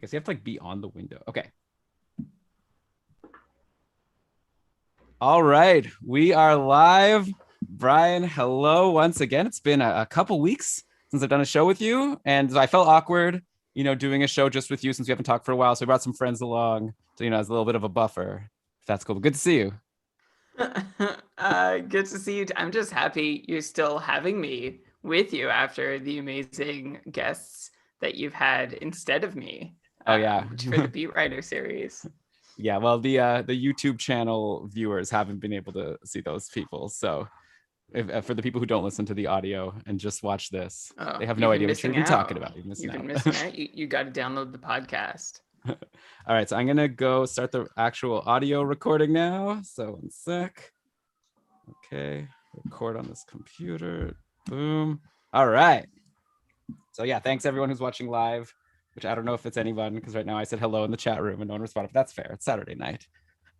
guess you have to like be on the window. Okay. All right, we are live. Brian, hello once again. It's been a couple weeks since I've done a show with you, and I felt awkward, doing a show just with you since we haven't talked for a while. So we brought some friends along, so as a little bit of a buffer. If that's cool. But good to see you. Good to see you. I'm just happy you're still having me with you after the amazing guests that you've had instead of me. Oh yeah, for the Beat Writer series. Yeah, well, the YouTube channel viewers haven't been able to see those people, so for the people who don't listen to the audio and just watch this, they have no idea what you're talking about. You've been missing out. You got to download the podcast. All right, so I'm gonna go start the actual audio recording now. So 1 sec. Okay, record on this computer. Boom. All right. So yeah, thanks everyone who's watching live, which I don't know if it's anyone because right now I said hello in the chat room and no one responded. But that's fair. It's Saturday night.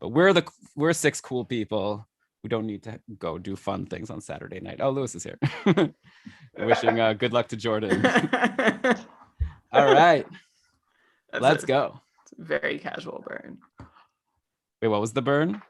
But we're 6 cool people who don't need to go do fun things on Saturday night. Oh, Lewis is here. Wishing good luck to Jordan. All right. Let's go. It's a very casual burn. Wait, what was the burn?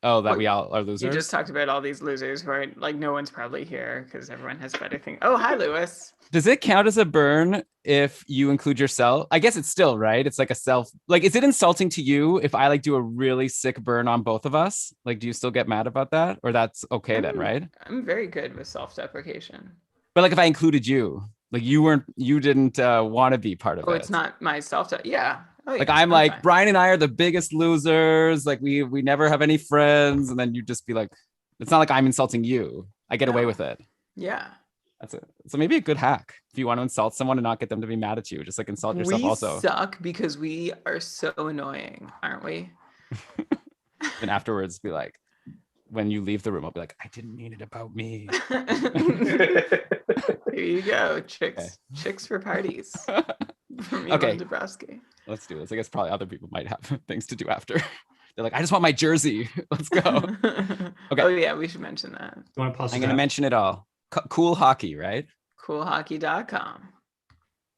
Oh, that we all are losers? You just talked about all these losers who are like, no one's probably here because everyone has better things. Oh, hi, Lewis. Does it count as a burn if you include yourself? I guess it's still, right? It's like a self, like, is it insulting to you if I like do a really sick burn on both of us? Like, do you still get mad about that? Or that's okay then, right? I'm very good with self-deprecation. But like if I included you, like you didn't want to be part of it. Oh, it's not my self-deprecation. Oh, yeah. Like I'm like, fine. Brian and I are the biggest losers. Like we never have any friends. And then you just be like, it's not like I'm insulting you. I get away with it. Yeah. That's it. So maybe a good hack if you want to insult someone and not get them to be mad at you, just like insult yourself also. We suck because we are so annoying, aren't we? And afterwards be like, when you leave the room, I'll be like, I didn't mean it about me. Here you go. Chicks for parties. From Elon Dabrowski. Let's do this. I guess probably other people might have things to do after. They're like, I just want my jersey. Let's go. Okay. Oh yeah, we should mention that. I'm going to mention it all. Cool Hockey, right? Coolhockey.com.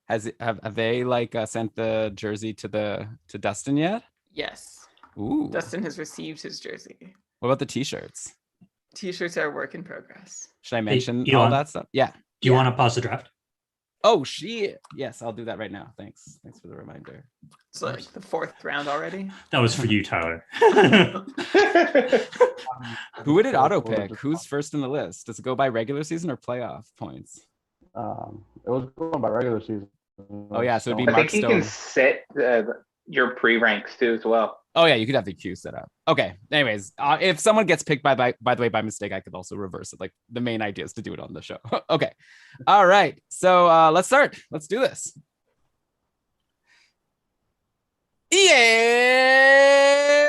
Have they like sent the jersey to Dustin yet? Yes. Ooh. Dustin has received his jersey. What about the t-shirts? T-shirts are a work in progress. Should I mention all that stuff? Yeah. Do you want to pause the draft? Oh shit. Yes, I'll do that right now. Thanks for the reminder. It's like the 4th round already. That was for you, Tyler. Who would it auto pick? Who's first in the list? Does it go by regular season or playoff points? It was going by regular season. Oh yeah, so it'd be I Mark think you Stone. can set your pre-ranks too as well. Oh yeah, you could have the queue set up. Okay. Anyways, if someone gets picked by the way by mistake, I could also reverse it. Like the main idea is to do it on the show. Okay. All right. So let's start. Let's do this. Yeah.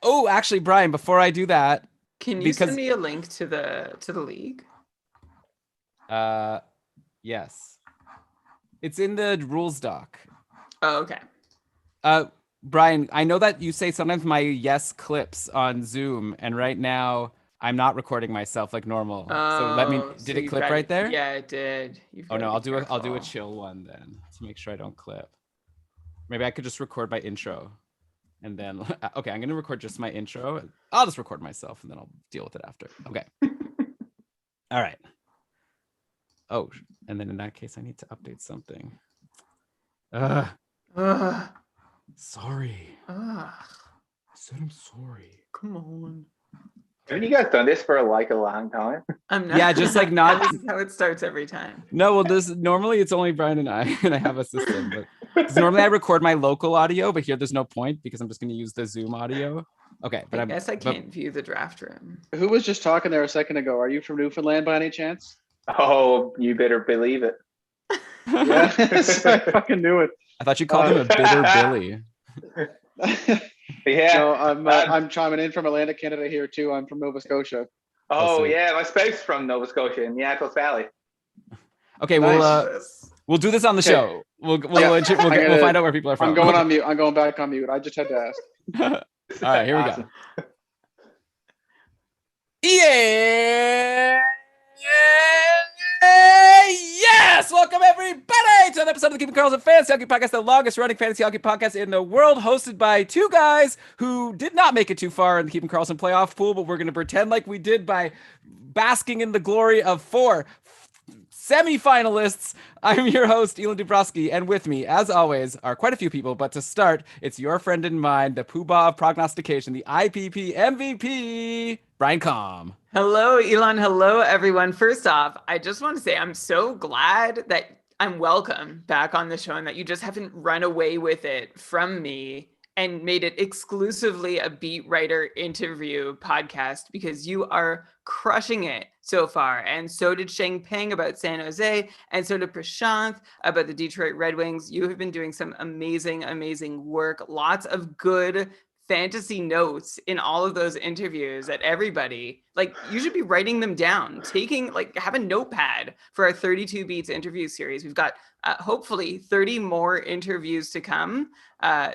Oh, actually, Brian, before I do that, can you send me a link to the league? Yes. It's in the rules doc. Oh, okay. Brian, I know that you say sometimes my yes clips on Zoom, and right now I'm not recording myself like normal. Did it clip right there? Yeah, it did. Oh no, I'll do a chill one then to make sure I don't clip. Maybe I could just record my intro and then, okay, I'm going to record just my intro. I'll just record myself and then I'll deal with it after. Okay. All right. Oh, and then in that case, I need to update something. Sorry. I said I'm sorry. Come on. Haven't you guys done this for like a long time? I'm not. Yeah, just like not. This is how it starts every time. No, well, normally it's only Brian and I have a system. But normally I record my local audio, but here there's no point because I'm just going to use the Zoom audio. Okay, but I guess I can't view the draft room. Who was just talking there a second ago? Are you from Newfoundland by any chance? Oh, you better believe it. Yeah, I fucking knew it. I thought you called him a bitter Billy. Yeah. No, I'm chiming in from Atlantic Canada here too. I'm from Nova Scotia. Oh yeah, my spouse from Nova Scotia in Yatos Valley. Okay, nice. We'll do this on the show. We'll find out where people are from. I'm going on mute. I'm going back on mute. I just had to ask. All right, here we go. Yeah. Yes! Welcome everybody to an episode of the Keeping Karlsson Fantasy Hockey Podcast, the longest running fantasy hockey podcast in the world, hosted by two guys who did not make it too far in the Keeping Karlsson playoff pool, but we're going to pretend like we did by basking in the glory of four semi-finalists. I'm your host, Elon Dubrowski, and with me, as always, are quite a few people, but to start, it's your friend and mine, the poobah of prognostication, the IPP MVP, Brian Combe. Hello, Elon. Hello, everyone. First off, I just want to say I'm so glad that I'm welcome back on the show and that you just haven't run away with it from me and made it exclusively a beat writer interview podcast, because you are crushing it so far. And so did Sheng Peng about San Jose, and so did Prashanth about the Detroit Red Wings. You have been doing some amazing, amazing work. Lots of good fantasy notes in all of those interviews at everybody. Like, you should be writing them down, have a notepad for our 32 Beats interview series. We've got hopefully 30 more interviews to come.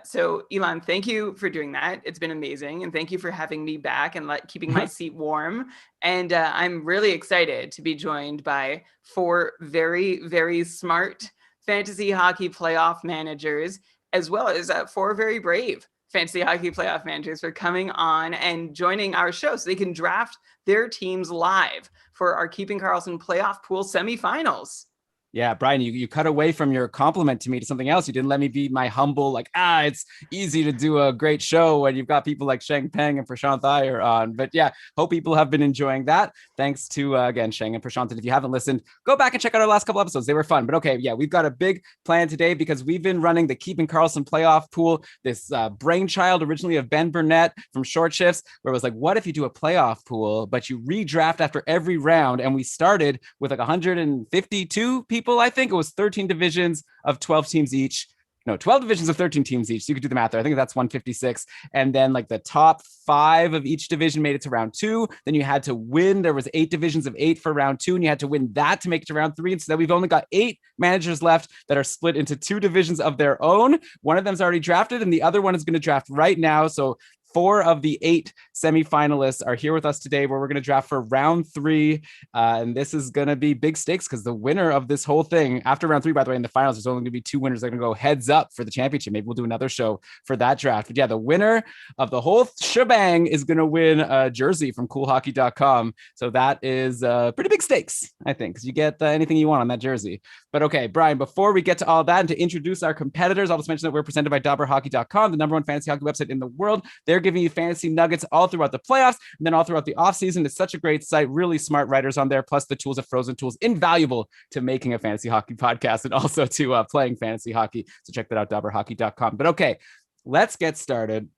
So Elon, thank you for doing that. It's been amazing. And thank you for having me back and keeping my seat warm. And I'm really excited to be joined by four very, very smart fantasy hockey playoff managers, as well as four very brave fantasy hockey playoff managers for coming on and joining our show so they can draft their teams live for our Keeping Karlsson playoff pool semifinals. Yeah, Brian, you cut away from your compliment to me to something else. You didn't let me be my humble, it's easy to do a great show when you've got people like Sheng Peng and Prashanth Iyer on. But yeah, hope people have been enjoying that. Thanks to, again, Sheng and Prashanth. And if you haven't listened, go back and check out our last couple episodes. They were fun. But okay, yeah, we've got a big plan today because we've been running the Keeping Karlsson playoff pool, this brainchild originally of Ben Burnett from Short Shifts, where it was like, what if you do a playoff pool, but you redraft after every round? And we started with 152 people. I think it was 13 divisions of 12 teams each. No, 12 divisions of 13 teams each. So you could do the math there. I think that's 156. And then the top 5 of each division made it to round 2. Then you had to win. There was 8 divisions of 8 for round 2, and you had to win that to make it to round 3. And so that we've only got 8 managers left that are split into 2 divisions of their own. One of them's already drafted, and the other one is going to draft right now. So 4 of the 8 semifinalists are here with us today, where we're going to draft for round 3. And this is going to be big stakes because the winner of this whole thing, after round 3, by the way, in the finals, there's only going to be 2 winners that are going to go heads up for the championship. Maybe we'll do another show for that draft. But yeah, the winner of the whole shebang is going to win a jersey from coolhockey.com. So that is pretty big stakes, I think, because you get anything you want on that jersey. But okay, Brian, before we get to all that and to introduce our competitors, I'll just mention that we're presented by DobberHockey.com, the #1 fantasy hockey website in the world. They're giving you fantasy nuggets all throughout the playoffs and then all throughout the offseason. It's such a great site, really smart writers on there, plus the tools of Frozen Tools, invaluable to making a fantasy hockey podcast and also to playing fantasy hockey. So check that out, DobberHockey.com. But okay, let's get started.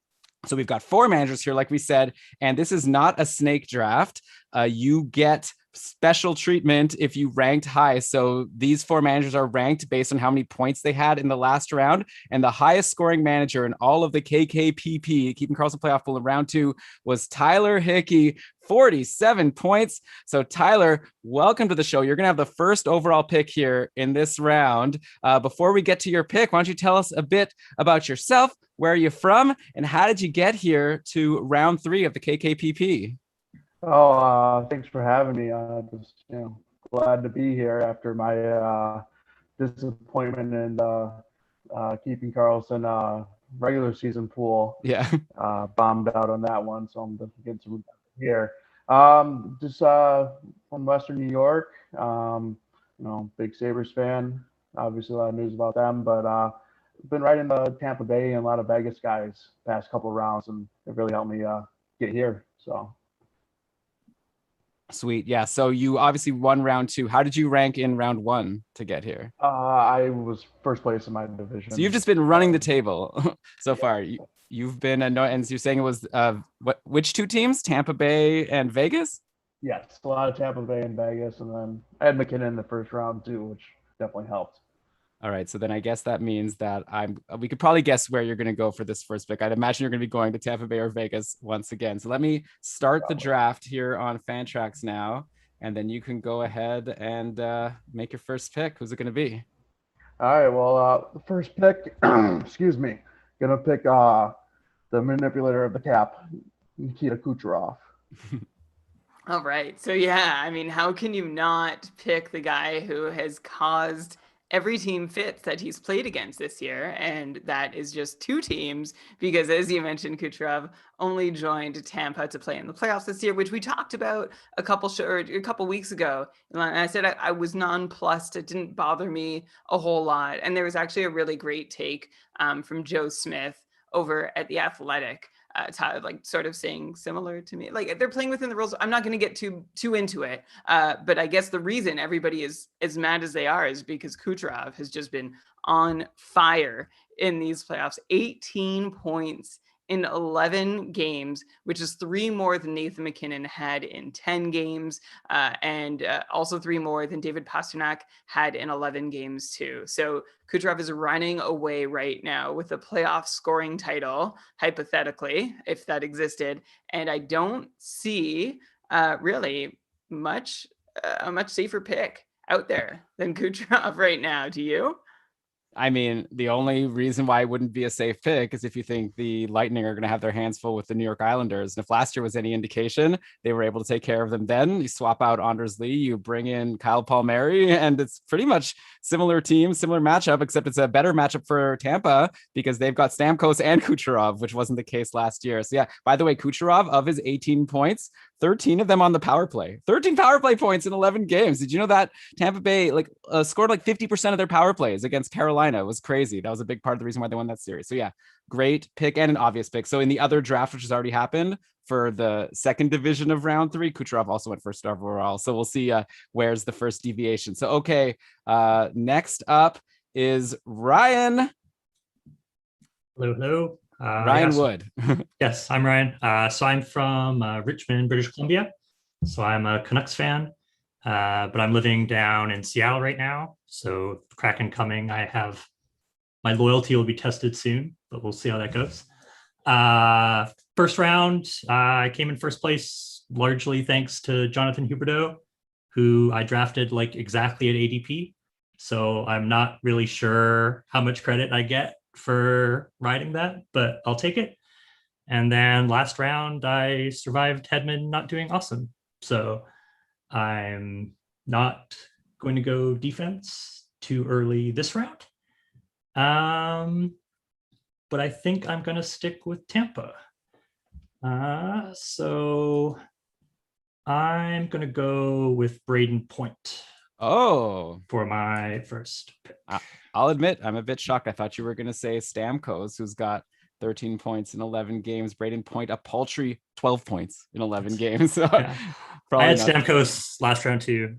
So we've got 4 managers here, like we said, and this is not a snake draft. You get special treatment if you ranked high. So these 4 managers are ranked based on how many points they had in the last round. And the highest scoring manager in all of the KKPP, Keeping Karlsson playoff pool in round 2, was Tyler Hickey, 47 points. So Tyler, welcome to the show. You're going to have the first overall pick here in this round. Before we get to your pick, why don't you tell us a bit about yourself? Where are you from? And how did you get here to round 3 of the KKPP? Thanks for having me. Just glad to be here after my disappointment in Keeping Karlsson regular season pool. Yeah, bombed out on that one, so I'm definitely getting some here. Just from Western New York. Big Sabres fan. Obviously, a lot of news about them, but been writing the Tampa Bay and a lot of Vegas guys past couple of rounds, and it really helped me get here. So. Sweet. Yeah. So you obviously won round 2. How did you rank in round 1 to get here? I was first place in my division. So you've just been running the table so far. You've been and you're saying it was which 2 teams? Tampa Bay and Vegas? Yes, a lot of Tampa Bay and Vegas, and then I had McKinnon in the first round too, which definitely helped. All right, so then I guess that means that we could probably guess where you're going to go for this first pick. I'd imagine you're going to be going to Tampa Bay or Vegas once again. So let me start the draft here on Fantrax now, and then you can go ahead and make your first pick. Who's it going to be? All right, well, the first pick, excuse me, going to pick the manipulator of the cap, Nikita Kucherov. All right. So yeah, I mean, how can you not pick the guy who has caused every team fits that he's played against this year? And that is just two teams, because as you mentioned, Kucherov only joined Tampa to play in the playoffs this year, which we talked about a couple weeks ago. And I said I was nonplussed. It didn't bother me a whole lot. And there was actually a really great take from Joe Smith over at The Athletic, like sort of saying similar to me, like they're playing within the rules. I'm not going to get too into it, but I guess the reason everybody is as mad as they are is because Kucherov has just been on fire in these playoffs. 18 points in 11 games, which is 3 more than Nathan MacKinnon had in 10 games, and also 3 more than David Pastrnak had in 11 games too. So Kucherov is running away right now with the playoff scoring title, hypothetically, if that existed. And I don't see really much a much safer pick out there than Kucherov right now. Do you? I mean, the only reason why it wouldn't be a safe pick is if you think the Lightning are going to have their hands full with the New York Islanders. And if last year was any indication, they were able to take care of them then. You swap out Anders Lee, you bring in Kyle Palmieri, and it's pretty much similar team, similar matchup, except it's a better matchup for Tampa because they've got Stamkos and Kucherov, which wasn't the case last year. So yeah, by the way, Kucherov, of his 18 points, 13 of them on the power play. 13 power play points in 11 games. Did you know that Tampa Bay scored like 50% of their power plays against Carolina? It was crazy. That was a big part of the reason why they won that series. So yeah, great pick and an obvious pick. So in the other draft, which has already happened for the second division of round 3, Kucherov also went first overall. So we'll see where's the first deviation. So okay, next up is Ryan. Hello. Ryan Wood. Yes, I'm Ryan. So I'm from Richmond, British Columbia. So I'm a Canucks fan, but I'm living down in Seattle right now. So Kraken coming, my loyalty will be tested soon, but we'll see how that goes. First round, I came in first place largely thanks to Jonathan Huberdeau, who I drafted like exactly at ADP. So I'm not really sure how much credit I get for riding that, but I'll take it. And then last round, I survived Hedman not doing awesome. So I'm not going to go defense too early this round. But I think I'm going to stick with Tampa. So I'm going to go with Braden Point. Oh, for my first pick. I'll admit, I'm a bit shocked. I thought you were going to say Stamkos, who's got 13 points in 11 games. Braden Point, a paltry 12 points in 11 games. So yeah. I had Stamkos last round too.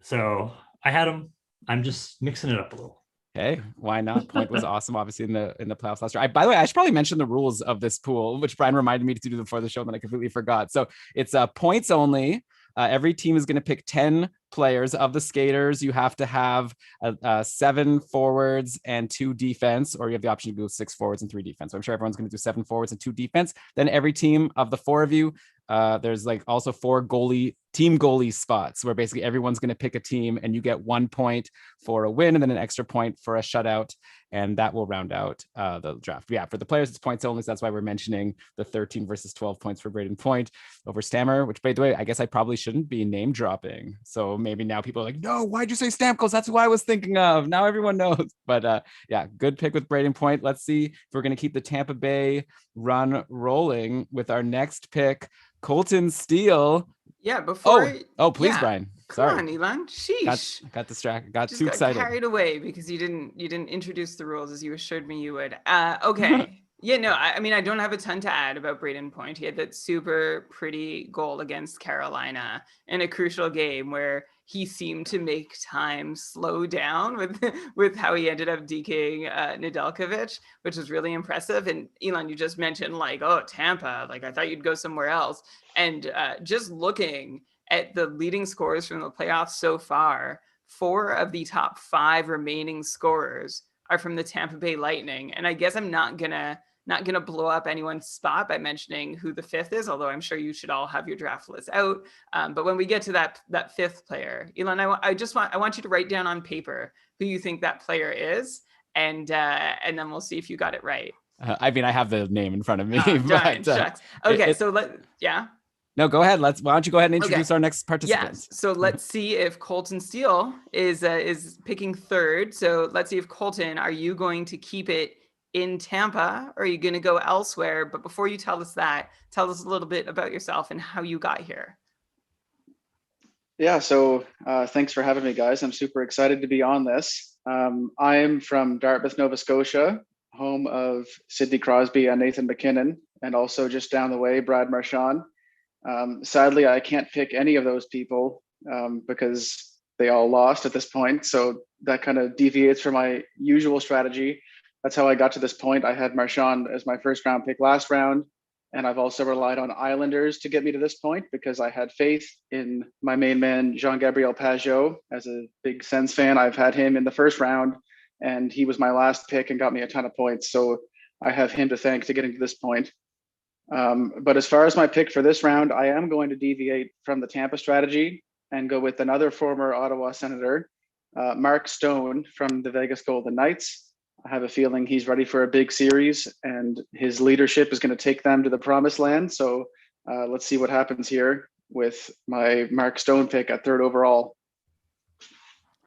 So I had him. I'm just mixing it up a little. Hey, why not? Point was awesome, obviously, in the playoffs last year. By the way, I should probably mention the rules of this pool, which Brian reminded me to do before the show, and I completely forgot. So it's points only. Every team is going to pick 10 players. Of the skaters, you have to have 7 forwards and 2 defense, or you have the option to go 6 forwards and 3 defense. So I'm sure everyone's going to do 7 forwards and 2 defense. Then every team of the 4 of you, there's like also 4 team goalie spots where basically everyone's going to pick a team and you get 1 point for a win and then an extra point for a shutout. And that will round out the draft. Yeah, for the players, it's points only. So that's why we're mentioning the 13 versus 12 points for Braden Point over Stammer, which, by the way, I guess I probably shouldn't be name dropping. So maybe now people are like, no, why'd you say Stamkos? That's who I was thinking of. Now everyone knows. But yeah, good pick with Braden Point. Let's see if we're going to keep the Tampa Bay run rolling with our next pick, Colton Steele. Yeah, before. Oh, please, yeah. Brian. Come Sorry. on, Elon. Sheesh. Got distracted. Got Just too excited. Carried away because you didn't introduce the rules as you assured me you would. Okay. Yeah, no, I mean, I don't have a ton to add about Braden Point. He had that super pretty goal against Carolina in a crucial game where he seemed to make time slow down with how he ended up DKing Nedeljkovic, which was really impressive. And Elon, you just mentioned like, oh, Tampa, like I thought you'd go somewhere else. And just looking at the leading scorers from the playoffs so far, 4 of the top 5 remaining scorers are from the Tampa Bay Lightning. And I guess I'm not gonna blow up anyone's spot by mentioning who the 5th is, although I'm sure you should all have your draft list out. But when we get to that 5th player, Elon, I want you to write down on paper who you think that player is, and then we'll see if you got it right. I mean, I have the name in front of me. Darn, shucks. Okay, so yeah. No, go ahead. Why don't you go ahead and introduce our next participant? Yes. So let's see if Colton Steele is picking third. So let's see if Colton, are you going to keep it in Tampa or are you going to go elsewhere? But before you tell us that, tell us a little bit about yourself and how you got here. Yeah, so thanks for having me, guys. I'm super excited to be on this. I'm from Dartmouth, Nova Scotia, home of Sidney Crosby and Nathan MacKinnon, and also just down the way, Brad Marchand. Sadly, I can't pick any of those people because they all lost at this point. So that kind of deviates from my usual strategy. That's how I got to this point. I had Marchand as my first round pick last round. And I've also relied on Islanders to get me to this point because I had faith in my main man, Jean-Gabriel Pageau. As a big Sens fan, I've had him in the first round and he was my last pick and got me a ton of points. So I have him to thank to getting to this point. But as far as my pick for this round, I am going to deviate from the Tampa strategy and go with another former Ottawa Senator, Mark Stone from the Vegas Golden Knights. I have a feeling he's ready for a big series and his leadership is going to take them to the promised land. So let's see what happens here with my Mark Stone pick at third overall.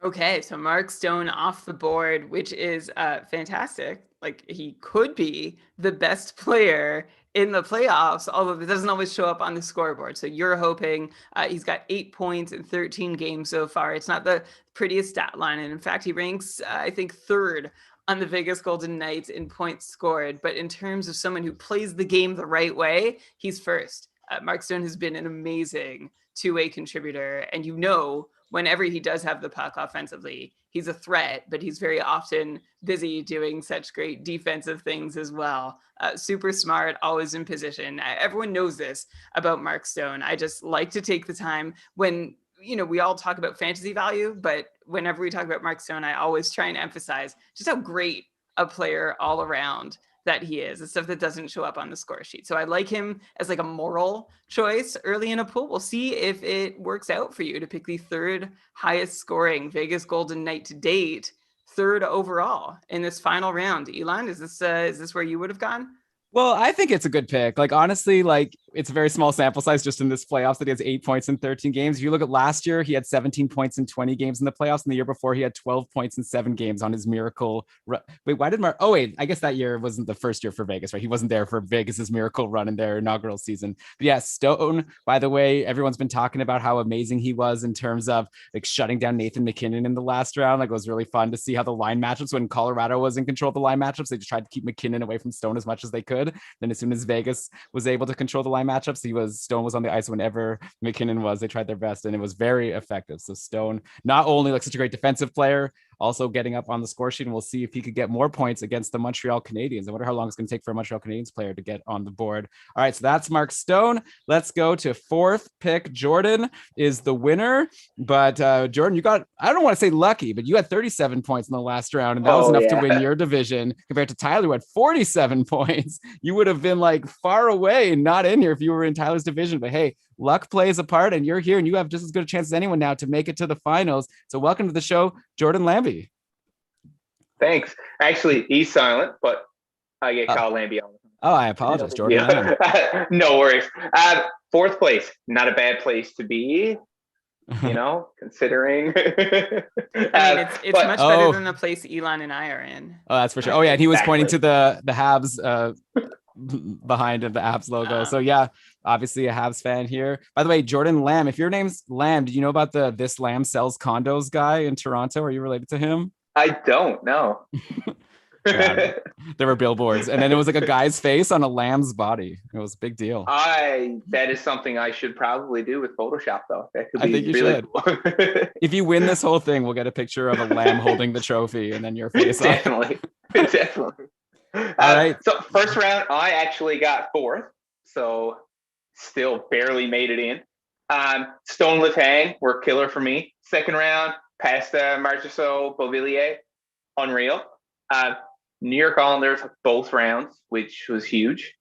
Okay, so Mark Stone off the board, which is fantastic. Like he could be the best player in the playoffs, although it doesn't always show up on the scoreboard. So you're hoping he's got 8 points in 13 games so far. It's not the prettiest stat line. And in fact, he ranks, I think, third on the Vegas Golden Knights in points scored. But in terms of someone who plays the game the right way, he's first. Mark Stone has been an amazing two-way contributor. And whenever he does have the puck offensively, he's a threat, but he's very often busy doing such great defensive things as well. Super smart, always in position. Everyone knows this about Mark Stone. I just like to take the time when, we all talk about fantasy value, but whenever we talk about Mark Stone, I always try and emphasize just how great a player all around that he is, the stuff that doesn't show up on the score sheet. So I like him as like a moral choice early in a pool. We'll see if it works out for you to pick the third highest scoring Vegas Golden Knight to date, third overall in this final round. Elon, is this where you would have gone? Well, I think it's a good pick. Like, honestly, like it's a very small sample size just in this playoffs that he has 8 points in 13 games. If you look at last year, he had 17 points in 20 games in the playoffs. And the year before, he had 12 points in 7 games on his miracle. Wait, why did Oh, wait, I guess that year wasn't the first year for Vegas, right? He wasn't there for Vegas's miracle run in their inaugural season. But yeah, Stone, by the way, everyone's been talking about how amazing he was in terms of like shutting down Nathan MacKinnon in the last round. Like, it was really fun to see how the line matchups, when Colorado was in control of the line matchups, they just tried to keep MacKinnon away from Stone as much as they could. Then as soon as Vegas was able to control the line matchups, Stone was on the ice whenever MacKinnon was. They tried their best and it was very effective. So Stone, not only like such a great defensive player, also getting up on the score sheet, and we'll see if he could get more points against the Montreal Canadiens. I wonder how long it's going to take for a Montreal Canadiens player to get on the board. All right, so that's Mark Stone. Let's go to fourth pick. Jordan is the winner, but Jordan, you got, I don't want to say lucky, but you had 37 points in the last round, and that was enough to win your division compared to Tyler, who had 47 points. You would have been like far away, not in here if you were in Tyler's division, but hey, luck plays a part, and you're here, and you have just as good a chance as anyone now to make it to the finals. So welcome to the show, Jordan Lambie. Thanks. Actually, he's silent, but I get Kyle Lambie all the time. Oh, I apologize, Jordan. Yeah. No worries. Fourth place, not a bad place to be, considering. I mean, it's much better than the place Elon and I are in. Oh, that's for sure. Oh, yeah, and he was pointing to the Habs behind the Habs logo. So yeah, obviously a Habs fan here. By the way, Jordan Lamb, if your name's Lamb, did you know about the This Lamb Sells Condos guy in Toronto? Are you related to him? I don't know. Yeah, there were billboards, and then it was like a guy's face on a lamb's body. It was a big deal. That is something I should probably do with Photoshop, though. That could be, I think you really should. Cool. If you win this whole thing, we'll get a picture of a lamb holding the trophy, and then your face on. Definitely. All right. So first round, I actually got fourth, so still barely made it in. Stone Letang were killer for me. Second round, past Marchessault, Beauvillier, unreal. New York Islanders both rounds, which was huge.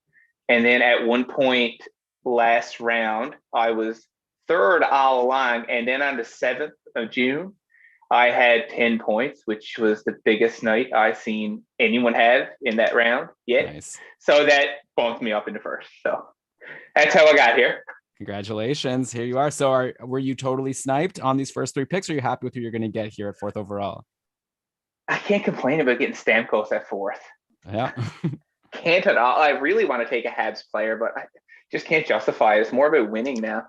And then at one point last round, I was third all along. And then on the 7th of June, I had 10 points, which was the biggest night I've seen anyone have in that round yet. Nice. So that bumped me up into first. So that's how I got here. Congratulations. Here you are. So were you totally sniped on these first 3 picks, or are you happy with who you're going to get here at 4th overall? I can't complain about getting Stamkos at 4th. Yeah. Can't at all. I really want to take a Habs player, but I just can't justify it. It's more about winning now.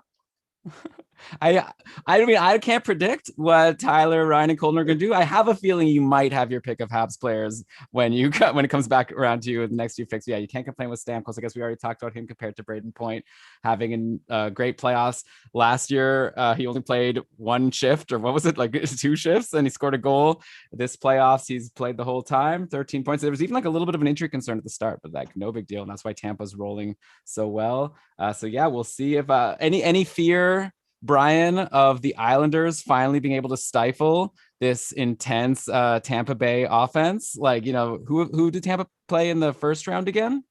I mean, I can't predict what Tyler, Ryan, and Colton are going to do. I have a feeling you might have your pick of Habs players when it comes back around to you with the next few picks. Yeah, you can't complain with Stamkos. I guess we already talked about him compared to Braden Point having a great playoffs last year. He only played 1 shift, or what was it, like 2 shifts, and he scored a goal. This playoffs, he's played the whole time, 13 points. There was even like a little bit of an injury concern at the start, but like no big deal, and that's why Tampa's rolling so well. So yeah, we'll see if any fear, Brian, of the Islanders finally being able to stifle this intense Tampa Bay offense. Like, who did Tampa play in the first round again?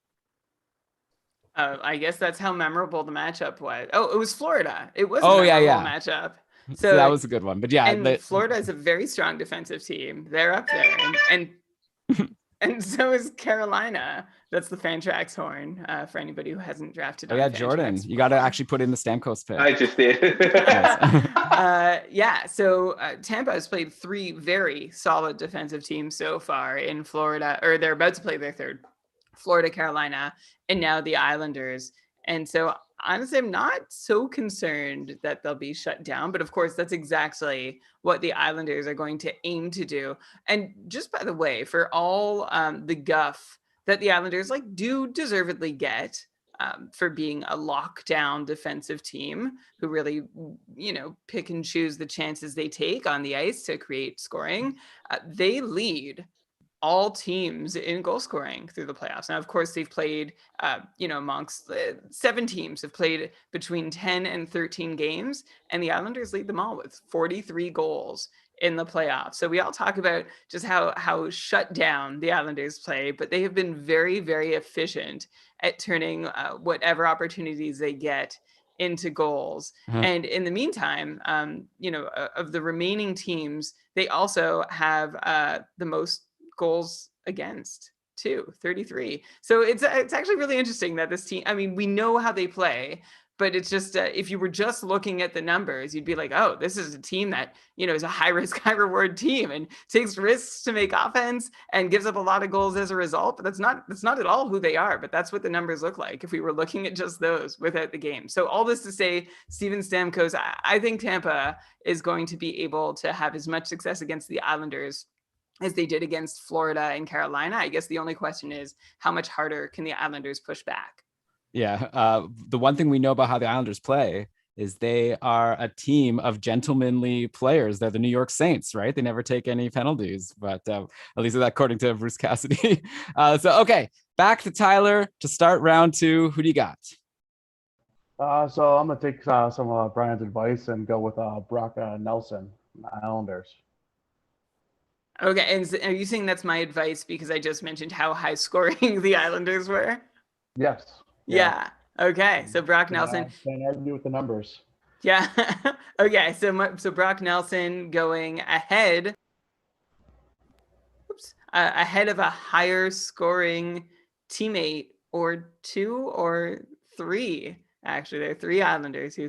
I guess that's how memorable the matchup was. Oh, it was Florida. It was a memorable matchup. So that was a good one. But yeah, and Florida is a very strong defensive team. They're up there, and so is Carolina. That's the Fantrax horn for anybody who hasn't drafted. Oh yeah, Jordan, you got to actually put in the Stamkos pick. I just did. So Tampa has played 3 very solid defensive teams so far in Florida, or they're about to play their 3rd. Florida, Carolina, and now the Islanders. And so honestly, I'm not so concerned that they'll be shut down, but of course that's exactly what the Islanders are going to aim to do. And just by the way, for all the guff that the Islanders do deservedly get for being a lockdown defensive team who really, pick and choose the chances they take on the ice to create scoring, they lead all teams in goal scoring through the playoffs. Now, of course, they've played, amongst 7 teams have played between 10 and 13 games, and the Islanders lead them all with 43 goals in the playoffs. So we all talk about just how shut down the Islanders play, but they have been very, very efficient at turning whatever opportunities they get into goals. And in the meantime, of the remaining teams, they also have the most goals against too, 33. So it's actually really interesting that this team, I mean, we know how they play, but it's just if you were just looking at the numbers, you'd be like, oh, this is a team that is a high risk, high reward team and takes risks to make offense and gives up a lot of goals as a result. But that's not at all who they are, but that's what the numbers look like if we were looking at just those without the game. So all this to say, Steven Stamkos, I think Tampa is going to be able to have as much success against the Islanders as they did against Florida and Carolina. I guess the only question is, how much harder can the Islanders push back? Yeah. The one thing we know about how the Islanders play is they are a team of gentlemanly players. They're the New York Saints, right? They never take any penalties, but at least that's according to Bruce Cassidy. Okay, back to Tyler to start round 2. Who do you got? So I'm going to take some of Brian's advice and go with Brock Nelson, Islanders. Okay, and are you saying that's my advice because I just mentioned how high scoring the Islanders were? Yes. Yeah. Okay, so Brock Nelson. Can't argue with the numbers. Yeah. Okay, so Brock Nelson going ahead. Ahead of a higher scoring teammate, or 2 or 3. Actually, there are 3 Islanders who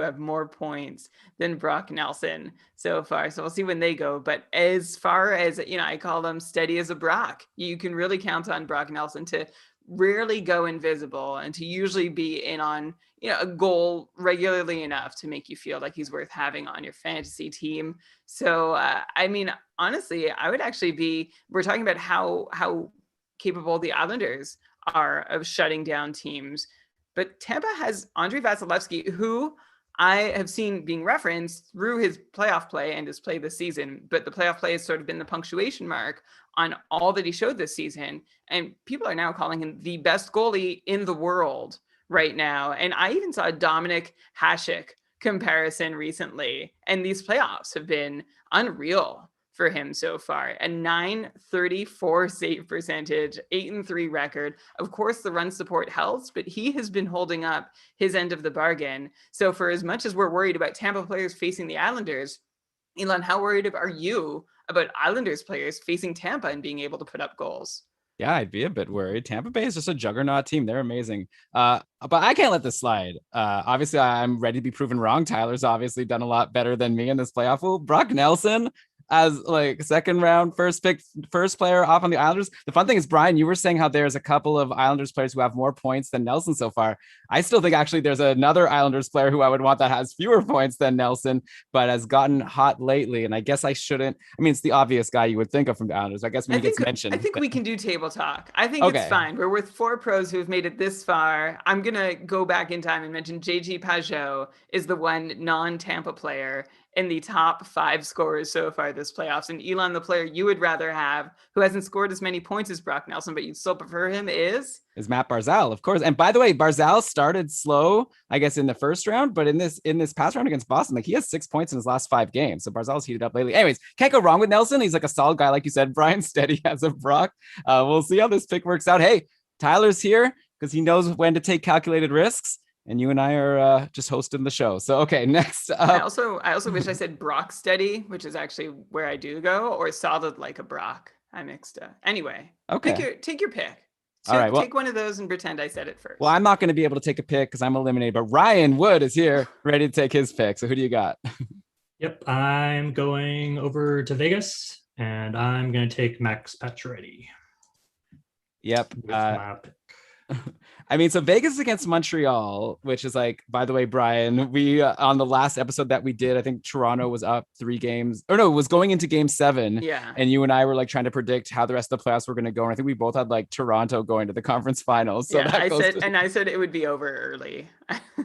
have more points than Brock Nelson so far. So we'll see when they go. But as far as, I call them steady as a Brock. You can really count on Brock Nelson to rarely go invisible and to usually be in on, a goal regularly enough to make you feel like he's worth having on your fantasy team. So, honestly, I would actually we're talking about how capable the Islanders are of shutting down teams. But Tampa has Andrei Vasilevsky, who I have seen being referenced through his playoff play and his play this season. But the playoff play has sort of been the punctuation mark on all that he showed this season. And people are now calling him the best goalie in the world right now. And I even saw a Dominic Hasek comparison recently. And these playoffs have been unreal for him so far. A .934 save percentage, 8-3 record. Of course, the run support helps, but he has been holding up his end of the bargain. So for as much as we're worried about Tampa players facing the Islanders, Elon, how worried are you about Islanders players facing Tampa and being able to put up goals? Yeah, I'd be a bit worried. Tampa Bay is just a juggernaut team. They're amazing. But I can't let this slide. Obviously, I'm ready to be proven wrong. Tyler's obviously done a lot better than me in this playoff pool. Brock Nelson as like second round, first pick, first player off on the Islanders. The fun thing is, Brian, you were saying how there's a couple of Islanders players who have more points than Nelson so far. I still think actually there's another Islanders player who I would want that has fewer points than Nelson, but has gotten hot lately. And I guess I shouldn't. I mean, it's the obvious guy you would think of from the Islanders. I guess when he gets mentioned. I think we can do table talk. I think Okay. it's fine. We're with 4 pros who have made it this far. I'm going to go back in time and mention JG Pajot is the one non-Tampa player in the top 5 scorers so far this playoffs. And Elon, the player you would rather have, who hasn't scored as many points as Brock Nelson, but you'd still prefer him, is Matt Barzell, of course. And by the way, Barzell started slow, I guess, in the first round, but in this past round against Boston, like he has 6 points in his last 5 games. So Barzell's heated up lately. Anyways, can't go wrong with Nelson. He's like a solid guy, like you said, Brian, steady as a Brock. We'll see how this pick works out. Hey, Tyler's here because he knows when to take calculated risks. And you and I are just hosting the show. So, okay, next up. I also wish I said Brock steady, which is actually where I do go, or solid like a Brock. I mixed up. Anyway, okay. Take your pick. All right, well, take one of those and pretend I said it first. Well, I'm not going to be able to take a pick because I'm eliminated, but Ryan Wood is here ready to take his pick. So who do you got? Yep, I'm going over to Vegas, and I'm going to take Max Pacioretty. Yep. With my pick. I mean, so Vegas is against Montreal, which is like, by the way, Brian, we on the last episode that we did, I think Toronto was up 3 games, or no, it was going into game 7. Yeah. And you and I were like trying to predict how the rest of the playoffs were going to go. And I think we both had like Toronto going to the conference finals. So yeah, I said it would be over early.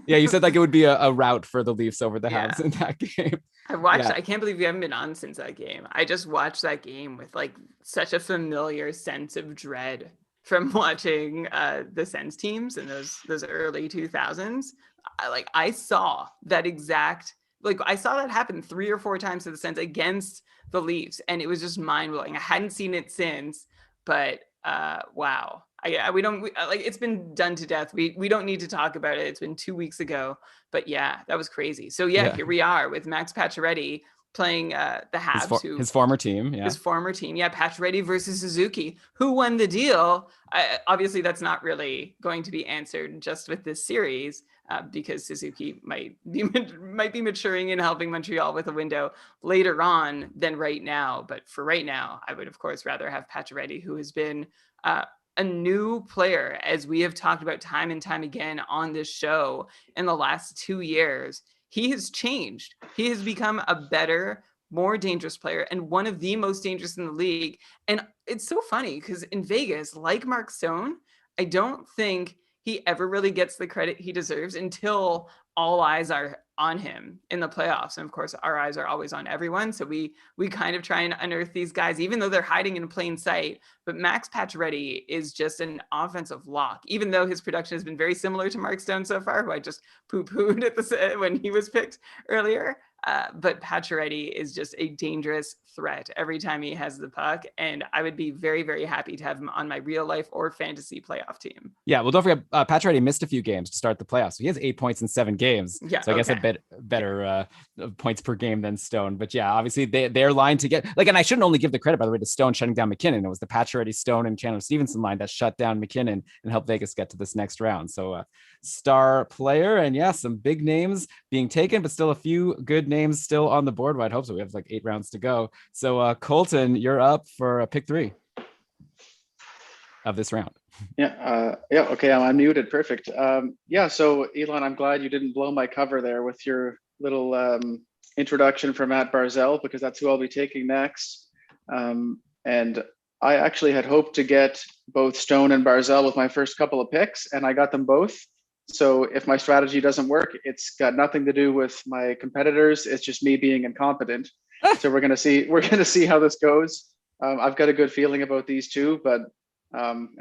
Yeah, you said like it would be a rout for the Leafs over the Habs in that game. I can't believe you haven't been on since that game. I just watched that game with like such a familiar sense of dread from watching the Sens teams in those early 2000s. I saw that happen 3 or 4 times to the Sens against the Leafs, and it was just mind-blowing. I hadn't seen it since, but wow. It's been done to death. We don't need to talk about it. It's been 2 weeks ago, but yeah, that was crazy. So yeah. Here we are with Max Pacioretty playing the Habs, his former team. Yeah. His former team. Yeah. Pacioretty versus Suzuki. Who won the deal? Obviously, that's not really going to be answered just with this series because Suzuki might be maturing and helping Montreal with a window later on than right now. But for right now, I would, of course, rather have Pacioretty, who has been a new player, as we have talked about time and time again on this show in the last 2 years. He has changed. He has become a better, more dangerous player and one of the most dangerous in the league. And it's so funny because in Vegas, like Mark Stone, I don't think he ever really gets the credit he deserves until all eyes are on him in the playoffs. And of course, our eyes are always on everyone. So we kind of try and unearth these guys, even though they're hiding in plain sight. But Max Pacioretty is just an offensive lock, even though his production has been very similar to Mark Stone so far, who I just poo-pooed at when he was picked earlier. But Pacioretty is just a dangerous threat every time he has the puck. And I would be very, very happy to have him on my real life or fantasy playoff team. Yeah, well, don't forget, Pacioretty missed a few games to start the playoffs. So he has 8 points in 7 games. Yeah, so I guess a bit better points per game than Stone. But yeah, obviously they're lined to get and I shouldn't only give the credit, by the way, to Stone shutting down McKinnon. It was the Pacioretty, Stone, and Chandler Stevenson line that shut down McKinnon and helped Vegas get to this next round. So star player, and yeah, some big names being taken, but still a few good names still on the board. Well, I'd hope so. We have like 8 rounds to go. So Colton, you're up for pick 3 of this round. Okay, I'm unmuted. Perfect. So Elon, I'm glad you didn't blow my cover there with your little introduction for Matt Barzell, because that's who I'll be taking next. And I actually had hoped to get both Stone and Barzell with my first couple of picks, and I got them both. So if my strategy doesn't work, it's got nothing to do with my competitors. It's just me being incompetent. So we're gonna see how this goes. I've got a good feeling about these two, but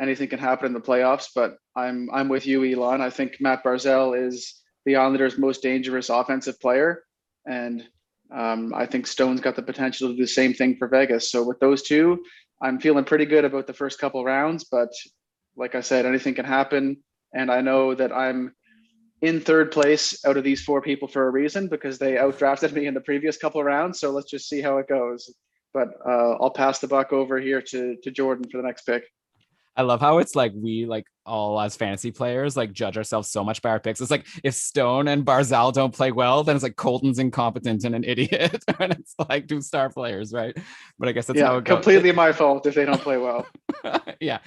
anything can happen in the playoffs. But I'm with you, Elon. I think Matt Barzell is the Islanders' most dangerous offensive player, and I think Stone's got the potential to do the same thing for Vegas. So with those two, I'm feeling pretty good about the first couple rounds. But like I said, anything can happen. And I know that I'm in third place out of these 4 people for a reason, because they outdrafted me in the previous couple of rounds. So let's just see how it goes. But I'll pass the buck over here to Jordan for the next pick. I love how it's like we like all as fantasy players like judge ourselves so much by our picks. It's like if Stone and Barzell don't play well, then it's like Colton's incompetent and an idiot. And it's like 2-star players, right? But I guess that's how it goes. Completely my fault if they don't play well. Yeah.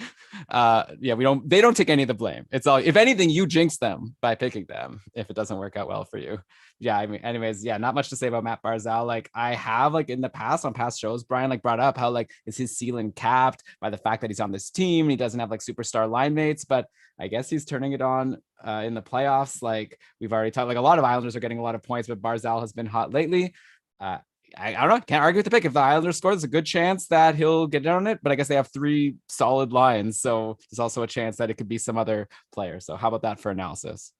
They don't take any of the blame. It's all, if anything, you jinx them by picking them if it doesn't work out well for you. Yeah, I mean, anyways, yeah, not much to say about Matt Barzell. Like I have like in the past on past shows, Brian like brought up how like is his ceiling capped by the fact that he's on this team and he doesn't have like superstar line mates, but I guess he's turning it on in the playoffs. Like we've already talked, like a lot of Islanders are getting a lot of points, but Barzell has been hot lately. I don't know, can't argue with the pick. If the Islanders score, there's a good chance that he'll get in on it, but I guess they have 3 solid lines, so there's also a chance that it could be some other player. So how about that for analysis?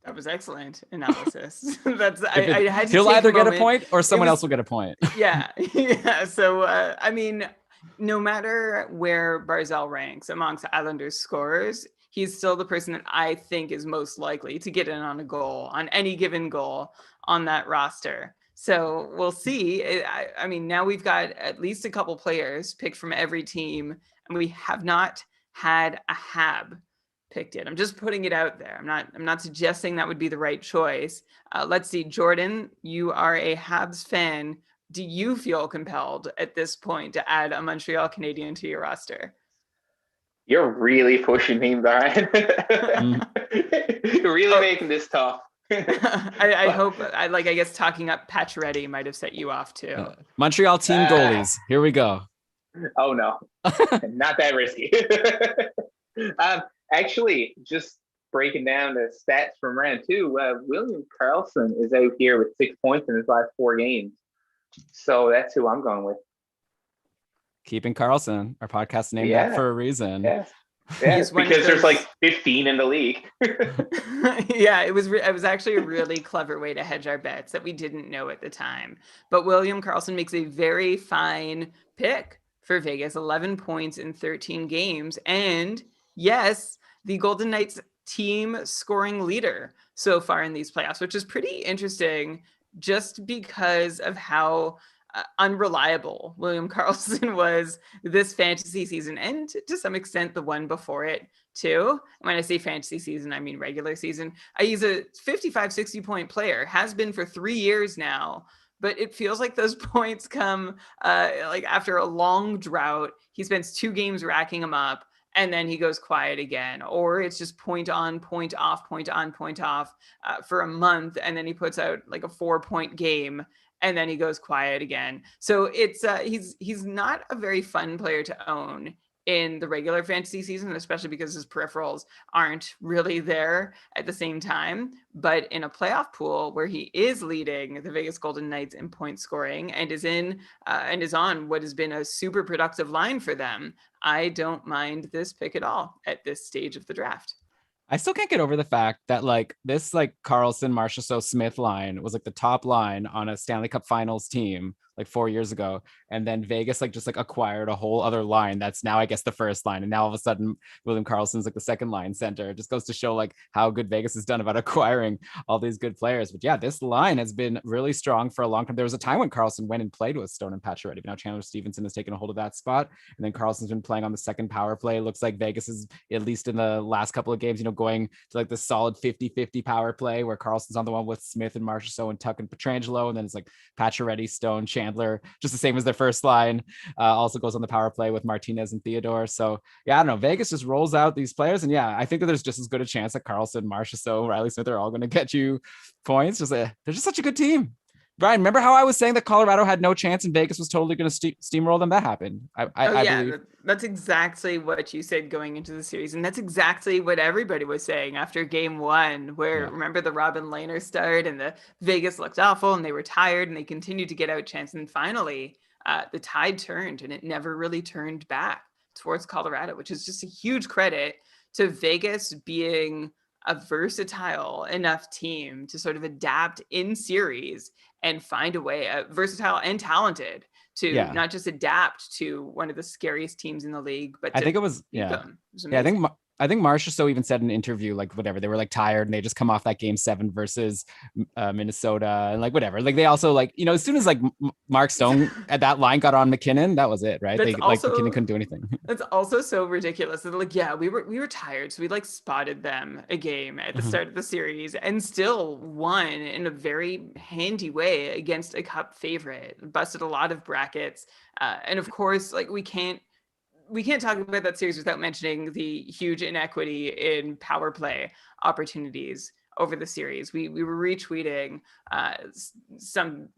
That was excellent analysis. That's I had to he'll take either get a moment. point or someone else will get a point. Yeah. So I mean, no matter where Barzell ranks amongst Islanders scorers, he's still the person that I think is most likely to get in on a goal, on any given goal on that roster. So we'll see. I mean, now we've got at least a couple players picked from every team, and we have not had a Hab picked it. I'm just putting it out there. I'm not suggesting that would be the right choice. Let's see, Jordan, you are a Habs fan. Do you feel compelled at this point to add a Montreal Canadian to your roster? You're really pushing me, Brian. You're really making this tough. I hope, I guess talking up Pacioretty might have set you off too. Montreal team goalies. Here we go. Oh no, not that risky. Actually, just breaking down the stats from round 2, William Karlsson is out here with 6 points in his last 4 games. So that's who I'm going with. Keeping Karlsson, our podcast named that for a reason. Yes, because there's like 15 in the league. Yeah, it was actually a really clever way to hedge our bets that we didn't know at the time. But William Karlsson makes a very fine pick for Vegas, 11 points in 13 games. And yes, the Golden Knights team scoring leader so far in these playoffs, which is pretty interesting just because of how unreliable William Karlsson was this fantasy season, and to some extent the one before it too. When I say fantasy season, I mean regular season. He's a 55, 60 point player, has been for 3 years now, but it feels like those points come like after a long drought. He spends 2 games racking them up, and then he goes quiet again, or it's just point on, point off, point on, point off for a month, and then he puts out like a 4-point game, and then he goes quiet again. So it's he's not a very fun player to own in the regular fantasy season, especially because his peripherals aren't really there at the same time. But in a playoff pool where he is leading the Vegas Golden Knights in point scoring and is on what has been a super productive line for them, I don't mind this pick at all at this stage of the draft. I still can't get over the fact that like this like Karlsson, Marchessault, Smith line was like the top line on a Stanley Cup Finals team like 4 years ago, and then Vegas like just like acquired a whole other line that's now I guess the first line, and now all of a sudden William Karlsson's like the second line center. It just goes to show like how good Vegas has done about acquiring all these good players. But yeah, this line has been really strong for a long time. There was a time when Karlsson went and played with Stone and Pacioretty, but now Chandler Stevenson has taken a hold of that spot, and then Karlsson's been playing on the second power play. It looks like Vegas is, at least in the last couple of games, going to like the solid 50-50 power play where Karlsson's on the one with Smith and Marchessault and Tuck and Pietrangelo, and then it's like Pacioretty, Stone, Chandler, just the same as their first line. Also goes on the power play with Martinez and Theodore. So yeah, I don't know. Vegas just rolls out these players, and yeah, I think that there's just as good a chance that Karlsson, Marchessault, Riley Smith are all going to get you points. They're just such a good team. Brian, remember how I was saying that Colorado had no chance and Vegas was totally going to steamroll them? That happened. I believe. That's exactly what you said going into the series. And that's exactly what everybody was saying after game 1, where remember the Robin Lehner start and the Vegas looked awful and they were tired and they continued to get out chance. And finally, the tide turned and it never really turned back towards Colorado, which is just a huge credit to Vegas being a versatile enough team to sort of adapt in series and find a way, versatile and talented to not just adapt to one of the scariest teams in the league, but I think it was, I think think Marchessault even said in an interview, like whatever, they were like tired and they just come off that game 7 versus Minnesota and like whatever. Like they also like, you know, as soon as like Mark Stone at that line got on McKinnon, that was it, right? That's They also, like McKinnon couldn't do anything. That's also so ridiculous. They're like, yeah, we were tired, so we like spotted them a game at the start of the series and still won in a very handy way against a cup favorite. Busted a lot of brackets, and of course, like we can't talk about that series without mentioning the huge inequity in power play opportunities over the series. We were retweeting some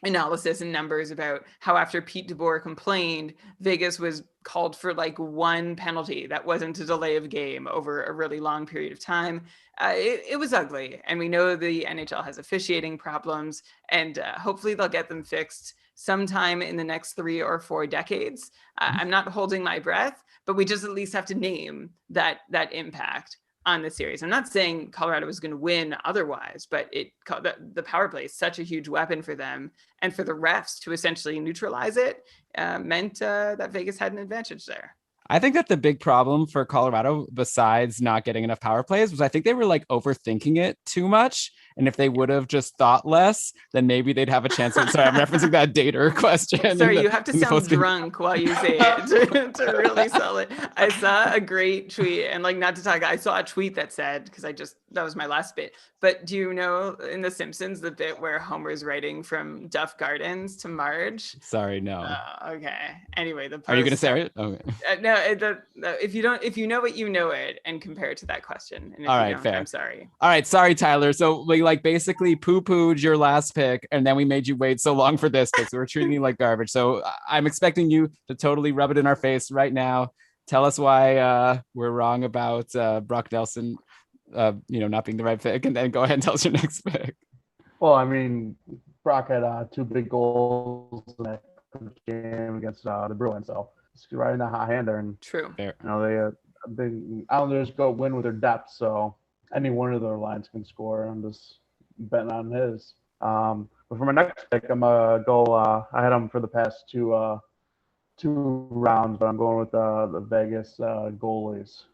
analysis and numbers about how after Pete DeBoer complained, Vegas was called for like one penalty that wasn't a delay of game over a really long period of time. It was ugly, and we know the NHL has officiating problems, and hopefully they'll get them fixed sometime in the next 3 or 4 decades. I'm not holding my breath, but we just at least have to name that impact on the series. I'm not saying Colorado was going to win otherwise, but the power play is such a huge weapon for them, and for the refs to essentially neutralize it meant that Vegas had an advantage there. I think that the big problem for Colorado, besides not getting enough power plays, was I think they were like overthinking it too much. And if they would have just thought less, then maybe they'd have a chance. Sorry, I'm referencing that Dater question. Sorry, you have to sound drunk while you say it to really sell it. I saw a great tweet, and like, not to talk, I saw a tweet that said, because that was my last bit. But do you know in The Simpsons the bit where Homer's writing from Duff Gardens to Marge? Sorry, no. Okay. Anyway, the post, are you going to say it? Okay. No. If you know it, you know it, and compare it to that question. And if all you right, don't, fair. I'm sorry. All right, sorry, Tyler. So we like basically poo-pooed your last pick, and then we made you wait so long for this pick. So we're treating you like garbage. So I'm expecting you to totally rub it in our face right now. Tell us why we're wrong about Brock Nelson, not being the right pick, and then go ahead and tell us your next pick. Well, I mean, Brock had 2 big goals in that game against the Bruins, so it's right in the hot hand there. And True. you know, the Islanders go win with their depth, so any one of their lines can score. I'm just betting on his. But for my next pick, I'm gonna go. I had him for the past two rounds, but I'm going with the Vegas goalies.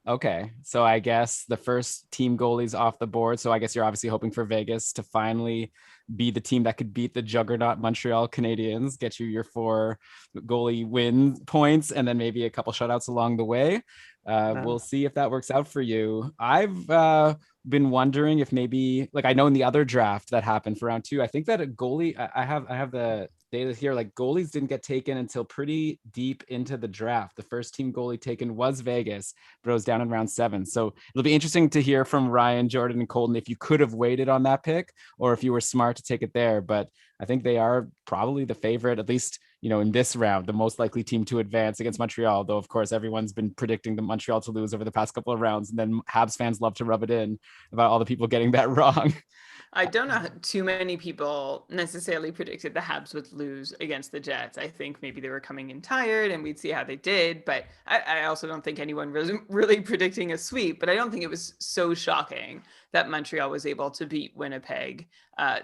Okay. So I guess the first team goalies off the board. So I guess you're obviously hoping for Vegas to finally be the team that could beat the juggernaut Montreal Canadiens, get you your 4 goalie win points, and then maybe a couple shutouts along the way. We'll see if that works out for you. I've been wondering if maybe, like, I know in the other draft that happened for round 2, I think that a goalie, I have the data here, like goalies didn't get taken until pretty deep into the draft. The first team goalie taken was Vegas, but it was down in round 7. So it'll be interesting to hear from Ryan, Jordan, and Colton if you could have waited on that pick or if you were smart to take it there. But I think they are probably the favorite, at least, in this round, the most likely team to advance against Montreal, though, of course, everyone's been predicting the Montreal to lose over the past couple of rounds. And then Habs fans love to rub it in about all the people getting that wrong. I don't know too many people necessarily predicted the Habs would lose against the Jets. I think maybe they were coming in tired and we'd see how they did. But I also don't think anyone was really predicting a sweep. But I don't think it was so shocking that Montreal was able to beat Winnipeg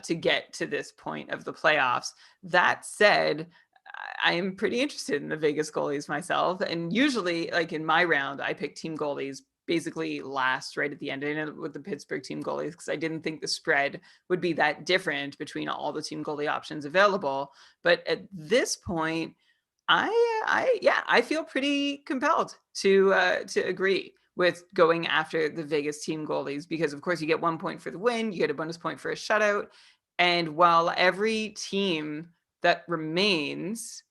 to get to this point of the playoffs. That said, I am pretty interested in the Vegas goalies myself. And usually, like in my round, I pick team goalies basically last, right at the end. I ended up with the Pittsburgh team goalies because I didn't think the spread would be that different between all the team goalie options available. But at this point, I feel pretty compelled to agree with going after the Vegas team goalies because, of course, you get 1 point for the win, you get a bonus point for a shutout, and while every team that remains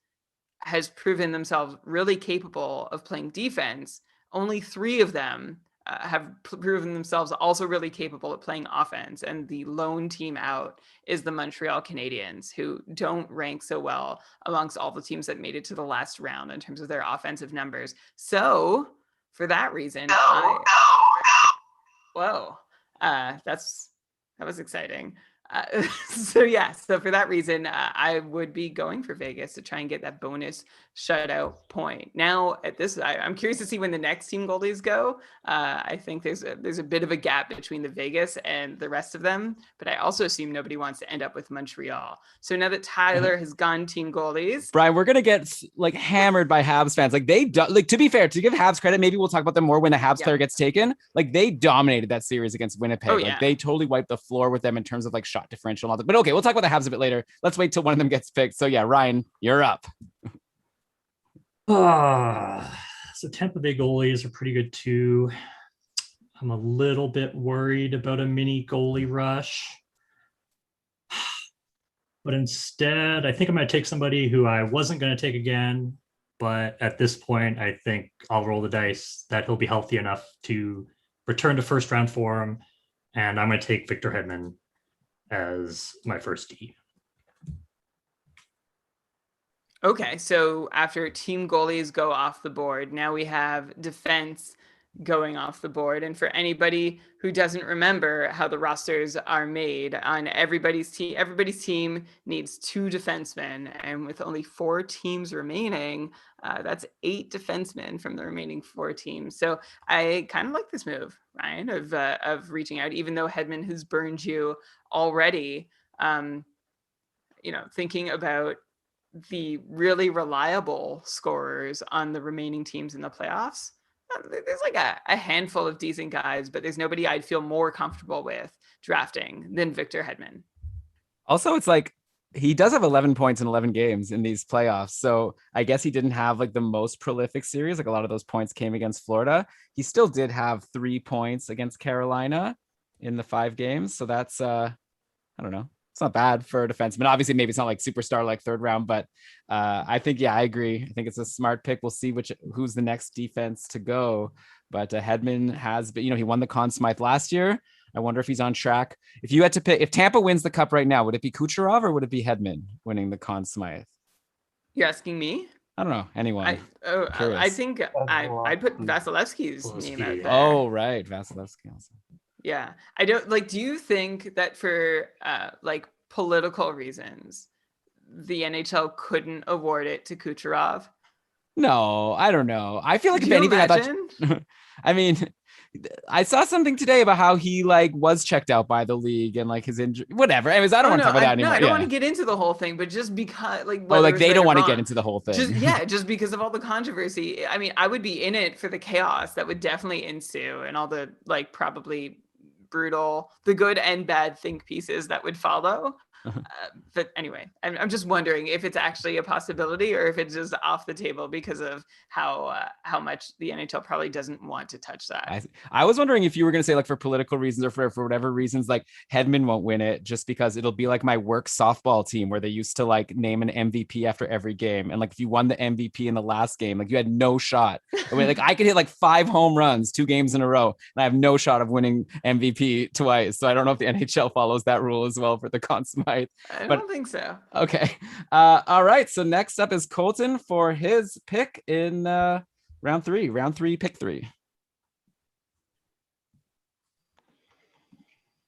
has proven themselves really capable of playing defense, only 3 of them have proven themselves also really capable at playing offense. And the lone team out is the Montreal Canadiens, who don't rank so well amongst all the teams that made it to the last round in terms of their offensive numbers. So for that reason, that was exciting. So for that reason, I would be going for Vegas to try and get that bonus shutout point. Now, I'm curious to see when the next team goalies go. I think there's a bit of a gap between the Vegas and the rest of them, but I also assume nobody wants to end up with Montreal. So now that Tyler has gone team goalies, Brian, we're gonna get like hammered by Habs fans. Like to be fair, to give Habs credit, maybe we'll talk about them more when the Habs player gets taken. Like they dominated that series against Winnipeg. Oh, Like they totally wiped the floor with them in terms of like shot differential and all that. But okay, we'll talk about the Habs a bit later. Let's wait till one of them gets picked. So yeah, Ryan, you're up. So Tampa Bay goalies are pretty good too. I'm a little bit worried about a mini goalie rush. But instead, I think I'm going to take somebody who I wasn't going to take again. But at this point, I think I'll roll the dice that he'll be healthy enough to return to first round form. And I'm going to take Victor Hedman as my first D. Okay, so after team goalies go off the board, now we have defense going off the board. And for anybody who doesn't remember how the rosters are made, on everybody's team needs 2 defensemen. And with only 4 teams remaining, that's 8 defensemen from the remaining 4 teams. So I kind of like this move, Ryan, of reaching out, even though Hedman has burned you already. Thinking about the really reliable scorers on the remaining teams in the playoffs. There's like a handful of decent guys, but there's nobody I'd feel more comfortable with drafting than Victor Hedman. Also, it's like he does have 11 points in 11 games in these playoffs. So I guess he didn't have like the most prolific series. Like a lot of those points came against Florida. He still did have 3 points against Carolina in the 5 games. So that's, I don't know. It's not bad for a defenseman. Obviously, maybe it's not like superstar like third round, but I think, I agree. I think it's a smart pick. We'll see who's the next defense to go. But Hedman has been, he won the Conn Smythe last year. I wonder if he's on track. If you had to pick, if Tampa wins the cup right now, would it be Kucherov or would it be Hedman winning the Conn Smythe? You're asking me? I don't know. Anyone? I think I'd put Vasilevsky's name out there. Oh, right. Vasilevsky also. Yeah. Do you think that for political reasons, the NHL couldn't award it to Kucherov? No, I don't know. I feel like if anything, I mean, I saw something today about how he was checked out by the league and his injury, whatever. Anyways, I don't want to talk about that anymore. No, I don't want to get into the whole thing, but just because they don't want to get into the whole thing. Just because of all the controversy. I mean, I would be in it for the chaos that would definitely ensue and all the probably brutal, the good and bad think pieces that would follow. But anyway, I'm just wondering if it's actually a possibility or if it's just off the table because of how much the NHL probably doesn't want to touch that. I was wondering if you were going to say for political reasons or for whatever reasons, Hedman won't win it just because it'll be like my work softball team where they used to name an MVP after every game. And if you won the MVP in the last game, you had no shot. I mean, I could hit 5 home runs 2 games in a row and I have no shot of winning MVP twice. So I don't know if the NHL follows that rule as well for the Conn Smythe. I don't think so. Okay. All right. So next up is Colton for his pick in round 3. Round 3, pick 3.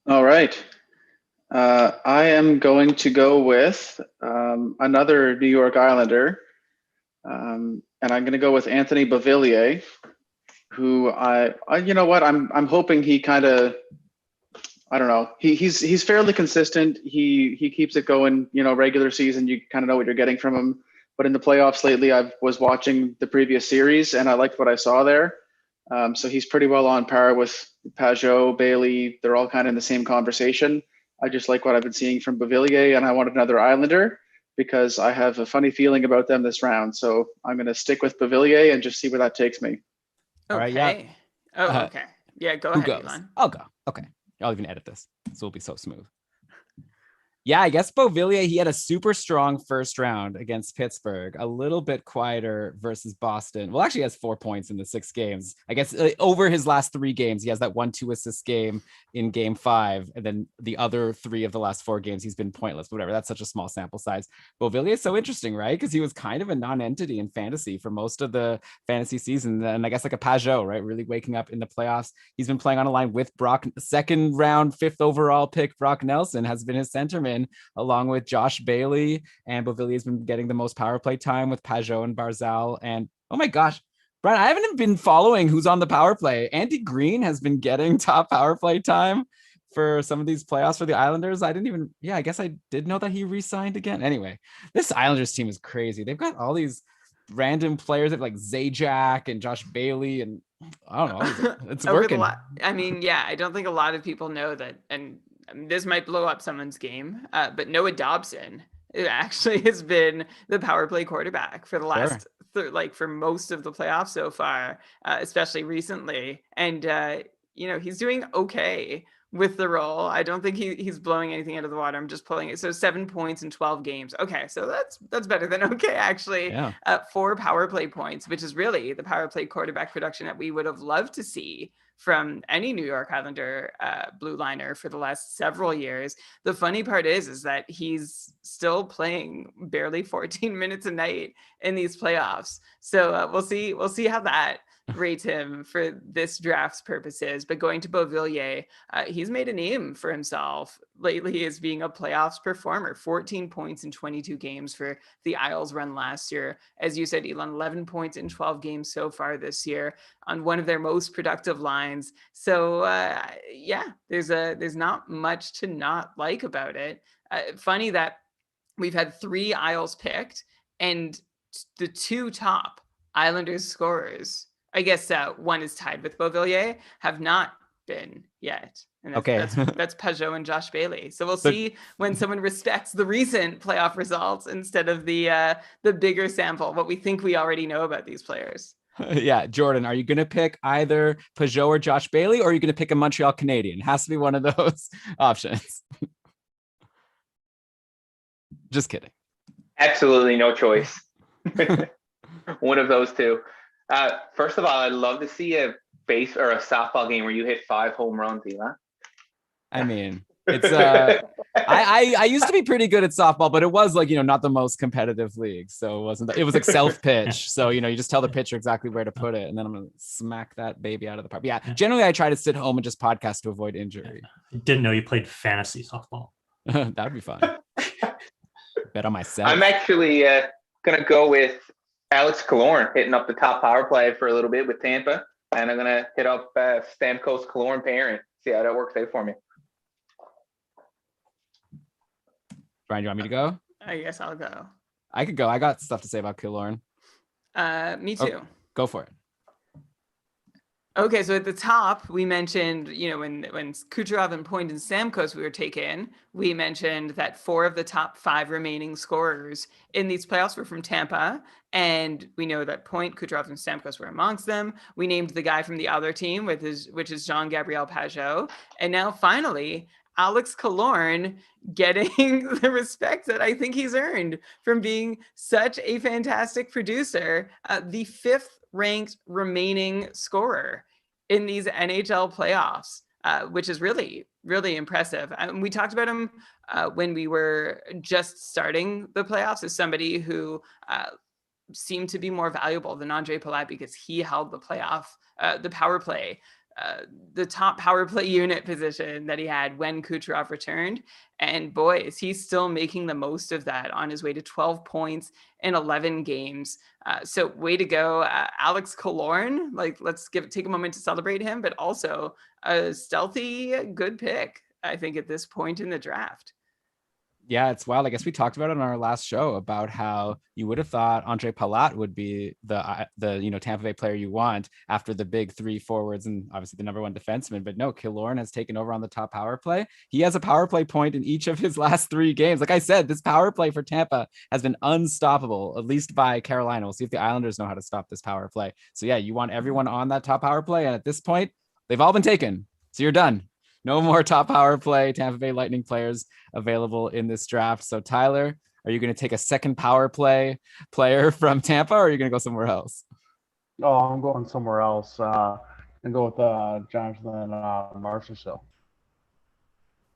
All right. I am going to go with another New York Islander. And I'm going to go with Anthony Beauvillier, who I'm hoping he kind of, I don't know. He's fairly consistent. He keeps it going, regular season, you kind of know what you're getting from him. But in the playoffs lately, I was watching the previous series and I liked what I saw there. So he's pretty well on par with Pajot, Bailey. They're all kind of in the same conversation. I just like what I've been seeing from Beauvillier and I wanted another Islander because I have a funny feeling about them this round. So I'm going to stick with Beauvillier and just see where that takes me. Okay. All right, yeah. Oh, okay. Yeah, go ahead, goes? Elon. I'll go. Okay. I'll even edit this. So it'll be so smooth. Yeah, I guess Beauvillier, he had a super strong first round against Pittsburgh, a little bit quieter versus Boston. Well, actually, he has 4 points in the 6 games. I guess over his last 3 games, he has that 1-2 assist game in game 5. And then the other 3 of the last 4 games, he's been pointless, whatever. That's such a small sample size. Beauvillier is so interesting, right? Because he was kind of a non-entity in fantasy for most of the fantasy season. And I guess like a Pajot, right? Really waking up in the playoffs. He's been playing on a line with Brock, 2nd round, 5th overall pick. Brock Nelson has been his centerman, along with Josh Bailey, and Beauvillier has been getting the most power play time with Pajot and Barzell. And oh my gosh, Brian, I haven't been following who's on the power play. Andy Green has been getting top power play time for some of these playoffs for the Islanders. I guess I did know that he re-signed again. Anyway, this Islanders team is crazy. They've got all these random players like Zajac and Josh Bailey, and I don't know, it's working. I mean, yeah, I don't think a lot of people know that, and this might blow up someone's game, but Noah Dobson actually has been the power play quarterback for the last, for most of the playoffs so far, especially recently. And, he's doing okay with the role. I don't think he's blowing anything out of the water. I'm just pulling it. So 7 points in 12 games. Okay, so that's better than okay, actually. Yeah. 4 power play points, which is really the power play quarterback production that we would have loved to see from any New York Islander blue liner for the last several years. The funny part is that he's still playing barely 14 minutes a night in these playoffs. So we'll see how that rates him for this draft's purposes. But going to Beauvillier, he's made a name for himself lately as being a playoffs performer. 14 points in 22 games for the Isles run last year. As you said, Elon, 11 points in 12 games so far this year on one of their most productive lines. So there's not much to not like about it. Funny that we've had 3 Isles picked, and the 2 top Islanders scorers, I guess one is tied with Beauvillier, have not been yet. And that's Pajot and Josh Bailey. So we'll see when someone respects the recent playoff results instead of the bigger sample, what we think we already know about these players. Yeah, Jordan, are you going to pick either Pajot or Josh Bailey, or are you going to pick a Montreal Canadian? It has to be one of those options. Just kidding. Absolutely no choice. One of those 2. First of all, I'd love to see a base or a softball game where you hit 5 home runs, Elon. I mean, it's I used to be pretty good at softball, but it was not the most competitive league. So it was like self pitch. So, you just tell the pitcher exactly where to put it, and then I'm going to smack that baby out of the park. Yeah. Generally I try to sit home and just podcast to avoid injury. I didn't know you played fantasy softball. That'd be fun. Bet on myself. I'm actually going to go with Alex Killorn hitting up the top power play for a little bit with Tampa, and I'm going to hit up Stamkos Killorn pairing. See how that works out for me. Brian, you want me to go? I guess I'll go. I could go. I got stuff to say about Killorn. Me too. Go for it. Okay, so at the top, we mentioned, when Kucherov and Point and Stamkos were taken, we mentioned that 4 of the top 5 remaining scorers in these playoffs were from Tampa. And we know that Point, Kucherov, and Stamkos were amongst them. We named the guy from the other team, which is Jean-Gabriel Pajot. And now finally, Alex Killorn getting the respect that I think he's earned from being such a fantastic producer, the 5th ranked remaining scorer in these NHL playoffs, which is really, really impressive. And we talked about him when we were just starting the playoffs as somebody who seemed to be more valuable than Andre Palat because he held the power play, the top power play unit position that he had when Kucherov returned. And boy, is he still making the most of that on his way to 12 points in 11 games. So way to go, Alex Killorn. Let's take a moment to celebrate him, but also a stealthy, good pick, I think, at this point in the draft. Yeah, it's wild. I guess we talked about it on our last show about how you would have thought Andre Palat would be the Tampa Bay player you want after the big 3 forwards and obviously the number 1 defenseman. But no, Killorn has taken over on the top power play. He has a power play point in each of his last 3 games. Like I said, this power play for Tampa has been unstoppable, at least by Carolina. We'll see if the Islanders know how to stop this power play. So yeah, you want everyone on that top power play. And at this point, they've all been taken. So you're done. no more top power play Tampa Bay Lightning players available in this draft. So Tyler, are you going to take a second power play player from Tampa, or are you going to go somewhere else? Oh, I'm going somewhere else. And go with Jonathan Marchessault.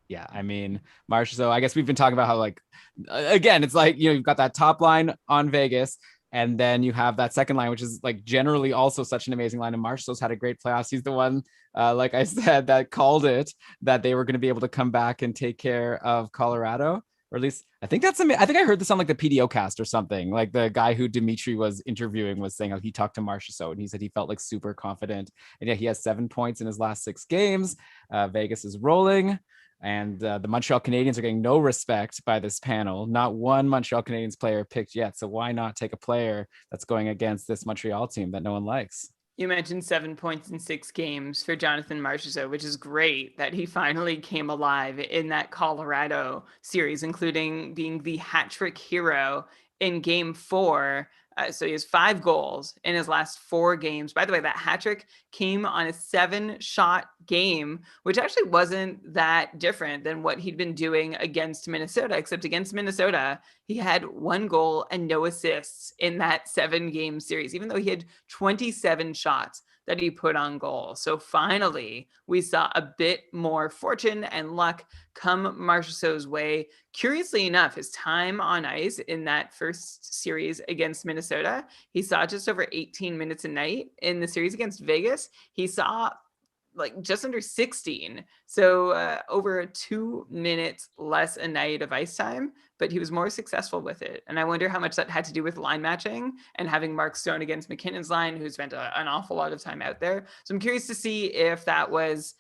Yeah, I mean, Marcia. So I guess we've been talking about how, like, again, it's like, you've got that top line on Vegas, and then you have that second line, which is like generally also such an amazing line. And Marshall's had a great playoffs. He's the one, like I said, that called it, that they were going to be able to come back and take care of Colorado. Or at least I think I heard this on like the PDO cast or something. Like the guy who Dimitri was interviewing was saying how he talked to Marchessault, and he said he felt like super confident. And yeah, he has 7 points in his last 6 games. Vegas is rolling. And the Montreal Canadiens are getting no respect by this panel. Not one Montreal Canadiens player picked yet. So why not take a player that's going against this Montreal team that no one likes? You mentioned 7 points in 6 games for Jonathan Marchessault, which is great that he finally came alive in that Colorado series, including being the hat trick hero in game 4. So he has 5 goals in his last 4 games. By the way, that hat trick came on a 7-shot game, which actually wasn't that different than what he'd been doing against Minnesota, except against Minnesota, he had 1 goal and no assists in that 7-game series, even though he had 27 shots that he put on goal. So finally, we saw a bit more fortune and luck come Marchessault's way. Curiously enough, his time on ice in that first series against Minnesota, he saw just over 18 minutes a night. In the series against Vegas, he saw like just under 16. So over 2 minutes less a night of ice time, but he was more successful with it. And I wonder how much that had to do with line matching and having Mark Stone against McKinnon's line, who spent an awful lot of time out there. So I'm curious to see if that was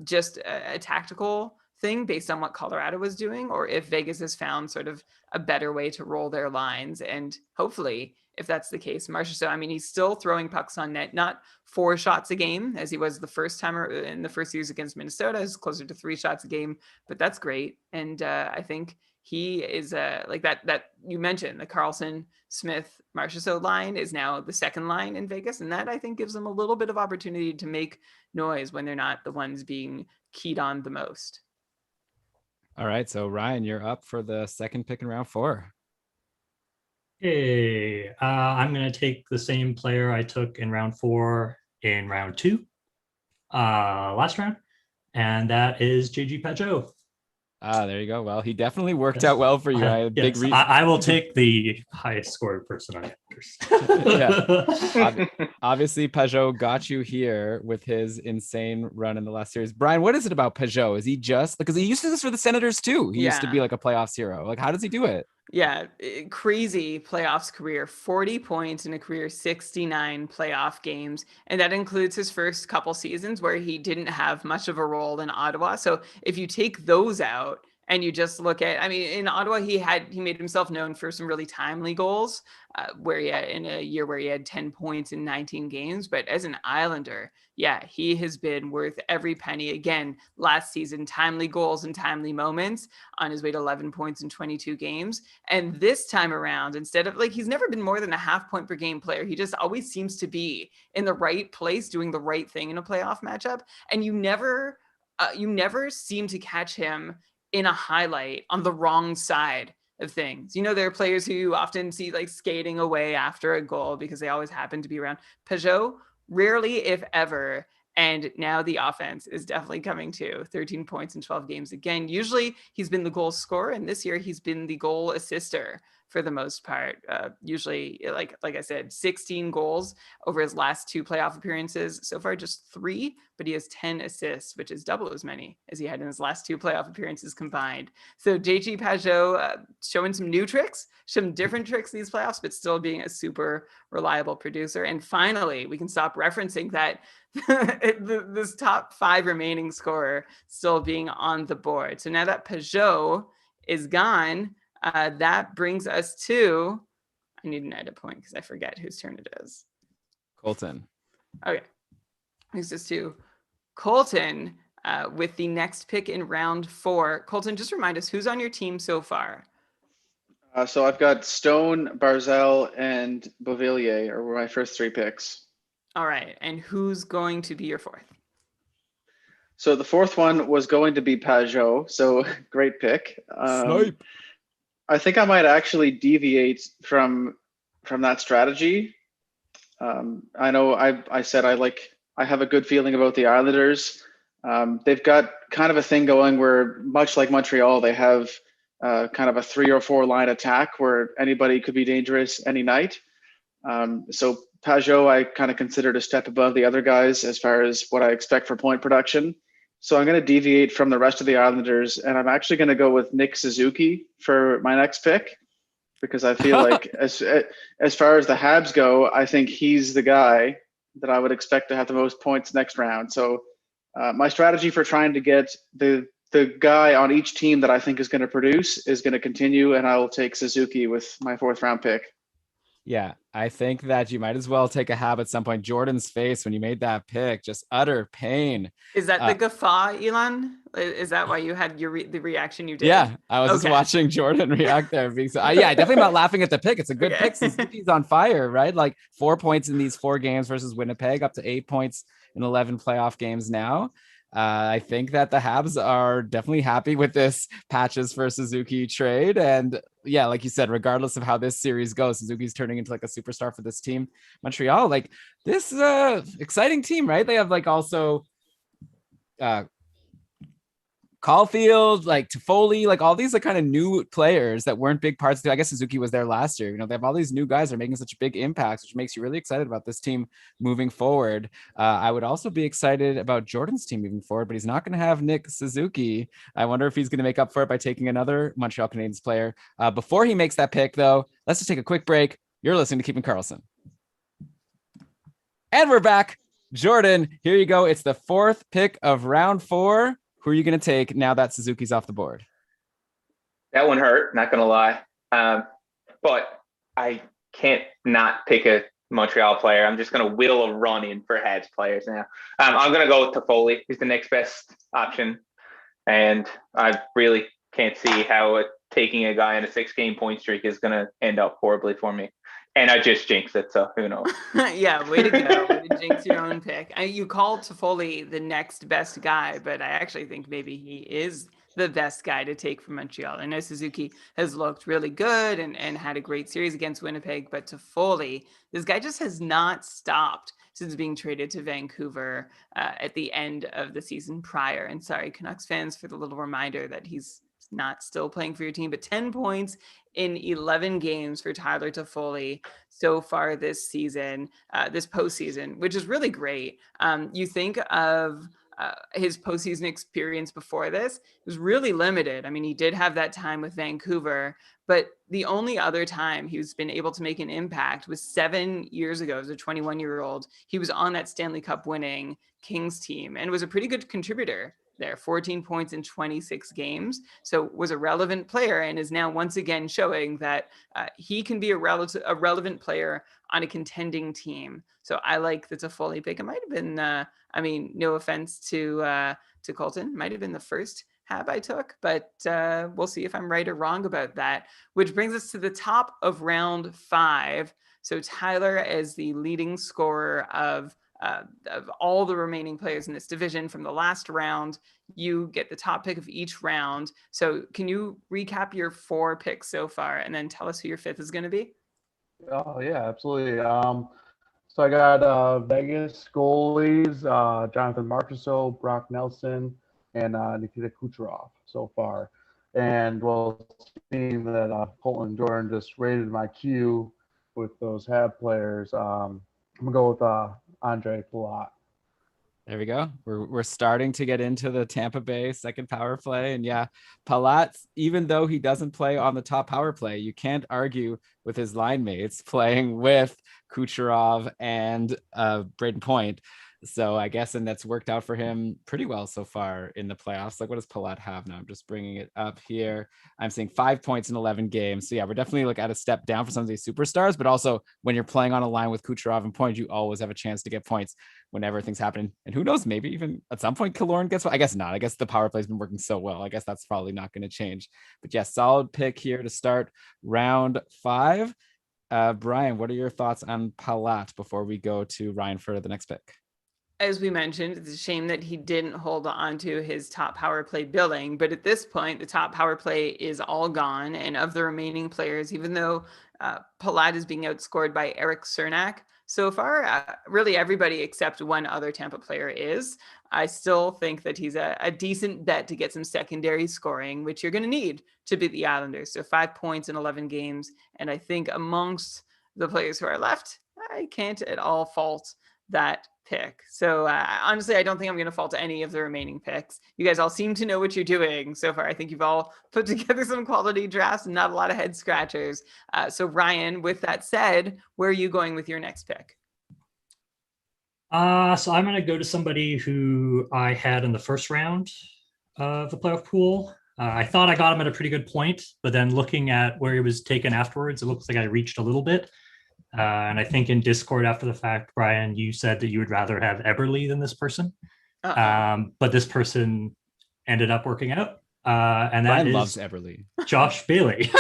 just a tactical thing based on what Colorado was doing, or if Vegas has found sort of a better way to roll their lines. And hopefully, if that's the case, Marchessault, I mean, he's still throwing pucks on net, not 4 shots a game as he was the first time in the first series against Minnesota. Is closer to 3 shots a game, but that's great. And I think he is like that you mentioned, the Karlsson, Smith, Marchessault line is now the second line in Vegas, and that I think gives them a little bit of opportunity to make noise when they're not the ones being keyed on the most. All right, so Ryan, you're up for the second pick in round 4. Hey, I'm going to take the same player I took in round 4 in round 2, last round, and that is JG Pageau. There you go. Well, he definitely worked out well for you. I will take the highest scored person on Anders. Obviously, Pageau got you here with his insane run in the last series. Brian, what is it about Pageau? Is he just because he used to do this for the Senators too? He used to be like a playoffs hero. Like, how does he do it? Yeah, crazy playoffs career, 40 points in a career, 69 playoff games. And that includes his first couple seasons where he didn't have much of a role in Ottawa. So if you take those out and you just look at, I mean, in Ottawa, he made himself known for some really timely goals, where he had in a year where he had 10 points in 19 games. But as an Islander, yeah, he has been worth every penny. Again, last season, timely goals and timely moments on his way to 11 points in 22 games. And this time around, instead of he's never been more than a half point per game player. He just always seems to be in the right place, doing the right thing in a playoff matchup. And you never seem to catch him in a highlight on the wrong side of things. You know, there are players who you often see skating away after a goal because they always happen to be around. Pageau, rarely, if ever. And now the offense is definitely coming to 13 points in 12 games. Again, usually he's been the goal scorer, and this year he's been the goal assister for the most part. Usually, like I said, 16 goals over his last 2 playoff appearances. So far, just 3, but he has 10 assists, which is double as many as he had in his last 2 playoff appearances combined. So JG Pageau showing some new tricks, some different tricks these playoffs, but still being a super reliable producer. And finally, we can stop referencing that this top 5 remaining scorer still being on the board. So now that Pageau is gone, that brings us to, I need an edit point because I forget whose turn it is. Colton. Okay. Brings us to Colton with the next pick in round 4. Colton, just remind us who's on your team so far. So I've got Stone, Barzell, and Beauvillier are my first 3 picks. All right. And who's going to be your 4th? So the fourth one was going to be Pajot. So great pick. Snipe. I think I might actually deviate from that strategy. I know I said I have a good feeling about the Islanders. They've got kind of a thing going where, much like Montreal, they have kind of a 3 or 4 line attack where anybody could be dangerous any night. So Pajot, I kind of considered a step above the other guys as far as what I expect for point production. So I'm going to deviate from the rest of the Islanders, and I'm actually going to go with Nick Suzuki for my next pick, because I feel like as far as the Habs go, I think he's the guy that I would expect to have the most points next round. So my strategy for trying to get the guy on each team that I think is going to produce is going to continue, and I will take Suzuki with my 4th round pick. Yeah, I think that you might as well take a Hab at some point. Jordan's face when you made that pick, just utter pain. Is that the guffaw, Elon? Is that why you had the reaction you did? Yeah, I was just watching Jordan react there. Being so, yeah, definitely not laughing at the pick. It's a good pick. Suzuki's on fire, right? Like 4 points in these 4 games versus Winnipeg, up to 8 points in 11 playoff games now. I think that the Habs are definitely happy with this Patches for Suzuki trade. And yeah, like you said, regardless of how this series goes, Suzuki's turning into like a superstar for this team. Montreal, like this is a exciting team, right? They have like also Caulfield, like Toffoli, like all these like kind of new players that weren't big parts. I guess Suzuki was there last year. You know, they have all these new guys that are making such big impacts, which makes you really excited about this team moving forward. I would also be excited about Jordan's team moving forward, but he's not going to have Nick Suzuki. I wonder if he's going to make up for it by taking another Montreal Canadiens player. Before he makes that pick, though, let's just take a quick break. You're listening to Keeping Karlsson. And we're back. Jordan, here you go. It's the 4th pick of round 4. Who are you going to take now that Suzuki's off the board? That one hurt, not going to lie. But I can't not pick a Montreal player. I'm just going to whittle a run in for Habs players now. I'm going to go with Toffoli. He's the next best option. And I really can't see how taking a guy in a 6-game point streak is going to end up horribly for me. And I just jinxed it, so who knows? Yeah, way to go. Way to jinx your own pick. You called Toffoli the next best guy, but I actually think maybe he is the best guy to take from Montreal. I know Suzuki has looked really good and had a great series against Winnipeg, but Toffoli, this guy just has not stopped since being traded to Vancouver at the end of the season prior. And sorry, Canucks fans, for the little reminder that he's not still playing for your team, but 10 points in 11 games for Tyler Toffoli so far this season, this postseason, which is really great. You think of his postseason experience before this, it was really limited. I mean, he did have that time with Vancouver, but the only other time he's been able to make an impact was 7 years ago as a 21-year-old. He was on that Stanley Cup winning Kings team and was a pretty good contributor there, 14 points in 26 games. So was a relevant player and is now once again showing that he can be a relevant player on a contending team. So I like the Toffoli pick. It might have been, I mean, no offense to Colton, might have been the first Hab I took, but we'll see if I'm right or wrong about that, which brings us to the top of round 5. So Tyler as the leading scorer of all the remaining players in this division from the last round. You get the top pick of each round. So can you recap your 4 picks so far and then tell us who your 5th is going to be? Oh, yeah, absolutely. So I got Vegas goalies, Jonathan Marchessault, Brock Nelson, and Nikita Kucherov so far. And well, seeing that Colton and Jordan just rated my queue with those Hab players, I'm going to go with Andre Palat. There we go. We're starting to get into the Tampa Bay second power play. And yeah, Palat, even though he doesn't play on the top power play, you can't argue with his line mates playing with Kucherov and Braden Point. So I guess, and that's worked out for him pretty well so far in the playoffs. Like, what does Palat have now? I'm just bringing it up here. I'm seeing 5 points in 11 games. So yeah, we're definitely like at a step down for some of these superstars, but also when you're playing on a line with Kucherov and Point, you always have a chance to get points whenever things happen. And who knows, maybe even at some point Killorn gets, I guess not. I guess the power play has been working so well. I guess that's probably not going to change. But yeah, solid pick here to start round 5. Brian, what are your thoughts on Palat before we go to Ryan for the next pick? As we mentioned, it's a shame that he didn't hold on to his top power play billing. But at this point, the top power play is all gone. And of the remaining players, even though Palat is being outscored by Eric Cernak so far, really everybody except one other Tampa player is. I still think that he's a decent bet to get some secondary scoring, which you're going to need to beat the Islanders. So 5 points in 11 games. And I think amongst the players who are left, I can't at all fault that pick. So honestly, I don't think I'm going to fault any of the remaining picks. You guys all seem to know what you're doing so far. I think you've all put together some quality drafts and not a lot of head scratchers. So Ryan, with that said, where are you going with your next pick? So I'm going to go to somebody who I had in the first round of the playoff pool. I thought I got him at a pretty good point, but then looking at where he was taken afterwards, it looks like I reached a little bit. And I think in Discord after the fact, Brian, you said that you would rather have Eberle than this person. But this person ended up working out. And that Brian is loves Eberle. Josh Bailey.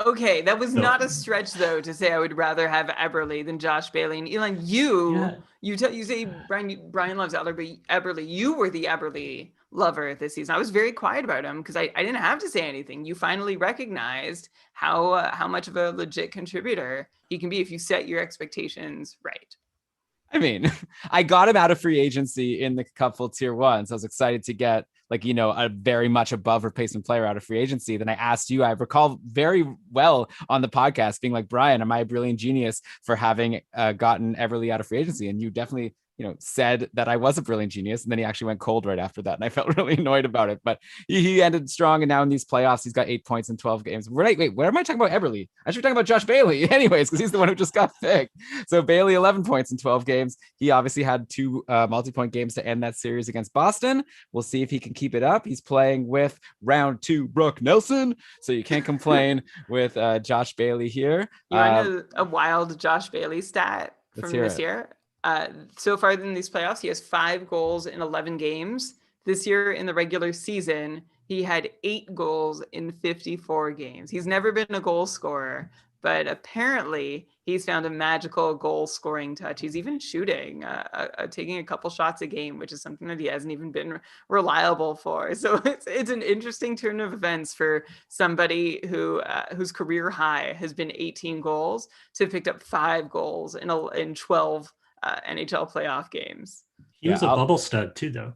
Okay, that was not a stretch though to say I would rather have Eberle than Josh Bailey. And Elon, you say Brian loves Eberle. You were the Eberle lover this season. I was very quiet about him because I didn't have to say anything. You finally recognized how much of a legit contributor he can be if you set your expectations right. I mean, I got him out of free agency in the Cupful Tier 1, so I was excited to get a very much above replacement player out of free agency. Then I asked you, I recall very well on the podcast being like, Brian, am I a brilliant genius for having gotten Eberle out of free agency? And you definitely said that I was a brilliant genius. And then he actually went cold right after that. And I felt really annoyed about it, but he ended strong. And now in these playoffs, he's got 8 points in 12 games. Wait, what am I talking about? Eberle? I should be talking about Josh Bailey anyways, because he's the one who just got picked. So Bailey, 11 points in 12 games. He obviously had 2 multi-point games to end that series against Boston. We'll see if he can keep it up. He's playing with round 2 Brooke Nelson. So you can't complain with Josh Bailey here. You want a wild Josh Bailey stat from this year? So far in these playoffs, he has 5 goals in 11 games. This year in the regular season, he had 8 goals in 54 games. He's never been a goal scorer, but apparently he's found a magical goal scoring touch. He's even shooting, taking a couple shots a game, which is something that he hasn't even been reliable for. So it's an interesting turn of events for somebody whose career high has been 18 goals to have picked up 5 goals in 12 NHL playoff games. He was a bubble stud too, though.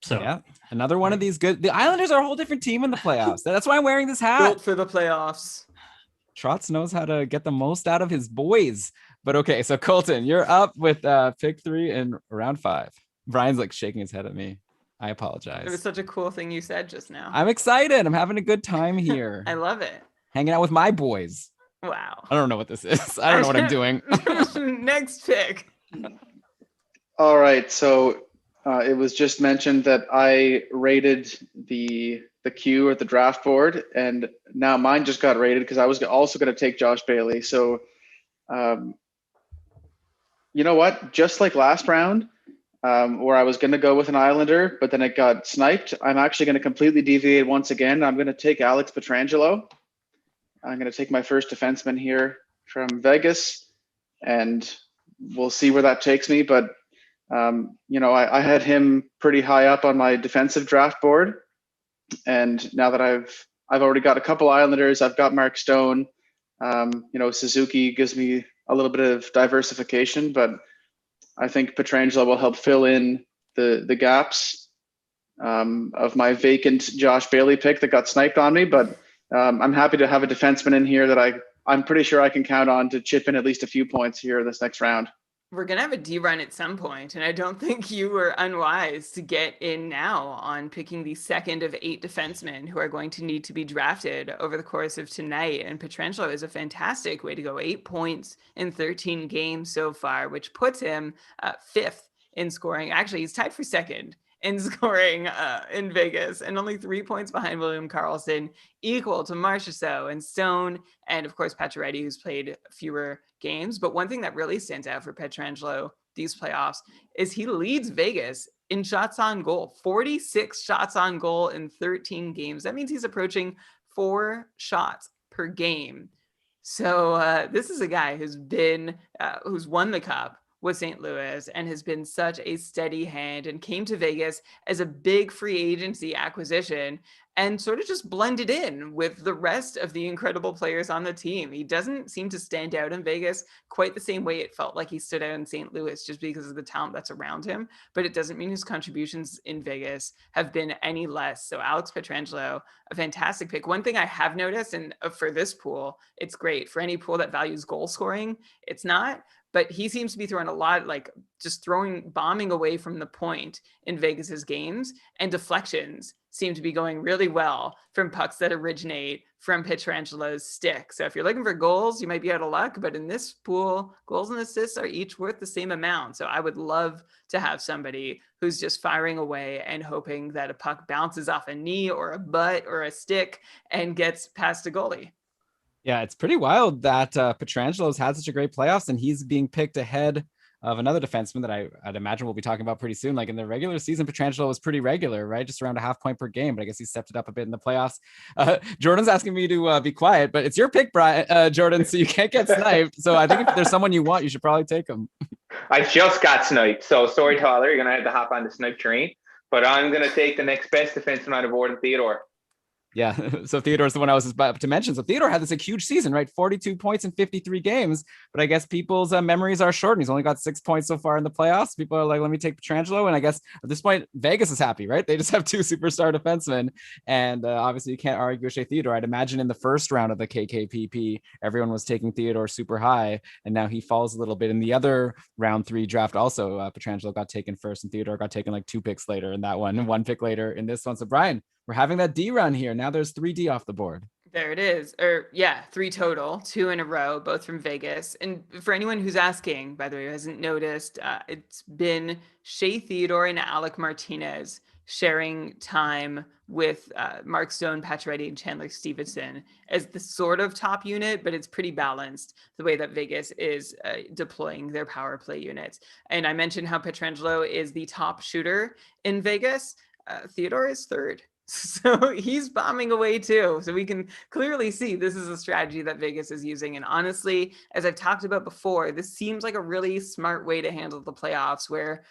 So yeah, another one of these good. The Islanders are a whole different team in the playoffs. That's why I'm wearing this hat. Built for the playoffs. Trotz knows how to get the most out of his boys. But okay, so Colton, you're up with pick 3 in round 5. Brian's like shaking his head at me. I apologize. It was such a cool thing you said just now. I'm excited. I'm having a good time here. I love it. Hanging out with my boys. Wow. I don't know what this is. I don't know what I'm doing. Next pick. All right, so it was just mentioned that I rated the queue or the draft board, and now mine just got rated because I was also going to take Josh Bailey. So, you know what? Just like last round, where I was going to go with an Islander, but then it got sniped, I'm actually going to completely deviate once again. I'm going to take Alex Pietrangelo. I'm going to take my first defenseman here from Vegas, and we'll see where that takes me. But, I had him pretty high up on my defensive draft board. And now that I've already got a couple Islanders, I've got Mark Stone. Suzuki gives me a little bit of diversification, but I think Pietrangelo will help fill in the gaps of my vacant Josh Bailey pick that got sniped on me. But I'm happy to have a defenseman in here that I'm pretty sure I can count on to chip in at least a few points here this next round. We're going to have a D run at some point, and I don't think you were unwise to get in now on picking the second of 8 defensemen who are going to need to be drafted over the course of tonight. And Pietrangelo is a fantastic way to go. 8 points in 13 games so far, which puts him 5th in scoring. Actually, he's tied for 2nd in scoring in Vegas, and only 3 points behind William Karlsson, equal to Marchessault and Stone, and of course Pacioretty, who's played fewer games. But one thing that really stands out for Pietrangelo these playoffs is he leads Vegas in shots on goal. 46 shots on goal in 13 games. That means he's approaching 4 shots per game. So this is a guy who's won the cup, with St. Louis and has been such a steady hand and came to Vegas as a big free agency acquisition and sort of just blended in with the rest of the incredible players on the team. He doesn't seem to stand out in Vegas quite the same way it felt like he stood out in St. Louis just because of the talent that's around him, but it doesn't mean his contributions in Vegas have been any less. So Alex Pietrangelo, a fantastic pick. One thing I have noticed, and for this pool, it's great. For any pool that values goal scoring, it's not, but he seems to be throwing a lot, like just bombing away from the point in Vegas's games, and deflections seem to be going really well from pucks that originate from Pietrangelo's stick. So if you're looking for goals, you might be out of luck, but in this pool, goals and assists are each worth the same amount. So I would love to have somebody who's just firing away and hoping that a puck bounces off a knee or a butt or a stick and gets past a goalie. Yeah, it's pretty wild that Pietrangelo's had such a great playoffs, and he's being picked ahead of another defenseman that I'd imagine we'll be talking about pretty soon. Like in the regular season, Pietrangelo was pretty regular, right? Just around a half point per game, but I guess he stepped it up a bit in the playoffs. Jordan's asking me to be quiet, but it's your pick, Brian, Jordan, so you can't get sniped. So I think if there's someone you want, you should probably take him. I just got sniped. So sorry, Tyler, you're going to have to hop on the snipe train, but I'm going to take the next best defenseman on the board in Theodore. Yeah, so Theodore's the one I was about to mention. So Theodore had this huge season, right? 42 points in 53 games, but I guess people's memories are short. And he's only got 6 points so far in the playoffs. People are like, let me take Pietrangelo. And I guess at this point, Vegas is happy, right? They just have 2 superstar defensemen. And obviously you can't argue with Shea Theodore. I'd imagine in the first round of the KKPP, everyone was taking Theodore super high. And now he falls a little bit. In the other round 3 draft, also Pietrangelo got taken first and Theodore got taken like 2 picks later in that one and 1 pick later in this one. So Brian, we're having that D run here. Now there's 3 D off the board. There it is. Or yeah, 3 total, 2 in a row, both from Vegas. And for anyone who's asking, by the way, who hasn't noticed, it's been Shea Theodore and Alec Martinez sharing time with Mark Stone, Pacioretty, and Chandler Stevenson as the sort of top unit, but it's pretty balanced the way that Vegas is deploying their power play units. And I mentioned how Pietrangelo is the top shooter in Vegas. Theodore is third. So he's bombing away too. So we can clearly see this is a strategy that Vegas is using. And honestly, as I've talked about before, this seems like a really smart way to handle the playoffs, where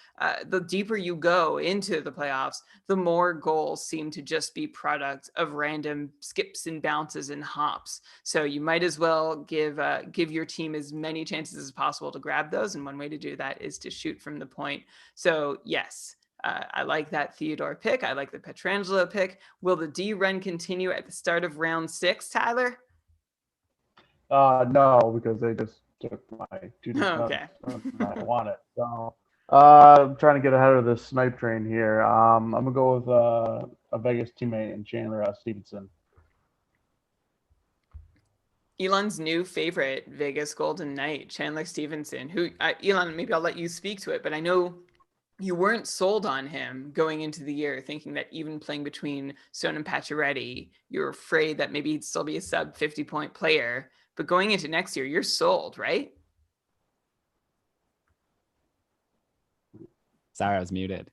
the deeper you go into the playoffs, the more goals seem to just be product of random skips and bounces and hops. So you might as well give your team as many chances as possible to grab those. And one way to do that is to shoot from the point. So yes, I like that Theodore pick. I like the Pietrangelo pick. Will the D run continue at the start of round 6, Tyler? No, because they just took my 2 Okay. I want it. So I'm trying to get ahead of this snipe train here. I'm gonna go with a Vegas teammate in Chandler Stevenson. Elon's new favorite Vegas Golden Knight, Chandler Stevenson, who Elon, maybe I'll let you speak to it, but I know you weren't sold on him going into the year, thinking that even playing between Stone and Pacioretty, you're afraid that maybe he'd still be a sub 50-point player. But going into next year, you're sold, right? Sorry, I was muted.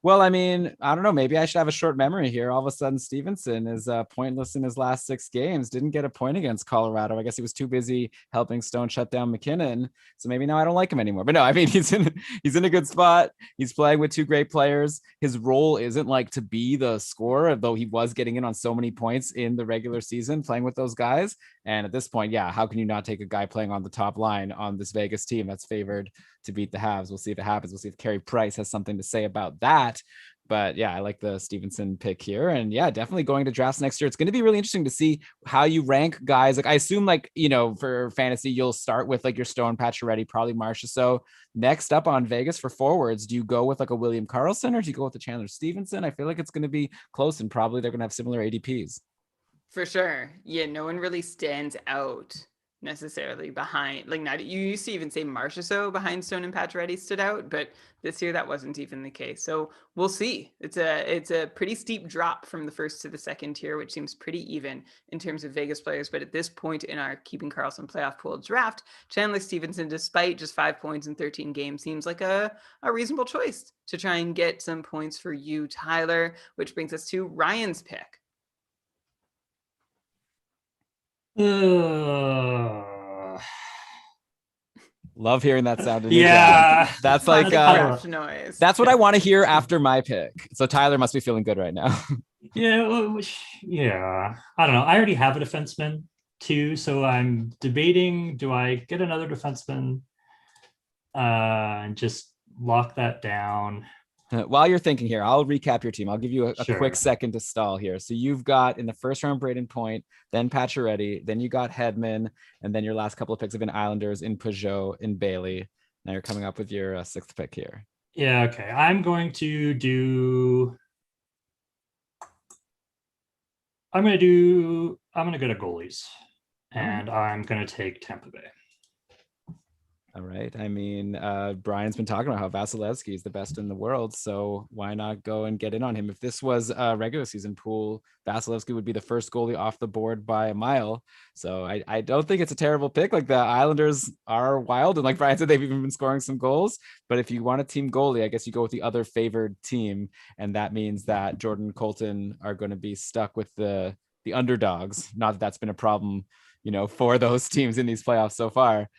Well, I mean, I don't know. Maybe I should have a short memory here. All of a sudden, Stevenson is pointless in his last 6 games. Didn't get a point against Colorado. I guess he was too busy helping Stone shut down McKinnon. So maybe now I don't like him anymore. But no, I mean, he's in a good spot. He's playing with 2 great players. His role isn't like to be the scorer, though he was getting in on so many points in the regular season playing with those guys. And at this point, yeah, how can you not take a guy playing on the top line on this Vegas team that's favored to beat the Habs? We'll see if it happens. We'll see if Carey Price has something to say about that. But yeah, I like the Stevenson pick here. And yeah, definitely going to drafts next year. It's going to be really interesting to see how you rank guys. Like I assume like, you know, for fantasy, you'll start with like your Stone, Pacioretty, probably Marcia. So next up on Vegas for forwards, do you go with like a William Karlsson or do you go with the Chandler Stevenson? I feel like it's going to be close and probably they're going to have similar ADPs. For sure. Yeah, no one really stands out necessarily behind, like not, you used to even say Marchessault behind Stone and Pacioretty stood out, but this year that wasn't even the case. So we'll see. It's a pretty steep drop from the first to the second tier, which seems pretty even in terms of Vegas players. But at this point in our Keeping Karlsson playoff pool draft, Chandler Stevenson, despite just 5 points in 13 games, seems like a reasonable choice to try and get some points for you, Tyler, which brings us to Ryan's pick. Love hearing that sound in your Yeah. draft. That's Classic like draft noise. that's what I want to hear after my pick. So Tyler must be feeling good right now. Yeah. I don't know. I already have a defenseman too, so I'm debating: do I get another defenseman and just lock that down? While you're thinking here, I'll recap your team. I'll give you a Sure. quick second to stall here. So you've got in the first round Braden Point, then Pacioretty, then you got Hedman, and then your last couple of picks have been Islanders in Peugeot, in Bailey. Now you're coming up with your sixth pick here. Yeah. Okay. I'm going to go to goalies, and I'm going to take Tampa Bay. All right. I mean, Brian's been talking about how Vasilevsky is the best in the world, so why not go and get in on him? If this was a regular season pool, Vasilevsky would be the first goalie off the board by a mile. So I don't think it's a terrible pick. Like, the Islanders are wild, and like Brian said, they've even been scoring some goals. But if you want a team goalie, I guess you go with the other favored team, and that means that Jordan and Colton are going to be stuck with the underdogs. Not that that's been a problem, for those teams in these playoffs so far.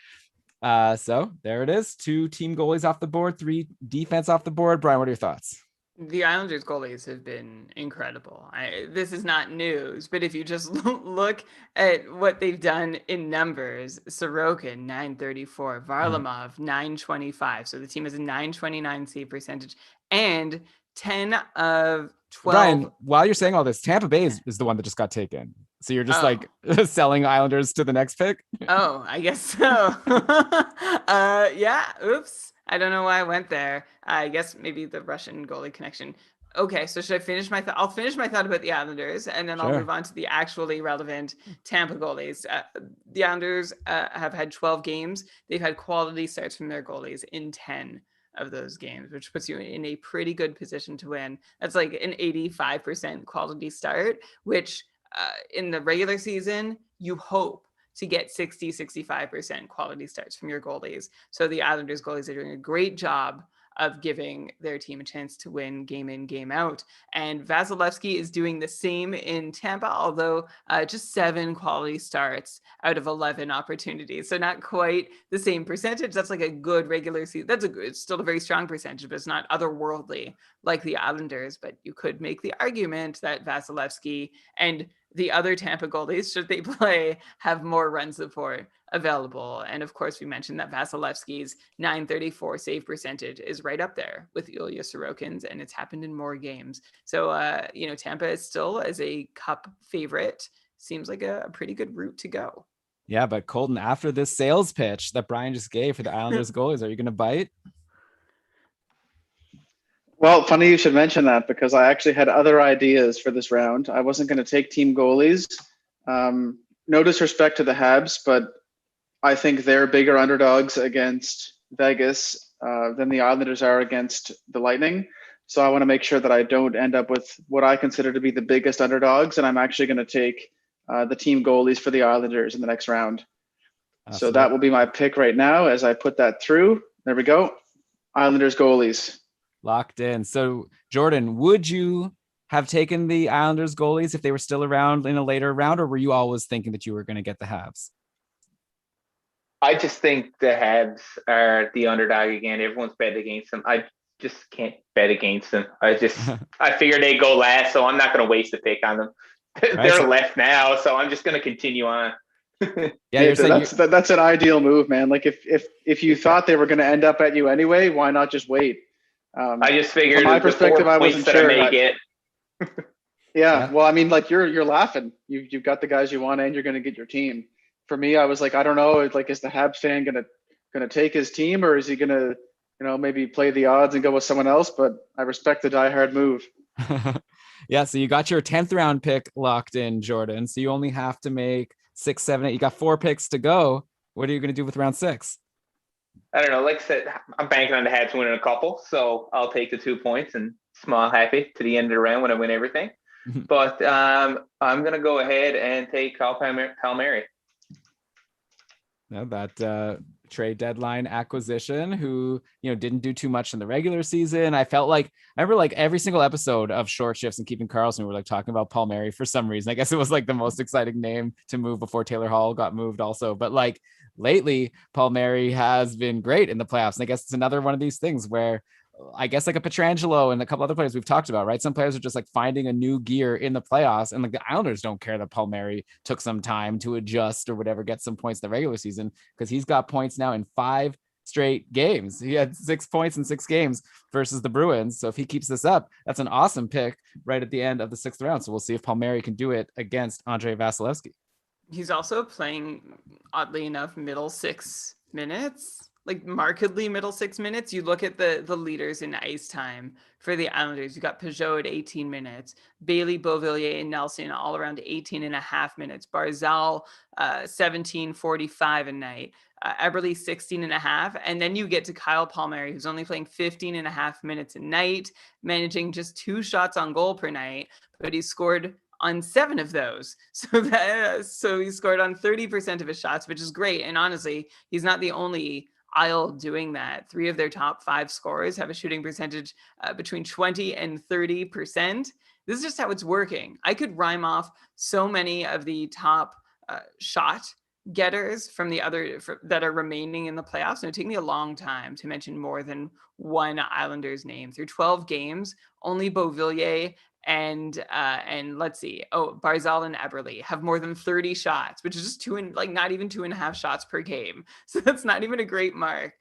So there it is. 2 team goalies off the board, 3 defense off the board. Brian, what are your thoughts? The Islanders goalies have been incredible. This is not news, but if you just look at what they've done in numbers, Sorokin, 934, Varlamov, 925. So the team has a 929 save percentage and 10 of 12. Brian, while you're saying all this, Tampa Bay is the one that just got taken. So you're just like selling Islanders to the next pick? Oh, I guess so. Yeah. Oops. I don't know why I went there. I guess maybe the Russian goalie connection. Okay, so should I finish my thought? I'll finish my thought about the Islanders, and then I'll move on to the actually relevant Tampa goalies. The Islanders have had 12 games. They've had quality starts from their goalies in 10 of those games, which puts you in a pretty good position to win. That's like an 85% quality start, which in the regular season, you hope to get 65% quality starts from your goalies. So the Islanders goalies are doing a great job of giving their team a chance to win game in, game out. And Vasilevsky is doing the same in Tampa, although just 7 quality starts out of 11 opportunities. So not quite the same percentage. That's like a good regular season. It's still a very strong percentage, but it's not otherworldly like the Islanders. But you could make the argument that Vasilevsky and the other Tampa goalies, should they play, have more run support available. And of course, we mentioned that Vasilevsky's 934 save percentage is right up there with Ilya Sorokin's, and it's happened in more games. So, Tampa is still, as a cup favorite, seems like a pretty good route to go. Yeah, but Colton, after this sales pitch that Brian just gave for the Islanders goalies, are you going to bite? Well, funny you should mention that, because I actually had other ideas for this round. I wasn't going to take team goalies. No disrespect to the Habs, but I think they're bigger underdogs against Vegas than the Islanders are against the Lightning. So I want to make sure that I don't end up with what I consider to be the biggest underdogs, and I'm actually going to take the team goalies for the Islanders in the next round. So that will be my pick right now as I put that through. There we go. Islanders goalies. Locked in. So, Jordan, would you have taken the Islanders goalies if they were still around in a later round, or were you always thinking that you were going to get the Habs? I just think the Habs are the underdog again. Everyone's bet against them. I just can't bet against them. I figured they go last, so I'm not going to waste a pick on them. They're left now, so I'm just going to continue on. Yeah, that's an ideal move, man. Like if you thought they were going to end up at you anyway, why not just wait? I just figured from my perspective, I wasn't sure. Yeah, well, I mean, like you're laughing. You've got the guys you want, and you're going to get your team. For me, I was like, I don't know. Like, is the Habs fan gonna take his team, or is he gonna, maybe play the odds and go with someone else? But I respect the diehard move. Yeah. So you got your 10th round pick locked in, Jordan. So you only have to make 6, 7, 8. You got 4 picks to go. What are you going to do with round 6? I don't know. Like I said, I'm banking on the Habs winning a couple, so I'll take the 2 points and smile happy to the end of the round when I win everything. But I'm going to go ahead and take Kyle Palmieri. No, that trade deadline acquisition who, didn't do too much in the regular season. I remember like every single episode of Short Shifts and Keeping Karlsson, we were like talking about Palmieri for some reason. I guess it was like the most exciting name to move before Taylor Hall got moved also. But like lately, Palmieri has been great in the playoffs. And I guess it's another one of these things where I guess like a Pietrangelo and a couple other players we've talked about, right? Some players are just like finding a new gear in the playoffs, and like the Islanders don't care that Palmieri took some time to adjust or whatever, get some points in the regular season, because he's got points now in 5 straight games. He had 6 points in 6 games versus the Bruins. So if he keeps this up, that's an awesome pick right at the end of the 6th round. So we'll see if Palmieri can do it against Andrei Vasilevsky. He's also playing, oddly enough, middle 6 minutes. Like markedly middle 6 minutes. You look at the leaders in ice time for the Islanders. You got Peugeot at 18 minutes, Bailey, Beauvillier, and Nelson all around 18 and a half minutes. Barzell, 17:45 a night. Eberle, 16 and a half. And then you get to Kyle Palmieri, who's only playing 15 and a half minutes a night, managing just 2 shots on goal per night, but he scored on 7 of those. So he scored on 30% of his shots, which is great. And honestly, he's not the only Isle doing that. 3 of their top 5 scorers have a shooting percentage between 20 and 30%. This is just how it's working. I could rhyme off so many of the top shot getters from the other that are remaining in the playoffs. And it would take me a long time to mention more than one Islanders name. Through 12 games, only Beauvillier and let's see, Barzell and Eberle have more than 30 shots, which is just not even 2.5 shots per game. So that's not even a great mark.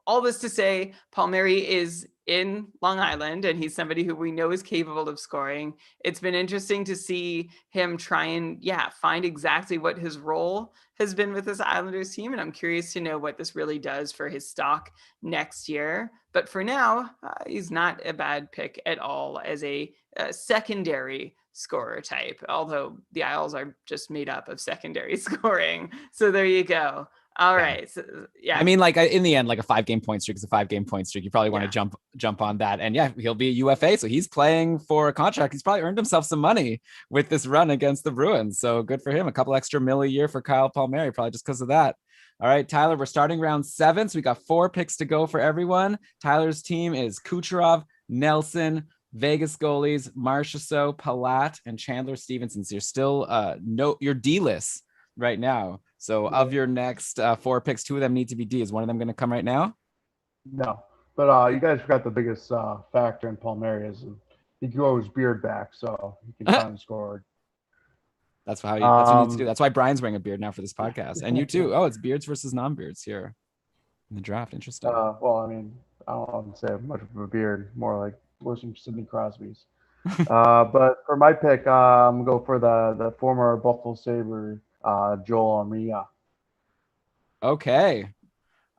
All this to say, Palmieri is in Long Island, and he's somebody who we know is capable of scoring. It's been interesting to see him try and find exactly what his role has been with this Islanders team, and I'm curious to know what this really does for his stock next year. But for now, he's not a bad pick at all as a secondary scorer type, although the Isles are just made up of secondary scoring. So there you go. All right. So, I mean, like in the end, like a 5-game point streak is a 5-game point streak. You probably want to jump on that. And he'll be a UFA. So he's playing for a contract. He's probably earned himself some money with this run against the Bruins. So good for him. A couple extra $1 million a year for Kyle Palmieri, probably just because of that. All right, Tyler, we're starting round 7. So we got 4 picks to go for everyone. Tyler's team is Kucherov, Nelson, Vegas goalies, Marchessault, Palat, and Chandler Stevenson. So you're still you're D-list right now. So of your next 4 picks, 2 of them need to be D. Is one of them going to come right now? No, but you guys forgot the biggest factor in Palmieri is he grew his beard back, so he can finally score. That's what you need to do. That's why Brian's wearing a beard now for this podcast, and you too. Oh, it's beards versus non-beards here in the draft. Interesting. Well, I mean, I don't want to say much of a beard, more like looking Sidney Crosby's. But for my pick, I'm gonna go for the former Buffalo Sabre, Joel Armia. Okay.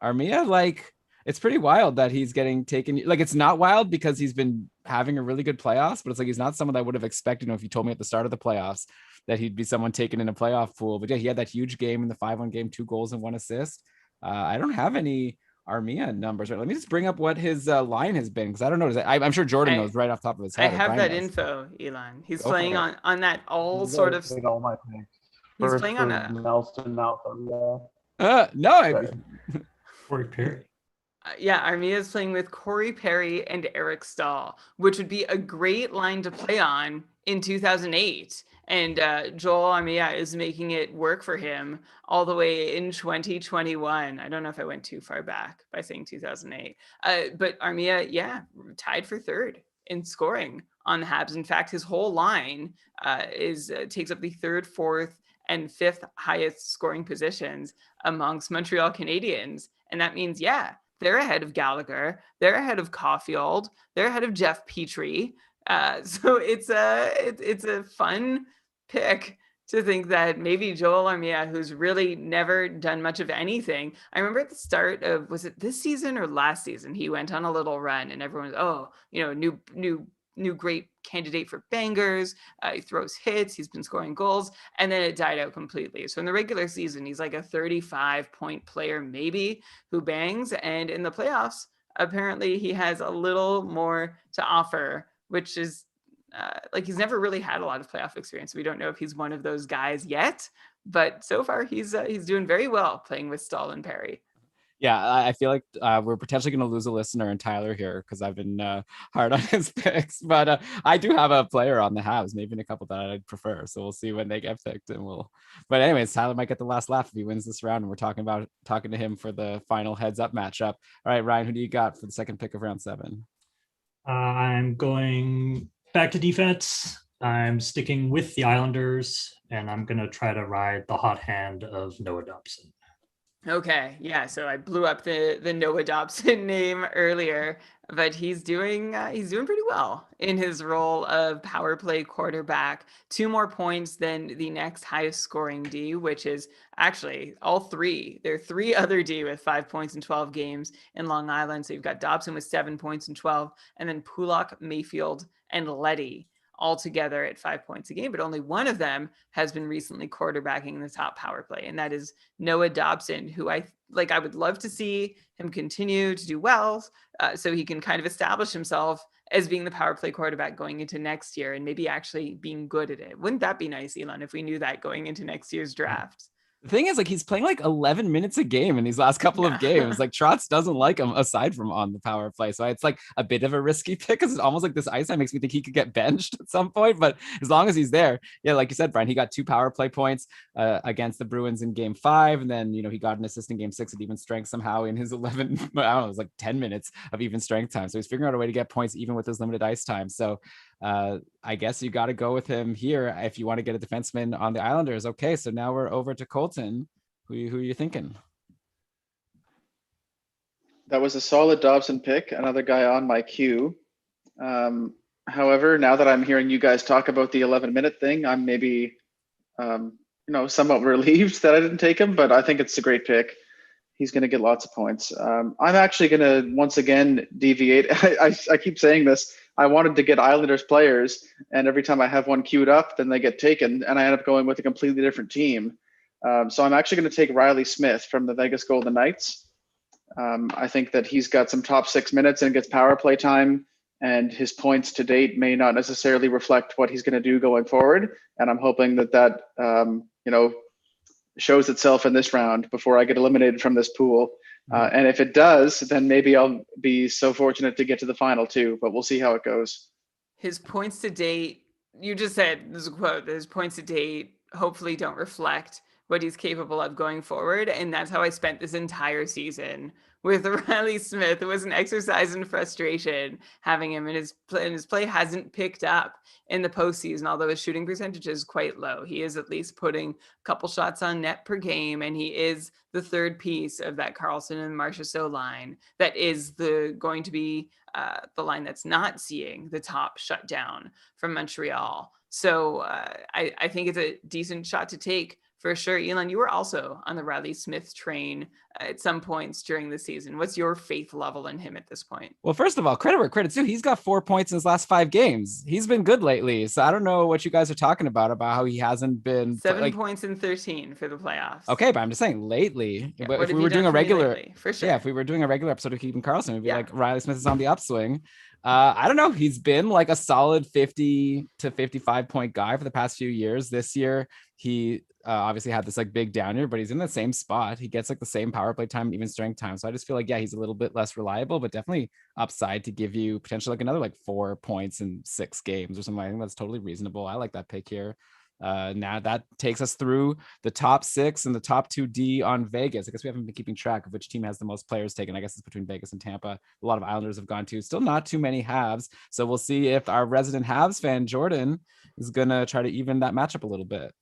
Armia, like, it's pretty wild that he's getting taken. Like, it's not wild because he's been having a really good playoffs, but it's like he's not someone that I would have expected. If you told me at the start of the playoffs that he'd be someone taken in a playoff pool. But he had that huge game in the 5-1 game, 2 goals and 1 assist. I don't have any Armia numbers. Right? Let me just bring up what his line has been, because I don't know. I'm sure Jordan knows right off the top of his head. I have that info, Elon. He's playing on that all sort of. All my things. He's First playing on a Nelson now. No. Corey Perry. Armia is playing with Corey Perry and Eric Stahl, which would be a great line to play on in 2008. And Joel Armia is making it work for him all the way in 2021. I don't know if I went too far back by saying 2008. But Armia, tied for 3rd in scoring on the Habs. In fact, his whole line takes up the 3rd, 4th, and 5th highest scoring positions amongst Montreal Canadiens. And that means, they're ahead of Gallagher. They're ahead of Caulfield. They're ahead of Jeff Petrie. So it's a fun pick to think that maybe Joel Armia, who's really never done much of anything. I remember at the start of, was it this season or last season, he went on a little run and everyone was, new great candidate for bangers. He throws hits. He's been scoring goals, and then it died out completely. So in the regular season, he's like a 35-point player, maybe, who bangs. And in the playoffs, apparently he has a little more to offer, which is he's never really had a lot of playoff experience. We don't know if he's one of those guys yet, but so far he's doing very well playing with Stahl and Perry. Yeah, I feel like we're potentially going to lose a listener in Tyler here because I've been hard on his picks. But I do have a player on the Habs, maybe a couple that I'd prefer. So we'll see when they get picked, and we'll. But anyways, Tyler might get the last laugh if he wins this round, and we're talking to him for the final heads up matchup. All right, Ryan, who do you got for the second pick of round 7? I'm going back to defense. I'm sticking with the Islanders, and I'm going to try to ride the hot hand of Noah Dobson. Okay, yeah. So I blew up the Noah Dobson name earlier, but he's doing pretty well in his role of power play quarterback. 2 more points than the next highest scoring D, which is actually all 3. There are 3 other D with 5 points in 12 games in Long Island. So you've got Dobson with 7 points in 12, and then Pulock, Mayfield, and Leddy all together at 5 points a game, but only one of them has been recently quarterbacking the top power play, and that is Noah Dobson, who I would love to see him continue to do well, so he can kind of establish himself as being the power play quarterback going into next year and maybe actually being good at it. Wouldn't that be nice, Elon, if we knew that going into next year's draft? The thing is, like, he's playing like 11 minutes a game in these last couple of games. Like, Trotz doesn't like him aside from on the power play. So it's like a bit of a risky pick because it's almost like this ice time makes me think he could get benched at some point. But as long as he's there, yeah, like you said, Brian, he got 2 power play points against the Bruins in game 5. And then, he got an assist in game 6 at even strength somehow in his 11, I don't know, it was like 10 minutes of even strength time. So he's figuring out a way to get points even with his limited ice time. So I guess you got to go with him here if you want to get a defenseman on the Islanders. Okay, so now we're over to Colton. Who are you thinking? That was a solid Dobson pick, another guy on my queue. However, now that I'm hearing you guys talk about the 11-minute thing, I'm maybe, somewhat relieved that I didn't take him, but I think it's a great pick. He's going to get lots of points. I'm actually going to once again deviate. I keep saying this. I wanted to get Islanders players, and every time I have one queued up, then they get taken, and I end up going with a completely different team. So I'm actually going to take Riley Smith from the Vegas Golden Knights. I think that he's got some top 6 minutes and gets power play time, and his points to date may not necessarily reflect what he's going to do going forward. And I'm hoping that shows itself in this round before I get eliminated from this pool. And if it does, then maybe I'll be so fortunate to get to the final too, but we'll see how it goes. His points to date, you just said, there's a quote, his points to date hopefully don't reflect what he's capable of going forward. And that's how I spent this entire season with Riley Smith. It was an exercise in frustration having him, and his play hasn't picked up in the postseason, although his shooting percentage is quite low. He is at least putting a couple shots on net per game, and he is the third piece of that Karlsson and Marchessault line that is going to be the line that's not seeing the top shutdown from Montreal. So I think it's a decent shot to take for sure. Elon, you were also on the Riley Smith train at some points during the season. What's your faith level in him at this point? Well, first of all, credit where credit's due. He's got 4 points in his last 5 games. He's been good lately. So I don't know what you guys are talking about how he hasn't been 7 points in 13 for the playoffs. Okay, but I'm just saying lately. Yeah, but if we were doing a regular, lately, for sure. Yeah, if we were doing a regular episode of Keeping Karlsson, it'd be like Riley Smith is on the upswing. I don't know. He's been like a solid 50 to 55 point guy for the past few years. This year, he obviously had this like big down year, but he's in the same spot. He gets like the same power play time, even strength time. So I just feel like, he's a little bit less reliable, but definitely upside to give you potentially like another like 4 points in 6 games or something. I think that's totally reasonable. I like that pick here. Now that takes us through the top 6 and the top 2D on Vegas. I guess we haven't been keeping track of which team has the most players taken. I guess it's between Vegas and Tampa. A lot of Islanders have gone to. Still not too many Habs. So we'll see if our resident Habs fan, Jordan, is going to try to even that matchup a little bit.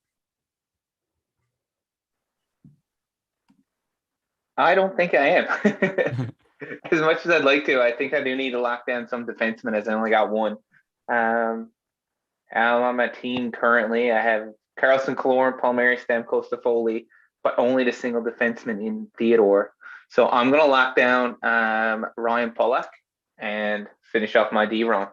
I don't think I am. As much as I'd like to, I think I do need to lock down some defensemen as I only got one. I'm on my team currently. I have Karlsson, Killorn, Palmieri, Stamkos, Toffoli, but only the single defenseman in Theodore. So I'm going to lock down Ryan Pulock and finish off my D run.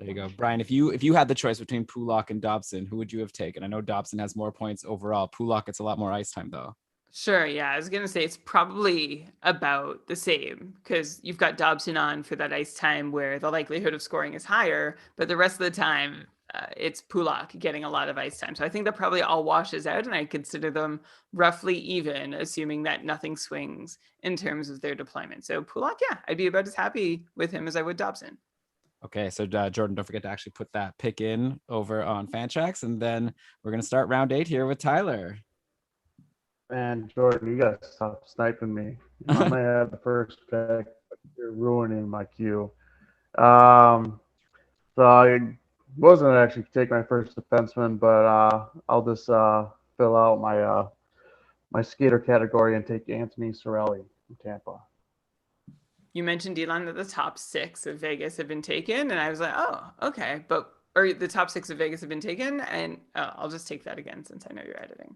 There you go. Brian, if you had the choice between Pulock and Dobson, who would you have taken? I know Dobson has more points overall. Pulock gets a lot more ice time, though. Sure, yeah. I was going to say it's probably about the same because you've got Dobson on for that ice time where the likelihood of scoring is higher, but the rest of the time it's Pulak getting a lot of ice time. So I think that probably all washes out, and I consider them roughly even, assuming that nothing swings in terms of their deployment. So Pulak, yeah, I'd be about as happy with him as I would Dobson. Okay, so Jordan, don't forget to actually put that pick in over on Fantrax, and then we're gonna start round 8 here with Tyler. Man, Jordan, you gotta stop sniping me. I may have the first pick, but you're ruining my queue. So I wasn't actually take my first defenseman, but I'll just fill out my skater category and take Anthony Cirelli from Tampa. You mentioned, Elon, that the top 6 of Vegas have been taken, and I was like, oh, okay, or the top 6 of Vegas have been taken, and I'll just take that again since I know you're editing.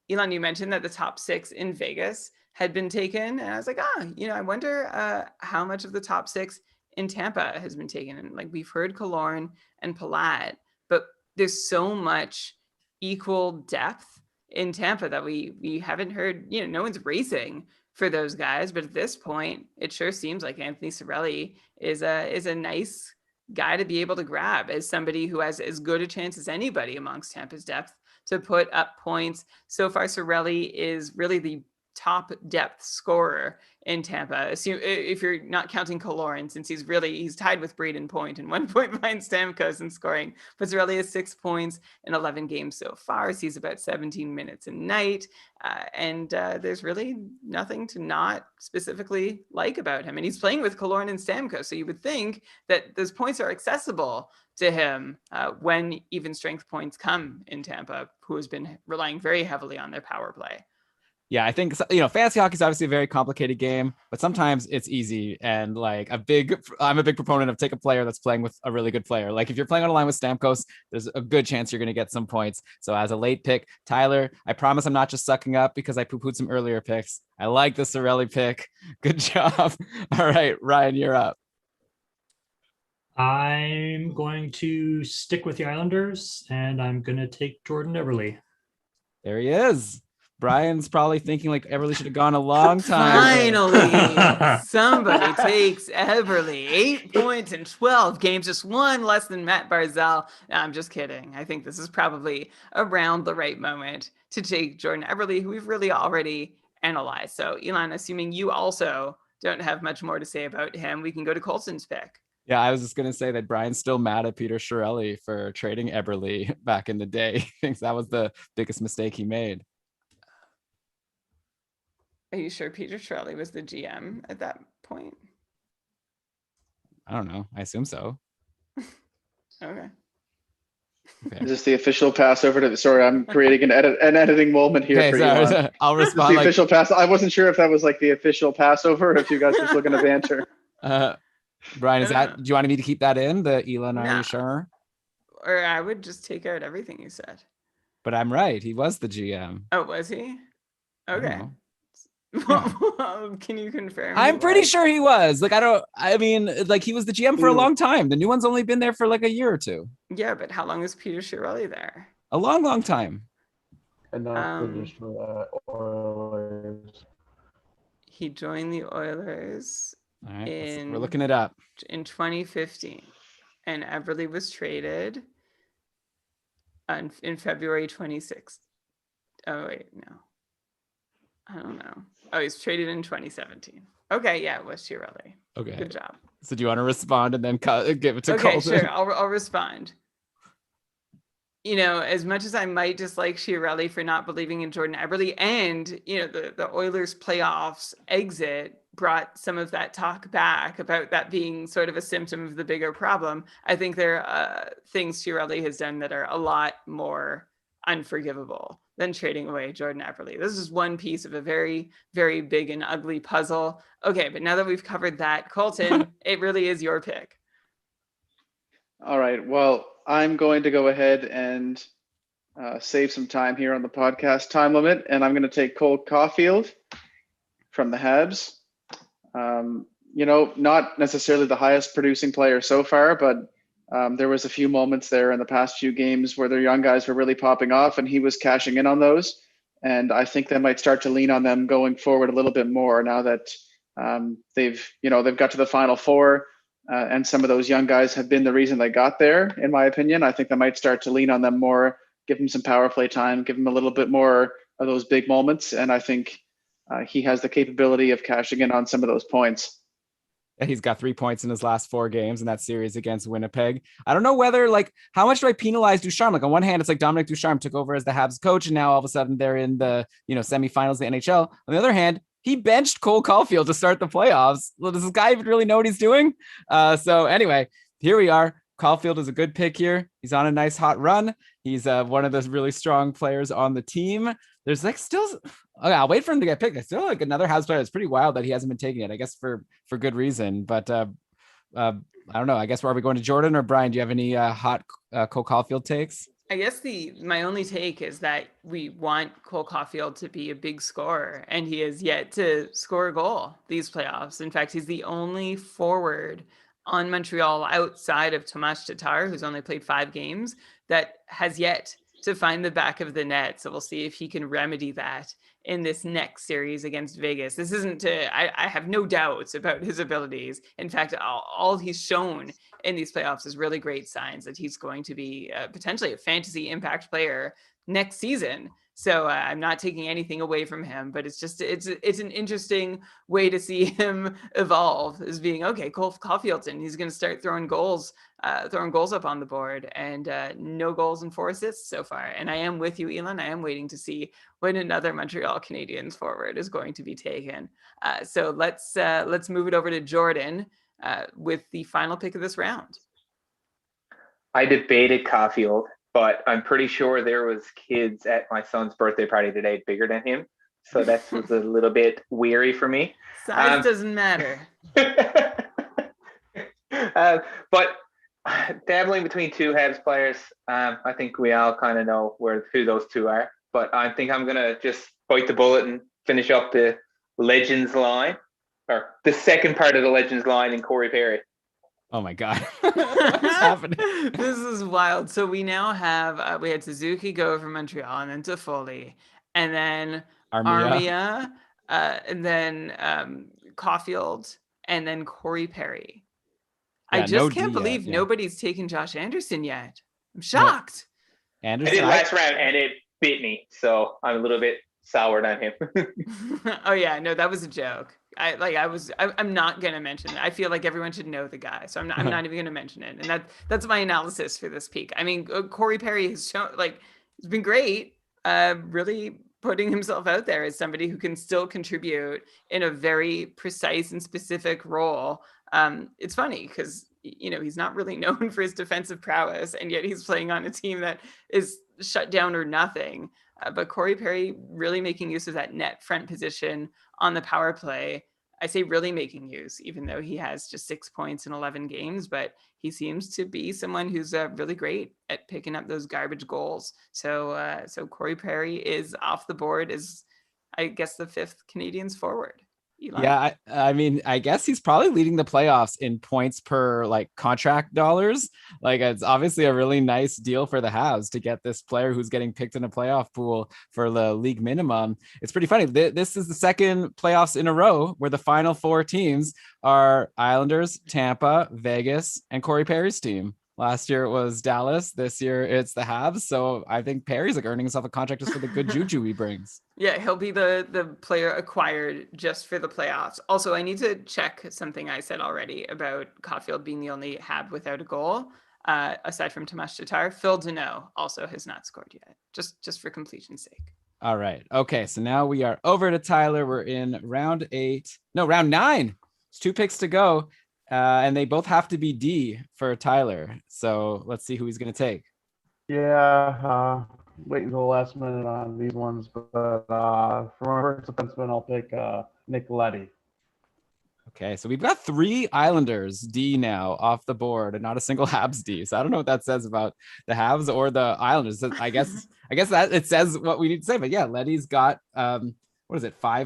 Elon, you mentioned that the top 6 in Vegas had been taken, and I was like, I wonder how much of the top 6 in Tampa has been taken. And like we've heard Killorn and Palat, but there's so much equal depth in Tampa that we haven't heard. No one's racing for those guys, but at this point, it sure seems like Anthony Cirelli is a nice guy to be able to grab as somebody who has as good a chance as anybody amongst Tampa's depth to put up points. So far, Cirelli is really the top depth scorer in Tampa. If you're not counting Killorn, since he's tied with Braden Point and 1 point behind Stamkos in scoring. But Cirelli has 6 points in 11 games so far. Sees about 17 minutes a night. And there's really nothing to not specifically like about him. And he's playing with Killorn and Stamkos. So you would think that those points are accessible to him when even strength points come in Tampa, who has been relying very heavily on their power play. Yeah, I think fantasy hockey is obviously a very complicated game, but sometimes it's easy. And like I'm a big proponent of take a player that's playing with a really good player. Like if you're playing on a line with Stamkos, there's a good chance you're going to get some points. So as a late pick, Tyler, I promise I'm not just sucking up because I poo-pooed some earlier picks. I like the Cirelli pick. Good job. All right, Ryan, you're up. I'm going to stick with the Islanders, and I'm going to take Jordan Eberle. There he is. Brian's probably thinking like Eberle should have gone a long time. Finally, somebody takes Eberle. 8 points in 12 games, just one less than Matt Barzell. I'm just kidding. I think this is probably around the right moment to take Jordan Eberle, who we've really already analyzed. So, Elon, assuming you also don't have much more to say about him, we can go to Colton's pick. Yeah, I was just going to say that Brian's still mad at Peter Chiarelli for trading Eberle back in the day. He thinks that was the biggest mistake he made. Are you sure Peter Chiarelli was the GM at that point? I don't know. I assume so. Okay. Is this the official passover to sorry, I'm creating an editing moment here for you. I'll respond. The official pass. I wasn't sure if that was like the official Passover or if you guys were just looking to banter. Brian, do you want me to keep that in? The Elon, are you sure? Or I would just take out everything you said. But I'm right. He was the GM. Oh, was he? Okay. Can you confirm? I'm pretty sure he was. Like, he was the GM for a long time. The new one's only been there for like a year or two. Yeah, but how long was Peter Chiarelli there? A long, long time. Oilers. He joined the Oilers. All right, we're looking it up. In 2015. And Eberle was traded in February 26th. Oh, wait, no. I don't know. Oh, he's traded in 2017. Okay, yeah, it was Chiarelli. Okay. Good job. So do you want to respond and then give it to Colton? Okay, sure. I'll respond. As much as I might dislike Chiarelli for not believing in Jordan Eberle, and the Oilers playoffs exit brought some of that talk back about that being sort of a symptom of the bigger problem. I think there are things Chiarelli has done that are a lot more unforgivable than trading away Jordan Eberle. This is one piece of a very, very big and ugly puzzle. Okay, but now that we've covered that, Colton, it really is your pick. All right. Well, I'm going to go ahead and save some time here on the podcast time limit, and I'm going to take Cole Caulfield from the Habs. Not necessarily the highest producing player so far, but there was a few moments there in the past few games where their young guys were really popping off, and he was cashing in on those. And I think they might start to lean on them going forward a little bit more now that they've got to the Final Four, and some of those young guys have been the reason they got there. In my opinion, I think they might start to lean on them more, give them some power play time, give them a little bit more of those big moments. And I think he has the capability of cashing in on some of those points. He's got 3 points in his last 4 games in that series against Winnipeg. I don't know whether, like, how much do I penalize Ducharme? Like, on one hand, it's like Dominic Ducharme took over as the Habs coach, and now all of a sudden they're in the, semifinals of the NHL. On the other hand, he benched Cole Caulfield to start the playoffs. Well, does this guy even really know what he's doing? So anyway, here we are. Caulfield is a good pick here. He's on a nice hot run. He's one of those really strong players on the team. There's like still, okay, I'll wait for him to get picked. There's still like another Habs player. It's pretty wild that he hasn't been taking it, I guess for good reason. But I don't know. I guess, are we going to Jordan or Brian? Do you have any hot Cole Caulfield takes? I guess my only take is that we want Cole Caulfield to be a big scorer, and he has yet to score a goal these playoffs. In fact, he's the only forward on Montreal outside of Tomas Tatar, who's only played 5 games, that has yet to find the back of the net. So we'll see if he can remedy that in this next series against Vegas. This isn't to, I have no doubts about his abilities. In fact, all he's shown in these playoffs is really great signs that he's going to be potentially a fantasy impact player next season. So I'm not taking anything away from him, but it's just, it's an interesting way to see him evolve as being, okay, Cole Caulfield's he's going to start throwing goals up on the board, and no goals and 4 assists so far. And I am with you, Elon. I am waiting to see when another Montreal Canadiens forward is going to be taken. So let's move it over to Jordan with the final pick of this round. I debated Caulfield, but I'm pretty sure there was kids at my son's birthday party today bigger than him. So that was a little bit weary for me. Size doesn't matter. But dabbling between 2 Habs players, I think we all kind of know who those 2 are. But I think I'm going to just bite the bullet and finish up the Legends line, or the second part of the Legends line in Corey Perry. Oh my God. What is happening? This is wild. So we now have, we had Suzuki go from Montreal, and then Toffoli, and then Armia, and then Caulfield, and then Corey Perry. I just can't believe nobody's taken Josh Anderson yet. I'm shocked. No. Anderson, I did last round, and it bit me, so I'm a little bit soured on him. Oh yeah, no, that was a joke. I'm not gonna mention it. I feel like everyone should know the guy, so I'm not even gonna mention it. And that's my analysis for this peak. I mean, Corey Perry has shown, like, it's been great, really putting himself out there as somebody who can still contribute in a very precise and specific role. It's funny because he's not really known for his defensive prowess, and yet he's playing on a team that is shut down or nothing. But Corey Perry really making use of that net front position on the power play. I say really making use, even though he has just 6 points in 11 games, but he seems to be someone who's really great at picking up those garbage goals. So Corey Perry is off the board as, I guess, the 5th Canadiens forward. Elon? Yeah, I mean, I guess he's probably leading the playoffs in points per like contract dollars. Like, it's obviously a really nice deal for the Habs to get this player who's getting picked in a playoff pool for the league minimum. It's pretty funny. This is the second playoffs in a row where the final 4 teams are Islanders, Tampa, Vegas, and Corey Perry's team. Last year it was Dallas. This year it's the Habs. So I think Perry's like earning himself a contract just for the good juju he brings. Yeah, he'll be the player acquired just for the playoffs. Also, I need to check something I said already about Caulfield being the only Hab without a goal, aside from Tomas Tatar. Phil Deneau also has not scored yet, just for completion's sake. All right. Okay, so now we are over to Tyler. We're in round 9. It's 2 picks to go. And they both have to be D for Tyler. So let's see who he's going to take. Yeah, wait until the last minute on these ones. But for my first defenseman, I'll pick Nick Leddy. Okay, so we've got 3 Islanders D now off the board and not a single Habs D. So I don't know what that says about the Habs or the Islanders. I guess that it says what we need to say. But yeah, Leddy's got, 5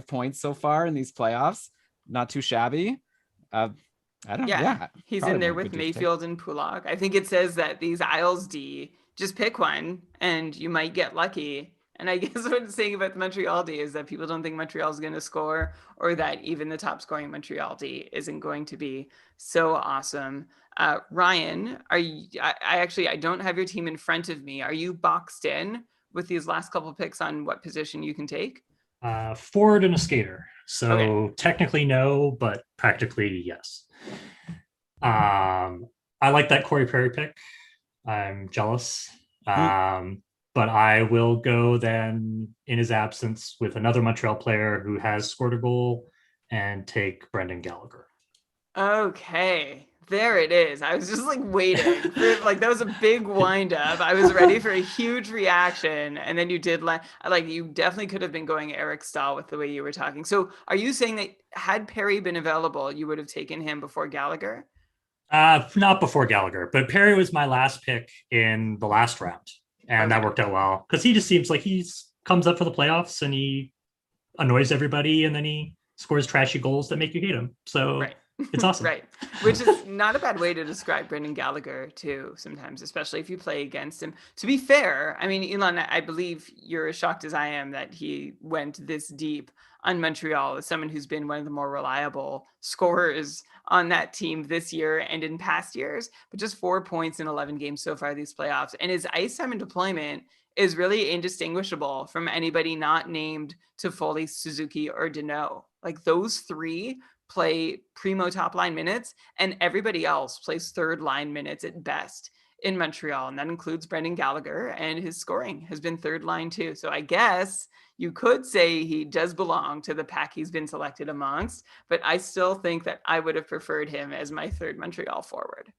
points so far in these playoffs. Not too shabby. He's in there with Mayfield and Pulock. I think it says that these Isles D, just pick one and you might get lucky And I guess what I'm saying about the Montreal D is that people don't think Montreal is going to score, or that even the top scoring Montreal D isn't going to be so awesome. Ryan, are you, I don't have your team in front of me. Are you boxed in with these last couple picks on what position you can take? Forward and a skater. So Okay. technically no, but practically yes. I like that Corey Perry pick. I'm jealous. But I will go then in his absence with another Montreal player who has scored a goal and take Brendan Gallagher. Okay, there it is. I was just like waiting for, like, that was a big wind up. I was ready for a huge reaction, and then you did like you definitely could have been going Eric Stahl with the way you were talking. So are you saying that had Perry been available, you would have taken him before Gallagher? Not before Gallagher, but Perry was my last pick in the last round, and that worked out well because he just seems like comes up for the playoffs and he annoys everybody, and then he scores trashy goals that make you hate him. So it's awesome. Right. Which is not a bad way to describe Brendan Gallagher too, sometimes, especially if you play against him. To be fair, I mean, Elon, I believe you're as shocked as I am that he went this deep on Montreal as someone who's been one of the more reliable scorers on that team this year and in past years, but just 4 points in 11 games so far these playoffs. And his ice time and deployment is really indistinguishable from anybody not named Toffoli, Suzuki, or Deneau. Like, those three play primo top line minutes, and everybody else plays third line minutes at best in Montreal. And that includes Brendan Gallagher, and his scoring has been third line too. So I guess you could say he does belong to the pack he's been selected amongst, but I still think that I would have preferred him as my third Montreal forward.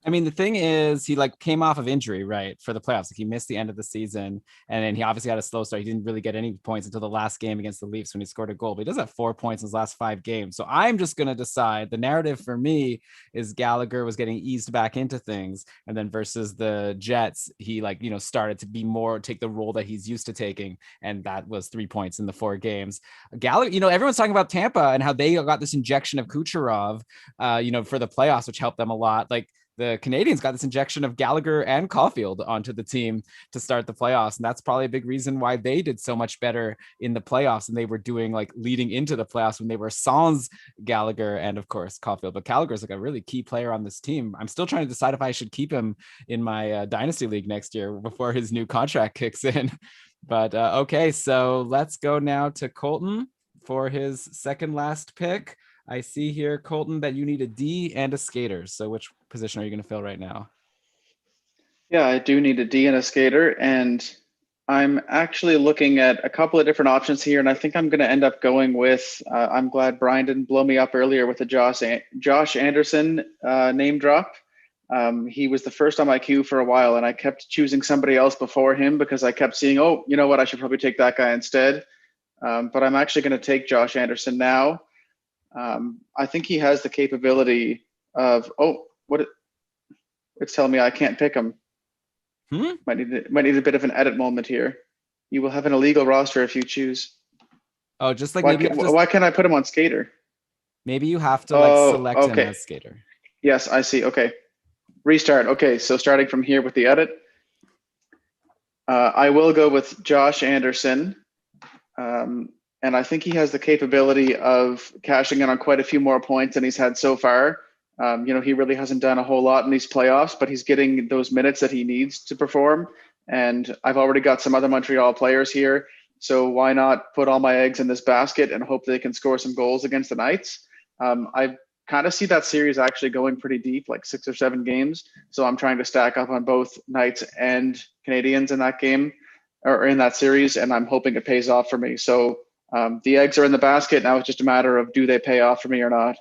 I mean, the thing is, he like came off of injury, right, for the playoffs. Like, he missed the end of the season, and then he obviously had a slow start. He didn't really get any points until the last game against the Leafs when he scored a goal. But he does have 4 points in his last 5 games. So I'm just going to decide the narrative for me is Gallagher was getting eased back into things, and then versus the Jets, he started to be more take the role that he's used to taking, and that was 3 points in the 4 games. Gallagher, everyone's talking about Tampa and how they got this injection of Kucherov, for the playoffs, which helped them a lot. Like, the Canadians got this injection of Gallagher and Caulfield onto the team to start the playoffs. And that's probably a big reason why they did so much better in the playoffs than they were doing like leading into the playoffs when they were sans Gallagher and of course Caulfield. But Gallagher's like a really key player on this team. I'm still trying to decide if I should keep him in my dynasty league next year before his new contract kicks in. But okay, so let's go now to Colton for his second last pick. I see here, Colton, that you need a D and a skater. So which position are you going to fill right now? Yeah, I do need a D and a skater, and I'm actually looking at a couple of different options here, and I think I'm going to end up going with, I'm glad Brian didn't blow me up earlier with the Josh Anderson name drop. He was the first on my queue for a while, and I kept choosing somebody else before him because I kept seeing, oh, you know what, I should probably take that guy instead. But I'm actually going to take Josh Anderson now. I think he has the capability of, it's telling me I can't pick him. Might need a bit of an edit moment here. You will have an illegal roster if you choose. Oh, just like why can't I put him on skater? Maybe you have to select him as skater. Yes, I see. Okay. Restart. Okay, so starting from here with the edit. I will go with Josh Anderson. And I think he has the capability of cashing in on quite a few more points than he's had so far. He really hasn't done a whole lot in these playoffs, but he's getting those minutes that he needs to perform. And I've already got some other Montreal players here. So why not put all my eggs in this basket and hope they can score some goals against the Knights? I kind of see that series actually going pretty deep, like 6 or 7 games. So I'm trying to stack up on both Knights and Canadians in that game or in that series. And I'm hoping it pays off for me. So the eggs are in the basket. Now it's just a matter of, do they pay off for me or not?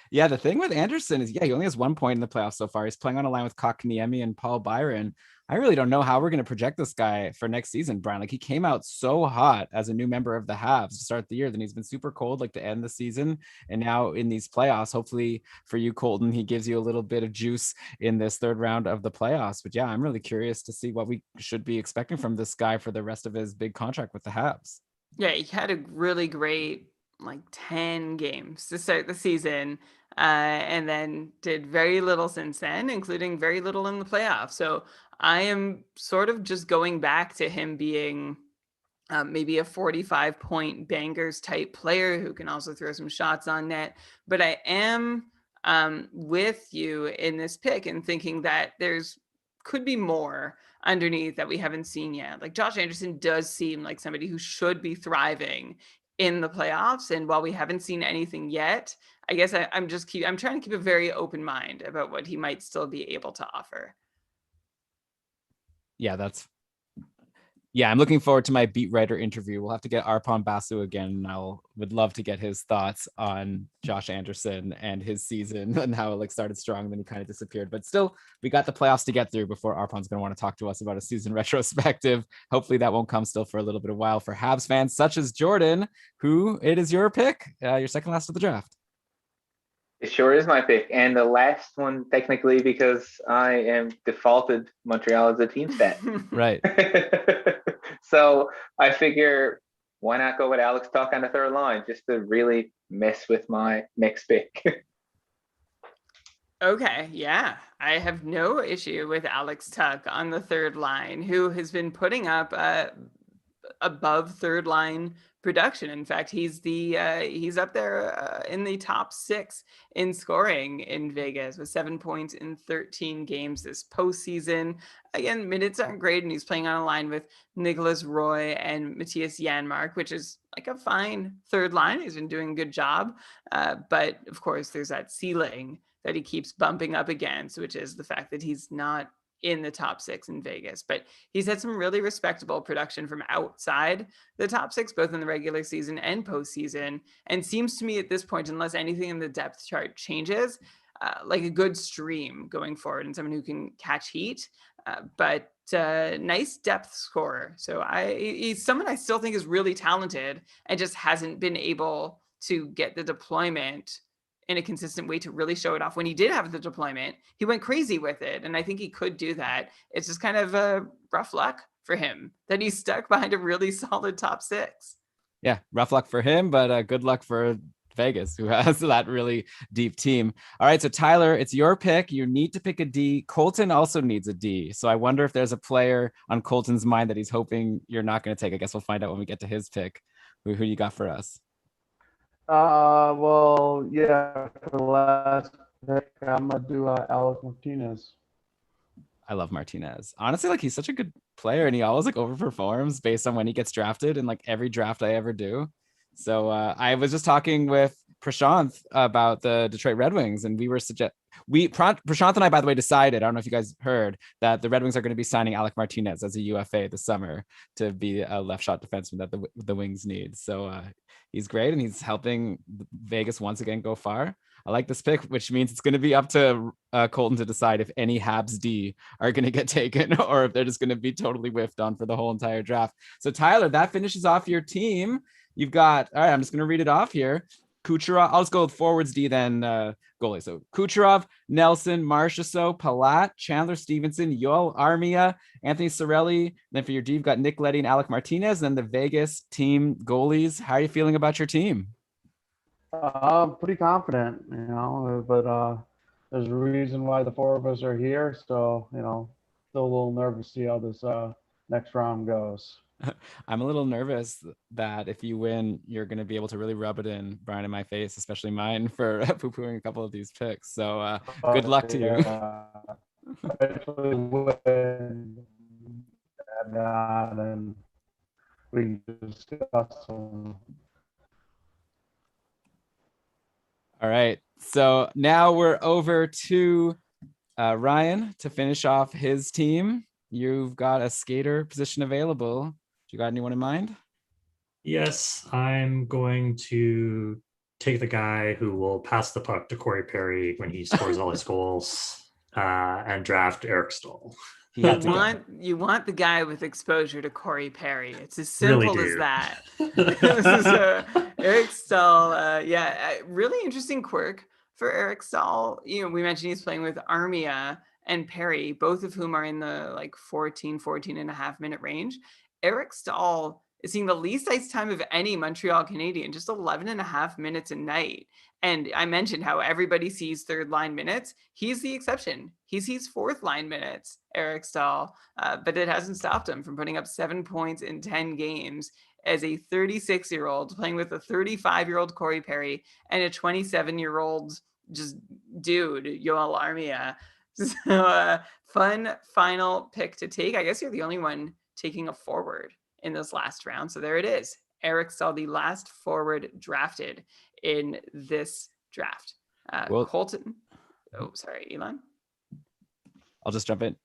Yeah, the thing with Anderson is, he only has 1 point in the playoffs so far. He's playing on a line with Kotkaniemi and Paul Byron. I really don't know how we're going to project this guy for next season, Brian. Like, he came out so hot as a new member of the Habs to start the year. Then he's been super cold, like, to end the season. And now in these playoffs, hopefully for you, Colton, he gives you a little bit of juice in this third round of the playoffs. But yeah, I'm really curious to see what we should be expecting from this guy for the rest of his big contract with the Habs. Yeah, he had a really great 10 games to start the season. and then did very little since then, including very little in the playoffs. So I am sort of just going back to him being maybe a 45-point bangers type player who can also throw some shots on net. But I am with you in this pick and thinking that could be more underneath that we haven't seen yet. Like Josh Anderson does seem like somebody who should be thriving in the playoffs. And while we haven't seen anything yet, I guess I'm trying to keep a very open mind about what he might still be able to offer. Yeah, I'm looking forward to my beat writer interview. We'll have to get Arpon Basu again. And would love to get his thoughts on Josh Anderson and his season and how it started strong, and then he kind of disappeared. But still, we got the playoffs to get through before Arpon's going to want to talk to us about a season retrospective. Hopefully that won't come still for a little bit of while for Habs fans such as Jordan, who it is your pick, your second last of the draft. It sure is my pick, and the last one technically because I am defaulted Montreal as a team stat. Right. So I figure why not go with Alex Tuch on the third line just to really mess with my next pick. Okay, yeah. I have no issue with Alex Tuch on the third line, who has been putting up above third line production. In fact, he's up there in the top 6 in scoring in Vegas with 7 points in 13 games this postseason. Again, minutes aren't great, and he's playing on a line with Nicholas Roy and Matthias Janmark, which is like a fine third line. He's been doing a good job. But of course, there's that ceiling that he keeps bumping up against, which is the fact that he's not in the top 6 in Vegas, but he's had some really respectable production from outside the top 6, both in the regular season and postseason. And seems to me at this point, unless anything in the depth chart changes, like a good stream going forward and someone who can catch heat, but nice depth scorer. So he's someone I still think is really talented and just hasn't been able to get the deployment in a consistent way to really show it off. When he did have the deployment, he went crazy with it. And I think he could do that. It's just kind of a rough luck for him that he's stuck behind a really solid top 6. Yeah, rough luck for him, but good luck for Vegas, who has that really deep team. All right, so Tyler, it's your pick. You need to pick a D. Colton also needs a D. So I wonder if there's a player on Colton's mind that he's hoping you're not going to take. I guess we'll find out when we get to his pick. Who you got for us? Well, yeah, for the last pick, I'm gonna do Alex Martinez. I love Martinez. Honestly, he's such a good player, and he always overperforms based on when he gets drafted in every draft I ever do. So I was just talking with Prashanth about the Detroit Red Wings, and Prashanth and I, by the way, decided, I don't know if you guys heard, that the Red Wings are going to be signing Alec Martinez as a UFA this summer to be a left shot defenseman that the Wings need. So he's great, and he's helping Vegas once again go far. I like this pick, which means it's going to be up to Colton to decide if any Habs D are going to get taken or if they're just going to be totally whiffed on for the whole entire draft. So Tyler, that finishes off your team. You've got, all right, I'm just going to read it off here. Kucherov, I'll just go with forwards D, then goalie. So Kucherov, Nelson, Marchessault, Palat, Chandler Stevenson, Yoel Armia, Anthony Cirelli. Then for your D, you've got Nick Leddy and Alec Martinez. Then the Vegas team goalies. How are you feeling about your team? Pretty confident, but there's a reason why the 4 of us are here. So, still a little nervous to see how this next round goes. I'm a little nervous that if you win, you're going to be able to really rub it in Brian and my face, especially mine, for poo-pooing a couple of these picks. So good luck to you. And we discuss them. All right. So now we're over to Ryan to finish off his team. You've got a skater position available. You got anyone in mind? Yes, I'm going to take the guy who will pass the puck to Corey Perry when he scores all his goals and draft Eric Stahl. You want the guy with exposure to Corey Perry. It's as simple as that. Eric Stahl, really interesting quirk for Eric Stahl. We mentioned he's playing with Armia and Perry, both of whom are in the 14 and a half minute range. Eric Stahl is seeing the least ice time of any Montreal Canadian, just 11 and a half minutes a night. And I mentioned how everybody sees third line minutes. He's the exception. He sees fourth line minutes, Eric Stahl, but it hasn't stopped him from putting up 7 points in 10 games as a 36-year-old playing with a 35-year-old Corey Perry and a 27-year-old just dude, Yoel Armia. So fun final pick to take. I guess you're the only one taking a forward in this last round. So there it is. Eric Stahl, the last forward drafted in this draft. Well- Colton. Oh, sorry, Elon. I'll just jump in.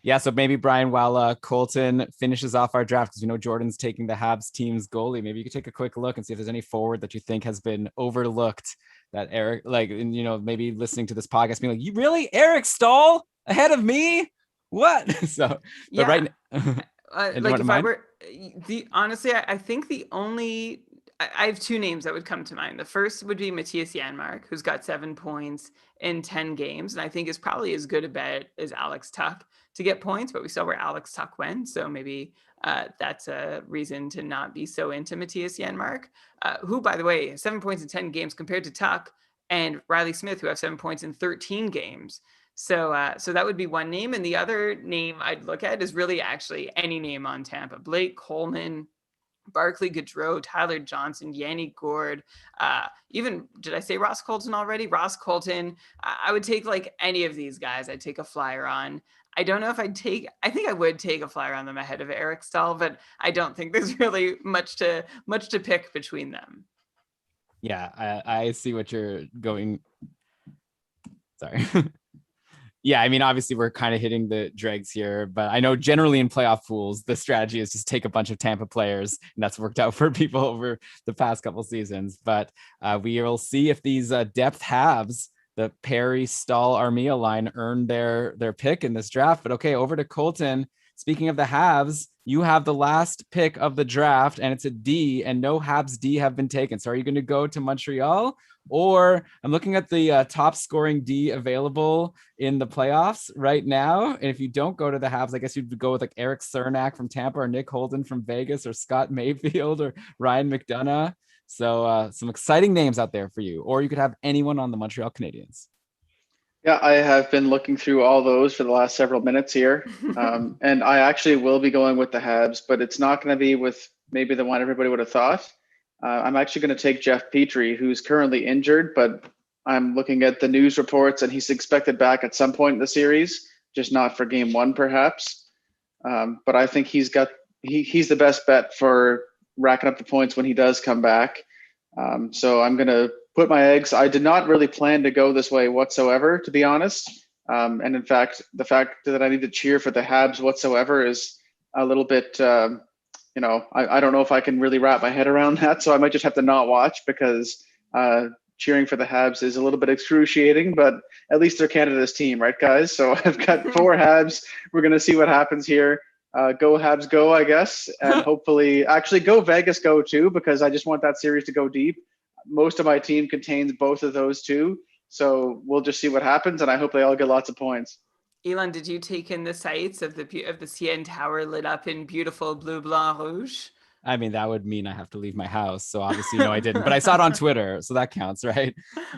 Yeah, so maybe Brian, while Colton finishes off our draft, because we know Jordan's taking the Habs team's goalie, maybe you could take a quick look and see if there's any forward that you think has been overlooked that Eric, like, and, you know, maybe listening to this podcast being like, you really, Eric Stahl ahead of me? What? So, but Yeah. right Like if I were honestly, I think the only I have two names that would come to mind. The first would be Matthias Janmark, who's got 7 points in 10 games, and I think is probably as good a bet as Alex Tuck to get points, but we saw where Alex Tuck went, so maybe that's a reason to not be so into Matthias Janmark, who, by the way, has 7 points in 10 games compared to Tuck and Riley Smith, who have 7 points in 13 games. So that would be one name. And the other name I'd look at is really actually any name on Tampa. Blake Coleman, Barclay Goodrow, Tyler Johnson, Yanni Gourde, even, did I say Ross Colton already? Ross Colton. I would take like any of these guys. I'd take a flyer on. I don't know if I think I would take a flyer on them ahead of Eric Stahl, but I don't think there's really much to pick between them. Yeah, I see what you're going. Sorry. Yeah, I mean, obviously we're kind of hitting the dregs here, but I know generally in playoff pools, the strategy is just take a bunch of Tampa players, and that's worked out for people over the past couple seasons. But we will see if these depth halves, the Perry, Stahl, Armia line, earned their pick in this draft. But okay, over to Colton. Speaking of the halves, you have the last pick of the draft, and it's a D, and no Habs D have been taken. So are you going to go to Montreal? Or I'm looking at the top scoring D available in the playoffs right now. And if you don't go to the Habs, I guess you'd go with like Eric Cernak from Tampa, or Nick Holden from Vegas, or Scott Mayfield, or Ryan McDonough. So some exciting names out there for you. Or you could have anyone on the Montreal Canadiens. Yeah, I have been looking through all those for the last several minutes here. And I actually will be going with the Habs, but it's not going to be with maybe the one everybody would have thought. I'm actually going to take Jeff Petrie, who's currently injured, but I'm looking at the news reports and he's expected back at some point in the series, just not for game one, perhaps. But I think he's the best bet for racking up the points when he does come back. So I'm going to put my eggs. I did not really plan to go this way whatsoever, to be honest. And in fact, the fact that I need to cheer for the Habs whatsoever is a little bit, I don't know if I can really wrap my head around that. So I might just have to not watch, because cheering for the Habs is a little bit excruciating, but at least they're Canada's team, right, guys? So I've got 4 Habs. We're going to see what happens here. Go Habs go, I guess. And hopefully, actually go Vegas go too, because I just want that series to go deep. Most of my team contains both of those two. So we'll just see what happens. And I hope they all get lots of points. Elon, did you take in the sights of the CN Tower lit up in beautiful blue, blanc, rouge? I mean, that would mean I have to leave my house. So obviously, no, I didn't. But I saw it on Twitter. So that counts, right?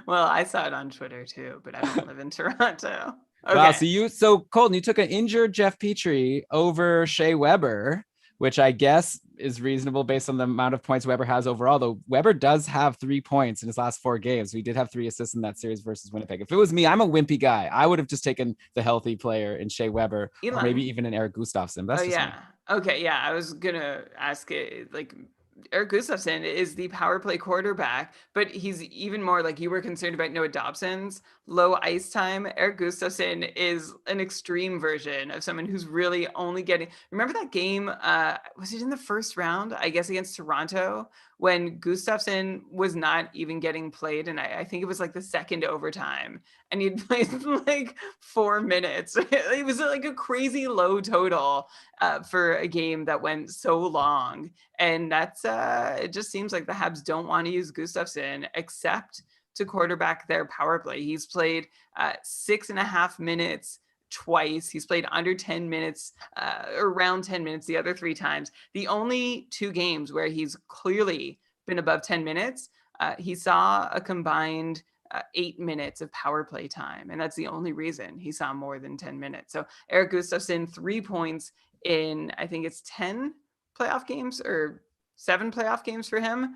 Well, I saw it on Twitter too, but I don't live in Toronto. Okay. Wow. So Colton, you took an injured Jeff Petrie over Shea Weber, which I guess is reasonable based on the amount of points Weber has overall. Though Weber does have 3 points in his last 4 games. We did have 3 assists in that series versus Winnipeg. If it was me, I'm a wimpy guy. I would have just taken the healthy player in Shea Weber, Elon. or maybe even an Eric Gustafsson. That's just me. Okay, yeah. I was gonna ask it, like, Eric Gustafsson is the power play quarterback, but he's even more, like you were concerned about Noah Dobson's low ice time. Eric Gustafsson is an extreme version of someone who's really only getting, remember that game, was it in the first round, I guess, against Toronto, when Gustafsson was not even getting played, and I think it was like the second overtime, and he'd played like 4 minutes. It was like a crazy low total for a game that went so long. And that's it just seems like the Habs don't want to use Gustafsson except to quarterback their power play. He's played 6.5 minutes twice. He's played under 10 minutes, around 10 minutes the other 3 times. The only 2 games where he's clearly been above 10 minutes, he saw a combined 8 minutes of power play time. And that's the only reason he saw more than 10 minutes. So Eric Gustafsson, 3 points in, I think it's 10 playoff games or 7 playoff games for him.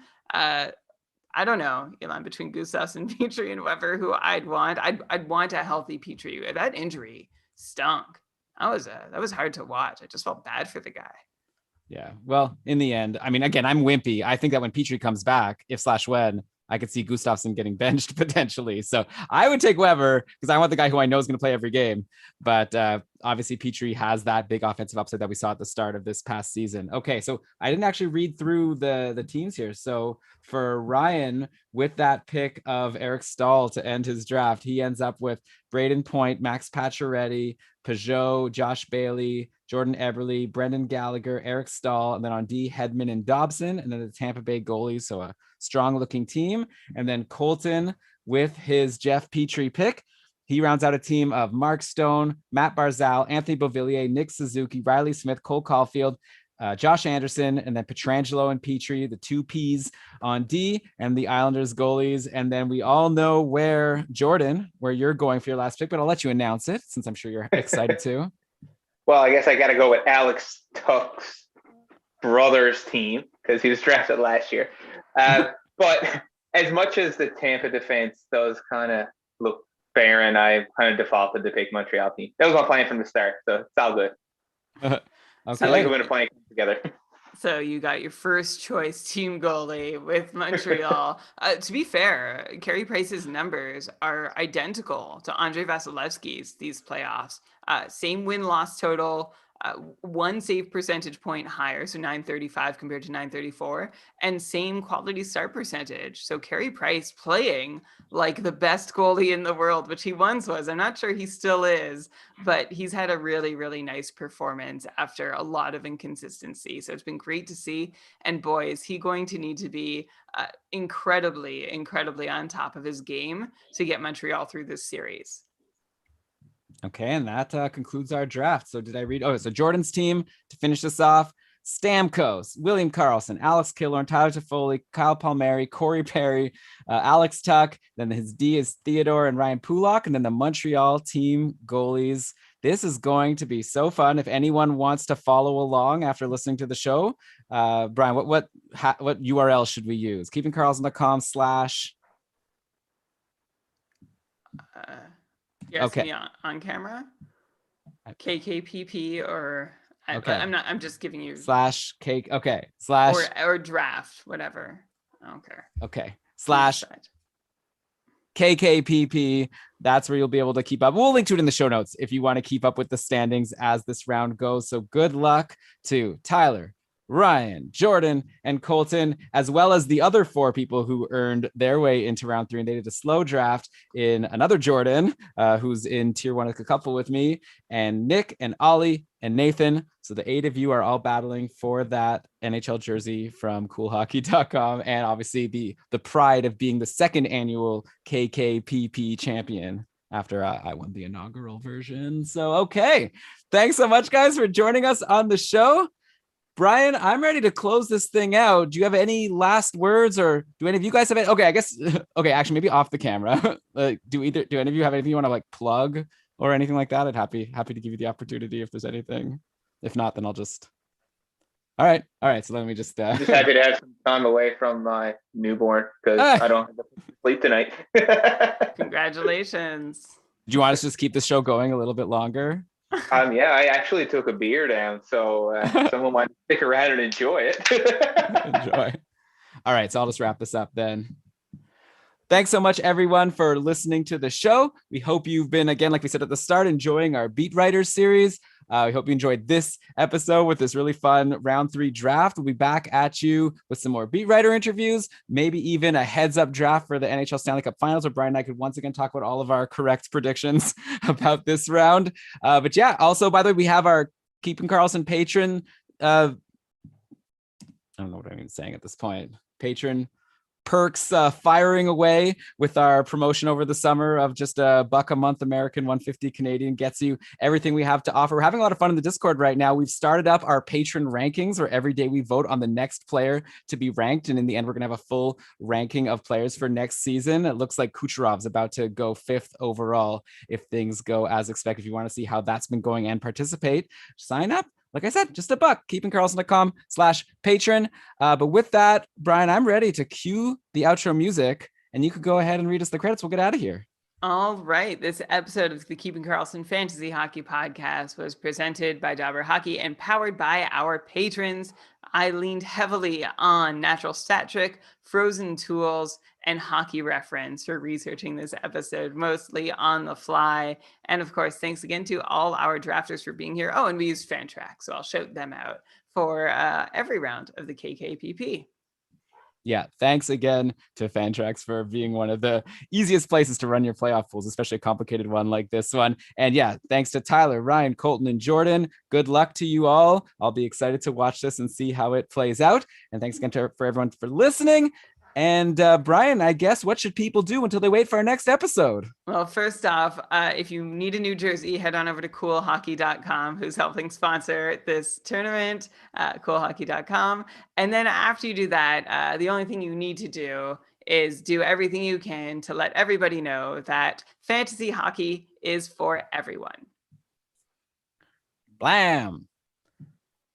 I don't know, Elon, between Gustafsson, Petrie, and Weber, who I'd want. I'd want a healthy Petrie. That injury stunk. That was hard to watch. I just felt bad for the guy. Yeah. Well, in the end, I mean, again, I'm wimpy. I think that when Petrie comes back, if/when, I could see Gustafsson getting benched potentially. So I would take Weber because I want the guy who I know is going to play every game. But obviously Petrie has that big offensive upside that we saw at the start of this past season. Okay, so I didn't actually read through the teams here. So for Ryan, with that pick of Eric Stahl to end his draft, he ends up with Braden Point, Max Pacioretty, Peugeot, Josh Bailey, Jordan Eberle, Brendan Gallagher, Eric Stahl, and then on D, Hedman and Dobson, and then the Tampa Bay goalies. So a strong looking team. And then Colton with his Jeff Petrie pick. He rounds out a team of Mark Stone, Matt Barzell, Anthony Beauvillier, Nick Suzuki, Riley Smith, Cole Caulfield, Josh Anderson, and then Pietrangelo and Petrie, the 2 Ps on D, and the Islanders goalies. And then we all know where, Jordan, where you're going for your last pick, but I'll let you announce it since I'm sure you're excited too. Well, I guess I got to go with Alex Tuck's brother's team because he was drafted last year. But as much as the Tampa defense does kind of look barren, I kind of defaulted to pick Montreal team. That was my plan from the start, so it's all good. Okay. I like it when a plan comes together. So you got your first choice team goalie with Montreal. To be fair, Carey Price's numbers are identical to Andrei Vasilevsky's these playoffs. Same win-loss total, 1 save percentage point higher, so 935 compared to 934, and same quality start percentage. So Carey Price playing like the best goalie in the world, which he once was. I'm not sure he still is, but he's had a really, really nice performance after a lot of inconsistency. So it's been great to see. And boy, is he going to need to be incredibly, incredibly on top of his game to get Montreal through this series. Okay, and that concludes our draft. So did I read? Oh, so Jordan's team to finish this off: Stamkos, William Karlsson, Alex Killorn, Tyler Toffoli, Kyle Palmieri, Corey Perry, Alex Tuck. Then his D is Theodore and Ryan Pulak. And then the Montreal team goalies. This is going to be so fun. If anyone wants to follow along after listening to the show, Brian, what URL should we use? KeepingCarlsson.com/ Yes, okay. Me on camera, KKPP or okay. I'm just giving you /K. Okay. / or draft, whatever. I don't care. Okay. / KKPP. That's where you'll be able to keep up. We'll link to it in the show notes if you want to keep up with the standings as this round goes. So good luck to Tyler, Ryan, Jordan, and Colton, as well as the other 4 people who earned their way into round 3. And they did a slow draft in another Jordan, who's in tier 1 a couple with me, and Nick and Ollie and Nathan. So the 8 of you are all battling for that NHL jersey from coolhockey.com. And obviously the pride of being the 2nd annual KKPP champion after I won the inaugural version. So, okay. Thanks so much, guys, for joining us on the show. Brian, I'm ready to close this thing out. Do you have any last words, or do any of you guys have it? Okay, I guess. Okay, actually, maybe off the camera. Do any of you have anything you want to like plug or anything like that? I'd happy to give you the opportunity if there's anything. If not, then I'll just. All right. So let me just. Just happy to have some time away from my newborn because I don't have to sleep tonight. Congratulations. Do you want us to just keep the show going a little bit longer? Yeah, I actually took a beer down, so someone might stick around and enjoy it. Enjoy. All right, so I'll just wrap this up then. Thanks so much, everyone, for listening to the show. We hope you've been, again, like we said at the start, enjoying our Beat Writers series. We hope you enjoyed this episode with this really fun round 3 draft. We'll be back at you with some more beat writer interviews, maybe even a heads up draft for the NHL Stanley Cup Finals, where Brian and I could once again talk about all of our correct predictions about this round. But yeah, also, by the way, we have our Keeping Karlsson patron. I don't know what I'm even saying at this point. Patron perks firing away with our promotion over the summer of just $1 a month American, 150 Canadian gets you everything we have to offer. We're having a lot of fun in the Discord right now. We've started up our patron rankings where every day we vote on the next player to be ranked. And in the end, we're going to have a full ranking of players for next season. It looks like Kucherov's about to go 5th overall if things go as expected. If you want to see how that's been going and participate, sign up. Like I said, just $1, keepingkarlsson.com/patron. But with that, Brian, I'm ready to cue the outro music and you could go ahead and read us the credits. We'll get out of here. All right. This episode of the Keeping Karlsson Fantasy Hockey Podcast was presented by Jobber Hockey and powered by our patrons. I leaned heavily on Natural Stat Trick, Frozen Tools, and Hockey Reference for researching this episode, mostly on the fly. And of course, thanks again to all our drafters for being here. Oh, and we used Fantrack, so I'll shout them out for every round of the KKPP. Yeah, thanks again to Fantrax for being one of the easiest places to run your playoff pools, especially a complicated one like this one. And yeah, thanks to Tyler, Ryan, Colton, and Jordan. Good luck to you all. I'll be excited to watch this and see how it plays out. And thanks again for everyone for listening. And Brian, I guess what should people do until they wait for our next episode? Well, first off, if you need a new jersey, head on over to coolhockey.com, who's helping sponsor this tournament, coolhockey.com. And then after you do that, the only thing you need to do is do everything you can to let everybody know that fantasy hockey is for everyone. Blam.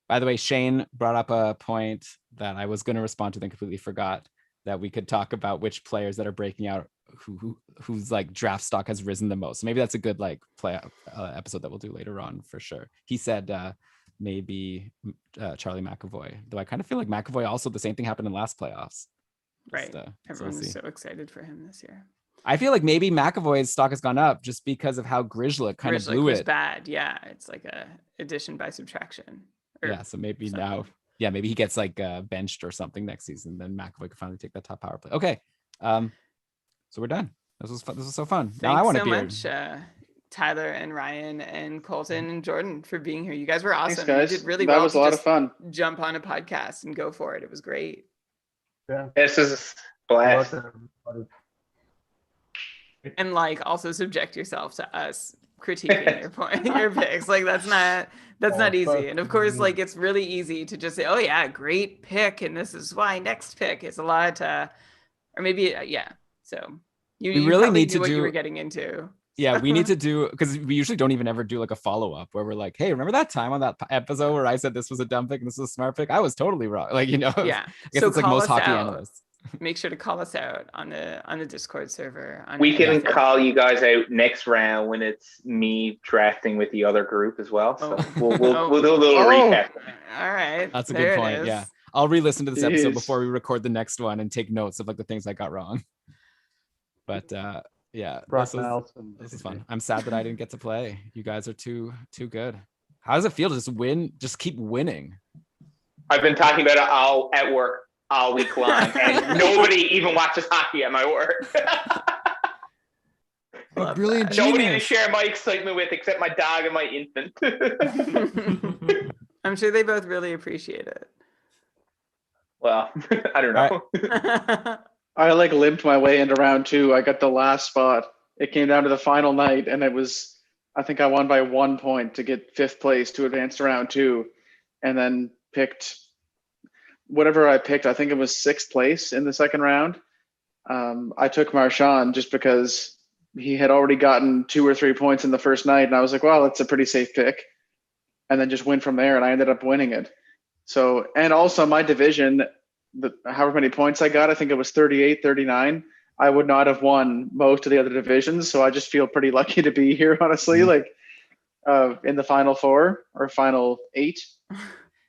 By the way, Shane brought up a point that I was going to respond to, then completely forgot, that we could talk about which players that are breaking out, whose like draft stock has risen the most. So maybe that's a good like play episode that we'll do later on for sure. He said maybe Charlie McAvoy, though I kind of feel like McAvoy also the same thing happened in last playoffs. Right. So Everyone we'll was so excited for him this year. I feel like maybe McAvoy's stock has gone up just because of how Grishlik kind of blew was it. Bad. Yeah. It's like a addition by subtraction. Yeah. So maybe now. Yeah, maybe he gets like benched or something next season. Then McAvoy can finally take that top power play. Okay, so we're done. This was fun. This was so fun. Thanks now I want so a beard. much, Tyler and Ryan and Colton and Jordan for being here. You guys were awesome. Thanks, guys. You did really that well. Was a lot of fun. Jump on a podcast and go for it. It was great. Yeah. This is a blast. And like also subject yourself to us critiquing your picks. Like that's not easy. And of course, like it's really easy to just say, oh yeah, great pick, and this is why next pick. It's a lot or maybe yeah. So you really need to what do you were getting into. Yeah, we need to do, because we usually don't even ever do like a follow-up where we're like, hey, remember that time on that episode where I said this was a dumb pick and this was a smart pick? I was totally wrong. Like, you know, Yeah. I guess it's like most hockey analysts. Make sure to call us out on the Discord server. We can call you guys out next round when it's me drafting with the other group as well. So we'll do a little recap. All right. That's a good point. Yeah. I'll re-listen to this episode before we record the next one and take notes of like the things I got wrong. But yeah, this is fun. I'm sad that I didn't get to play. You guys are too good. How does it feel to just keep winning? I've been talking about it all at work all week long, and nobody even watches hockey at my work. Brilliant Nobody genius. to share my excitement with except my dog and my infant. I'm sure they both really appreciate it. Well, I don't know. I like limped my way into round 2. I got the last spot. It came down to the final night, and it was, I think I won by 1 point to get 5th place to advance to round 2, and then picked whatever I picked. I think it was 6th place in the second round. I took Marchand just because he had already gotten 2 or 3 points in the first night, and I was like, well, that's a pretty safe pick, and then just went from there, and I ended up winning it. So, and also my division, however many points I got, I think it was 38, 39. I would not have won most of the other divisions. So I just feel pretty lucky to be here, honestly, in the final 4 or final 8.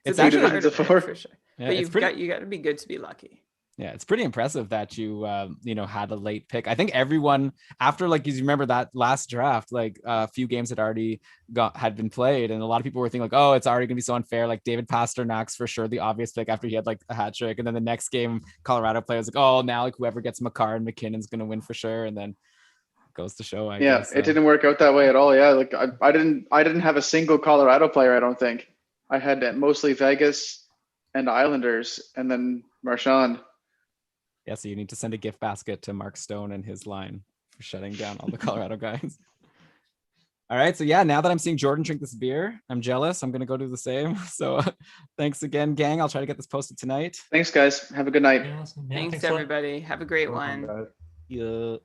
It's actually divisions of 4 for sure. Yeah, but you got to be good to be lucky. Yeah, it's pretty impressive that you had a late pick. I think everyone after, like, you remember that last draft, like a few games had been played, and a lot of people were thinking like, oh, it's already gonna be so unfair. Like David Pasternak's for sure the obvious pick after he had like a hat trick, and then the next game Colorado player was like, oh, now like whoever gets Makar and McKinnon's gonna win for sure, and then goes to show. I guess, it didn't work out that way at all. Yeah, like I didn't have a single Colorado player. I don't think I had mostly Vegas and Islanders, and then Marchand. Yeah, so you need to send a gift basket to Mark Stone and his line for shutting down all the Colorado guys. All right, so yeah, now that I'm seeing Jordan drink this beer, I'm jealous. I'm gonna go do the same. So thanks again, gang. I'll try to get this posted tonight. Thanks, guys. Have a good night. Yeah, awesome. Yeah, Thanks a lot. everybody. Have a great Welcome, one. guys. Yeah.